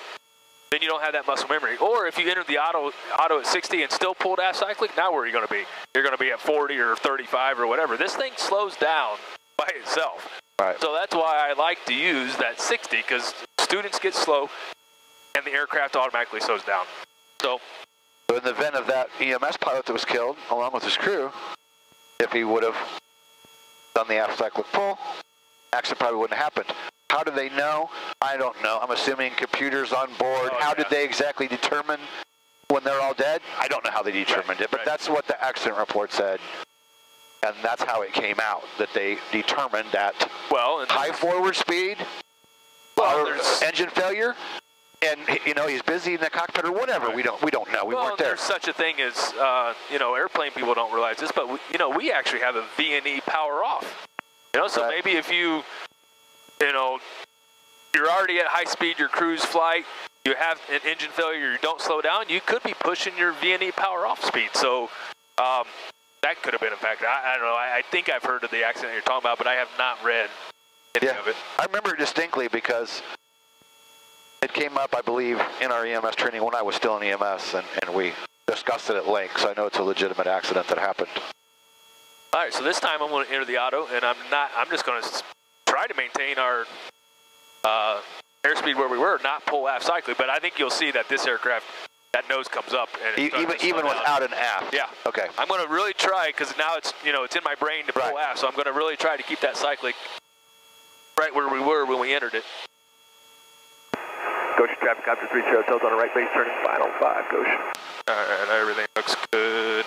then you don't have that muscle memory. Or if you enter the auto at 60 and still pulled aft cyclic, now where are you going to be? You're going to be at 40 or 35 or whatever. This thing slows down by itself. Right. So that's why I like to use that 60, because students get slow and the aircraft automatically slows down. So in the event of that EMS pilot that was killed, along with his crew, if he would have done the aft cyclic pull, accident probably wouldn't have happened. How do they know? I don't know. I'm assuming computers on board. How did they exactly determine when they're all dead? I don't know how they determined it, but that's what the accident report said. And that's how it came out, that they determined that high forward speed, engine failure, and he's busy in the cockpit or whatever. We don't know. We weren't there. There's such a thing as airplane people don't realize this, but we actually have a V&E power off. So maybe if you're already at high speed, your cruise flight, you have an engine failure, you don't slow down, you could be pushing your V&E power off speed. So that could have been a factor. I don't know. I think I've heard of the accident you're talking about, but I have not read any of it. I remember it distinctly because it came up, I believe, in our EMS training when I was still in EMS, and we discussed it at length, so I know it's a legitimate accident that happened. All right, so this time I'm going to enter the auto, and I'm just going to try to maintain our airspeed where we were, not pull aft cycling, but I think you'll see that this aircraft, that nose comes up. And even without an aft? Yeah. Okay. I'm going to really try, because now it's in my brain to pull aft, so I'm going to really try to keep that cyclic right where we were when we entered it. Goshen traffic, Copter 3 Hotels on the right base, turning final 5, Goshen. All right, everything looks good.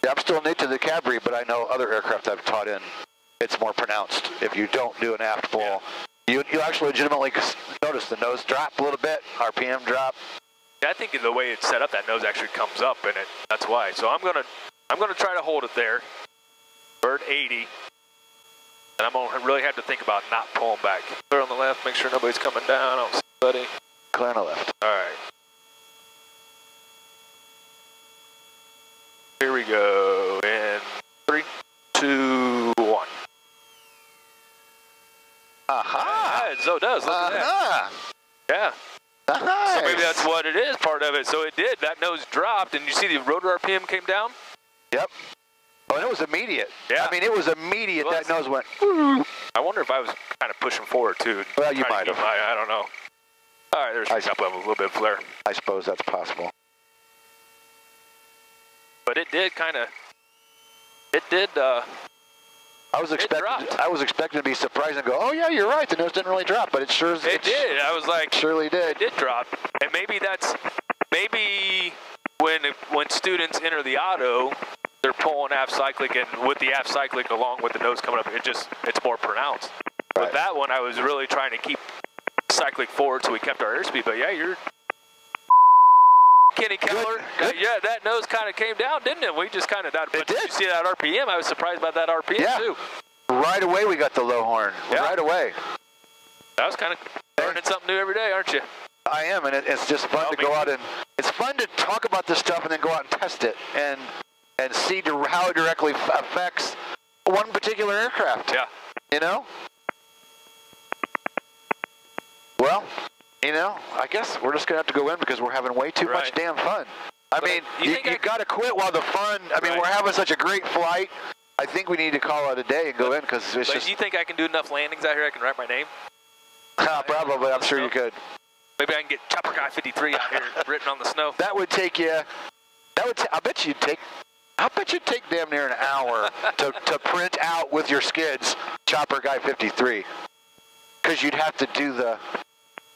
Yeah, I'm still new to the Cabri, but I know other aircraft I've taught in, it's more pronounced. If you don't do an aft pull, you actually legitimately notice the nose drop a little bit, RPM drop. Yeah, I think the way it's set up, that nose actually comes up in it. That's why. So I'm gonna try to hold it there. Bird 80. And I'm gonna really have to think about not pulling back. Clear on the left, make sure nobody's coming down. I don't see anybody. Clear on the left. All right. Here we go. In 3, 2, 1. Aha! Yeah, so it does. Look at that. Yeah. Nice. So maybe that's what it is, part of it. So it did. That nose dropped, and you see the rotor RPM came down? Yep. Oh, and it was immediate. Yeah. I mean, it was immediate. Well, that nose went. I wonder if I was kind of pushing forward too. Well, you trying to might have. keep I don't know. All right, there's a couple of a little bit of flare. I suppose that's possible. But it did kind of. It did. I was expecting to be surprised and go, oh yeah, you're right. The nose didn't really drop, but it sure It did. I was like, surely did. It did drop, and maybe when students enter the auto, they're pulling aft cyclic, and with the aft cyclic along with the nose coming up, it's more pronounced. Right. With that one, I was really trying to keep cyclic forward, so we kept our airspeed. But yeah, you're Kenny Keller. Good. Yeah, that nose kind of came down, didn't it? We just kind of It did. You see that RPM? I was surprised by that RPM too. Right away we got the low horn. Yeah. Right away. That was kind of learning something new every day, aren't you? I am, and it's just fun to go out and it's fun to talk about this stuff and then go out and test it and see how it directly affects one particular aircraft. Yeah. You know? Well, you know, I guess we're just going to have to go in because we're having way too much damn fun. I mean, you got to quit while the fun, I mean, we're having such a great flight. I think we need to call it a day and go in because it's just... Do you think I can do enough landings out here I can write my name? Probably, I'm sure you could. Maybe I can get Chopper Guy 53 out here written on the snow. That would take you, I bet you'd take damn near an hour to print out with your skids Chopper Guy 53. Because you'd have to do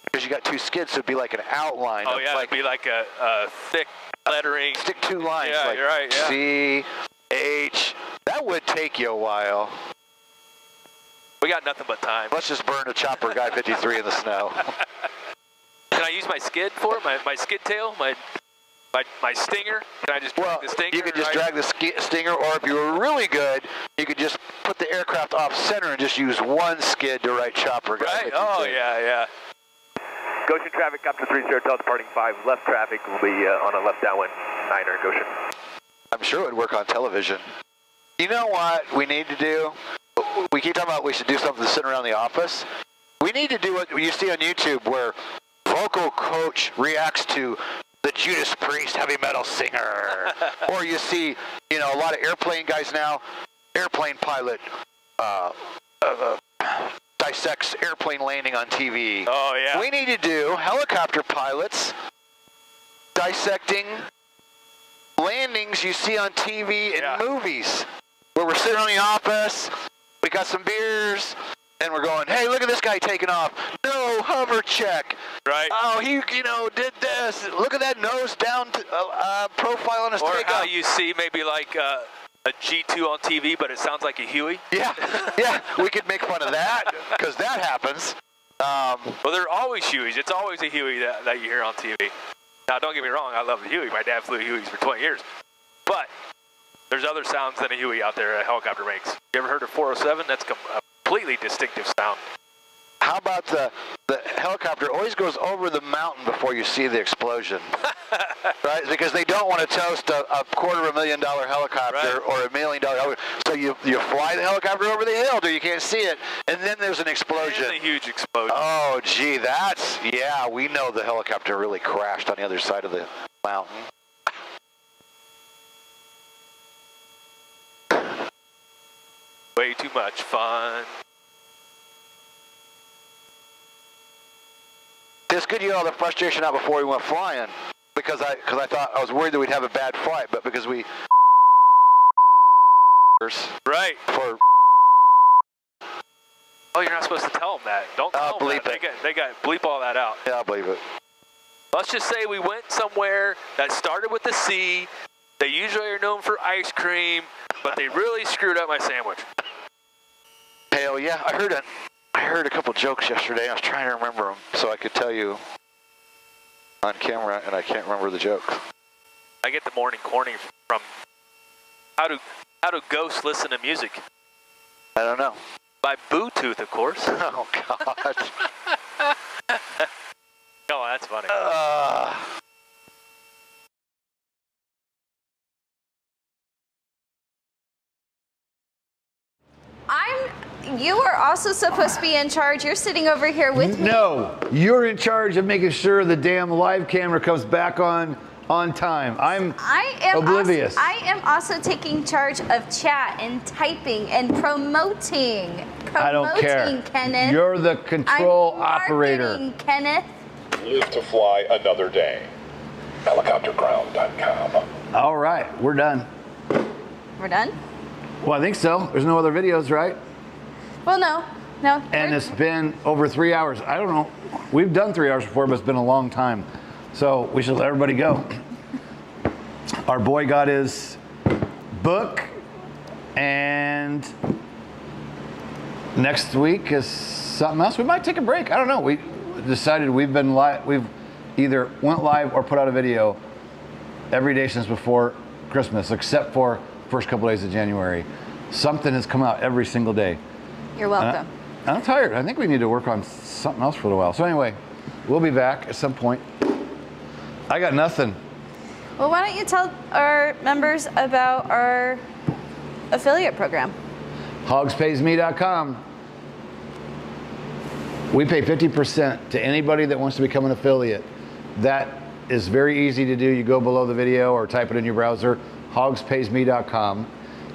because you got two skids, so it'd be like an outline. Oh, yeah, it'd be like a thick lettering. Stick two lines. Yeah, like you're right, yeah. C, H. That would take you a while. We got nothing but time. Let's just burn a Chopper Guy 53 in the snow. Can I use my skid for it? My skid tail? My stinger? Can I just drag the stinger? You could just drag the stinger, or if you were really good, you could just put the aircraft off center and just use one skid to write Chopper Guy 53. Oh, yeah. Goshen traffic, Copter 30, Hotel departing 5. Left traffic will be on a left downwind 9er, Goshen. I'm sure it would work on television. You know what we need to do? We keep talking about we should do something to sit around the office. We need to do what you see on YouTube where vocal coach reacts to the Judas Priest heavy metal singer. Or you see, you know, a lot of airplane guys now, airplane pilot dissects airplane landing on TV. Oh, yeah. We need to do helicopter pilots dissecting landings you see on TV in movies. Where we're sitting around the office, we got some beers, and we're going, hey, look at this guy taking off. No, hover check. Right. Oh, he, did this. Look at that nose down profile on his takeoff. Or how you see maybe like a G2 on TV, but it sounds like a Huey. Yeah, we could make fun of that, because that happens. Well, they're always Hueys. It's always a Huey that you hear on TV. Now, don't get me wrong, I love the Huey. My dad flew Hueys for 20 years. But there's other sounds than a Huey out there a helicopter makes. You ever heard of 407? That's a completely distinctive sound. How about the helicopter always goes over the mountain before you see the explosion, right? Because they don't want to toast a $250,000 helicopter or $1 million helicopter. So you fly the helicopter over the hill till you can't see it, and then there's an explosion. And a huge explosion. Oh, gee, we know the helicopter really crashed on the other side of the mountain. Way too much fun. It's good you got all the frustration out before we went flying, because I was worried that we'd have a bad flight, but because we right for. Oh, you're not supposed to tell them that. Don't tell them that. They got bleep all that out. Yeah, I'll believe it. Let's just say we went somewhere that started with a C. They usually are known for ice cream, but they really screwed up my sandwich. Hell yeah, I heard a couple jokes yesterday. I was trying to remember them so I could tell you on camera, and I can't remember the joke. I get the morning corny from how do ghosts listen to music? I don't know. By Bluetooth, of course. Oh God. Oh, that's funny. You are also supposed to be in charge. You're sitting over here with me. No, you're in charge of making sure the damn live camera comes back on on time. I am oblivious. I am also taking charge of chat and typing and promoting. I don't care. Kenneth. You're the control I'm operator. marketing, Kenneth. Live to fly another day. Helicopterground.com. All right, we're done. We're done? Well, I think so. There's no other videos, right? Well, no. And it's been over 3 hours. I don't know. We've done 3 hours before, but it's been a long time. So we should let everybody go. Our boy got his book, and next week is something else. We might take a break. I don't know. We decided we've been live. We've either went live or put out a video every day since before Christmas, except for first couple days of January. Something has come out every single day. You're welcome. I'm tired. I think we need to work on something else for a while. So anyway, we'll be back at some point. I got nothing. Well, why don't you tell our members about our affiliate program? Hogspaysme.com. We pay 50% to anybody that wants to become an affiliate. That is very easy to do. You go below the video or type it in your browser, hogspaysme.com.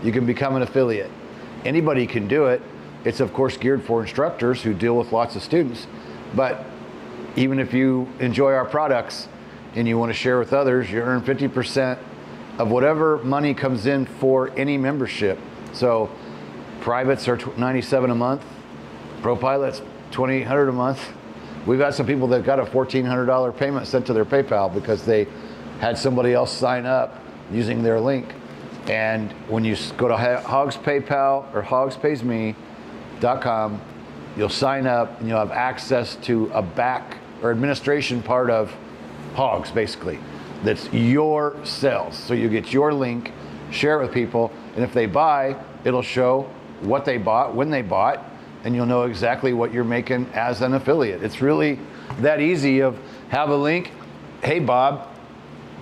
You can become an affiliate. Anybody can do it. It's of course geared for instructors who deal with lots of students. But even if you enjoy our products and you want to share with others, you earn 50% of whatever money comes in for any membership. So privates are $97 a month. Pro pilots, $2,800 a month. We've got some people that got a $1,400 payment sent to their PayPal because they had somebody else sign up using their link. And when you go to Hogs PayPal or hogspaysme.com, you'll sign up and you'll have access to a back or administration part of Hogs, basically. That's your sales. So you get your link, share it with people, and if they buy, it'll show what they bought, when they bought, and you'll know exactly what you're making as an affiliate. It's really that easy of have a link. Hey, Bob,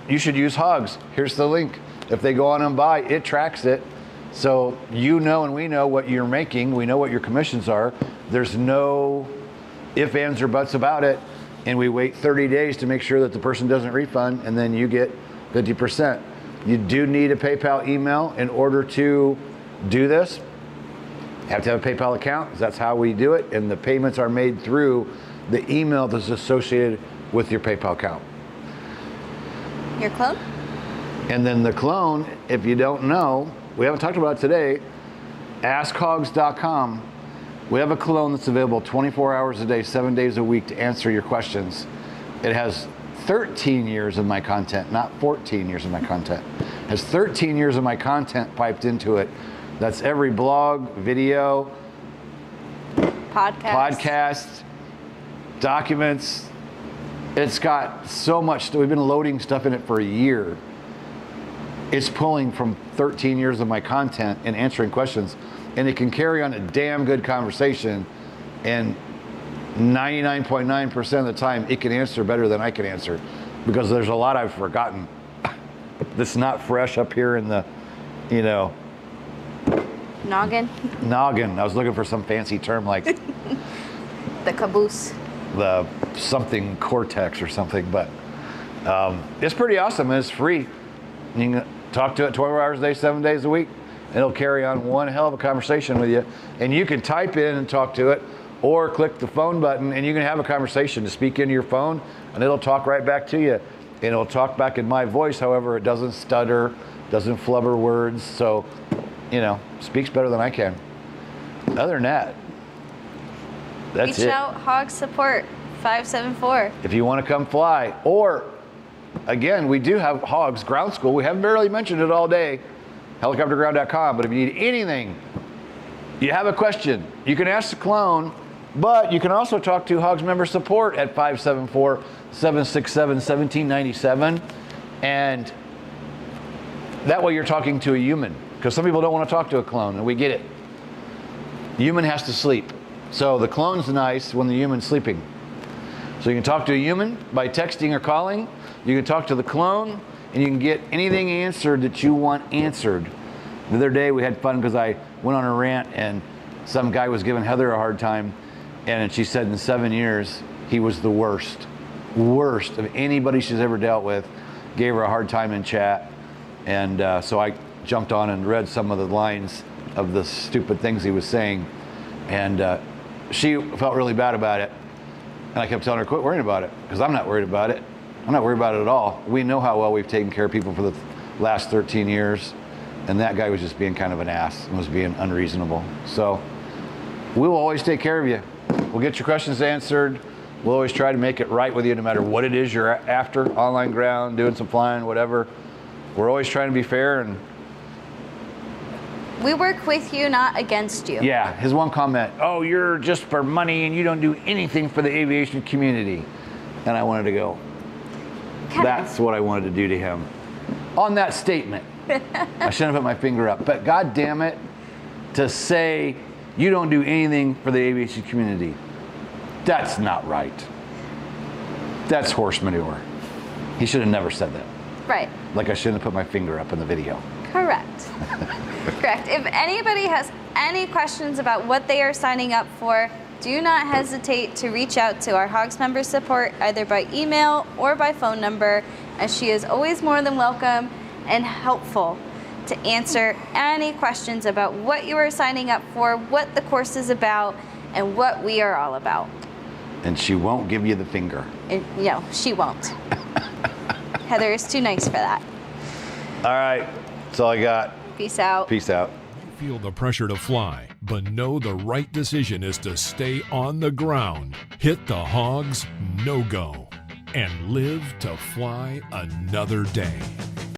you should use Hogs. Here's the link. If they go on and buy, it tracks it. So you know and we know what you're making. We know what your commissions are. There's no ifs, ands, or buts about it. And we wait 30 days to make sure that the person doesn't refund, and then you get 50%. You do need a PayPal email in order to do this. You have to have a PayPal account, because that's how we do it, and the payments are made through the email that's associated with your PayPal account. Your clone? And then the clone, if you don't know, we haven't talked about it today, askhogs.com. We have a clone that's available 24 hours a day, 7 days a week to answer your questions. It has 13 years of my content, not 14 years of my content. It has 13 years of my content piped into it. That's every blog, video, podcast, documents. It's got so much. We've been loading stuff in it for a year. It's pulling from 13 years of my content and answering questions. And it can carry on a damn good conversation, and 99.9% of the time it can answer better than I can answer, because there's a lot I've forgotten that's not fresh up here in the, Noggin? Noggin. I was looking for some fancy term like The caboose. The something cortex or something, but it's pretty awesome and it's free. You can talk to it 24 hours a day, 7 days a week. It'll carry on one hell of a conversation with you. And you can type in and talk to it, or click the phone button and you can have a conversation to speak into your phone, and it'll talk right back to you. And it'll talk back in my voice, however, it doesn't stutter, doesn't flubber words, so, speaks better than I can. Other than that, that's it. Reach out, Hog Support, 574. If you want to come fly, or, again, we do have Hogs Ground School. We haven't barely mentioned it all day. Helicopterground.com, but if you need anything, you have a question, you can ask the clone, but you can also talk to Hogs Member Support at 574-767-1797, and that way you're talking to a human, because some people don't want to talk to a clone, and we get it. The human has to sleep, so the clone's nice when the human's sleeping. So you can talk to a human by texting or calling, you can talk to the clone, and you can get anything answered that you want answered. The other day we had fun because I went on a rant and some guy was giving Heather a hard time, and she said in 7 years he was the worst of anybody she's ever dealt with. gave her a hard time in chat. And so I jumped on and read some of the lines of the stupid things he was saying. And she felt really bad about it. And I kept telling her, quit worrying about it, because I'm not worried about it. I'm not worried about it at all. We know how well we've taken care of people for the last 13 years. And that guy was just being kind of an ass and was being unreasonable. So we will always take care of you. We'll get your questions answered. We'll always try to make it right with you, no matter what it is you're after, online ground, doing some flying, whatever. We're always trying to be fair, and we work with you, not against you. yeah, his one comment, oh, you're just for money and you don't do anything for the aviation community. And I wanted to go, that's what I wanted to do to him. On that statement, I shouldn't have put my finger up, but God damn it, to say you don't do anything for the aviation community, that's not right. That's horse manure. He should have never said that. Right. Like I shouldn't have put my finger up in the video. Correct. Correct. If anybody has any questions about what they are signing up for, do not hesitate to reach out to our Hogs member support either by email or by phone number, as she is always more than welcome and helpful to answer any questions about what you are signing up for, what the course is about, and what we are all about. And she won't give you the finger. No, she won't. Heather is too nice for that. All right, that's all I got. Peace out. Peace out. Feel the pressure to fly, but know the right decision is to stay on the ground, hit the hogs, no go, and live to fly another day.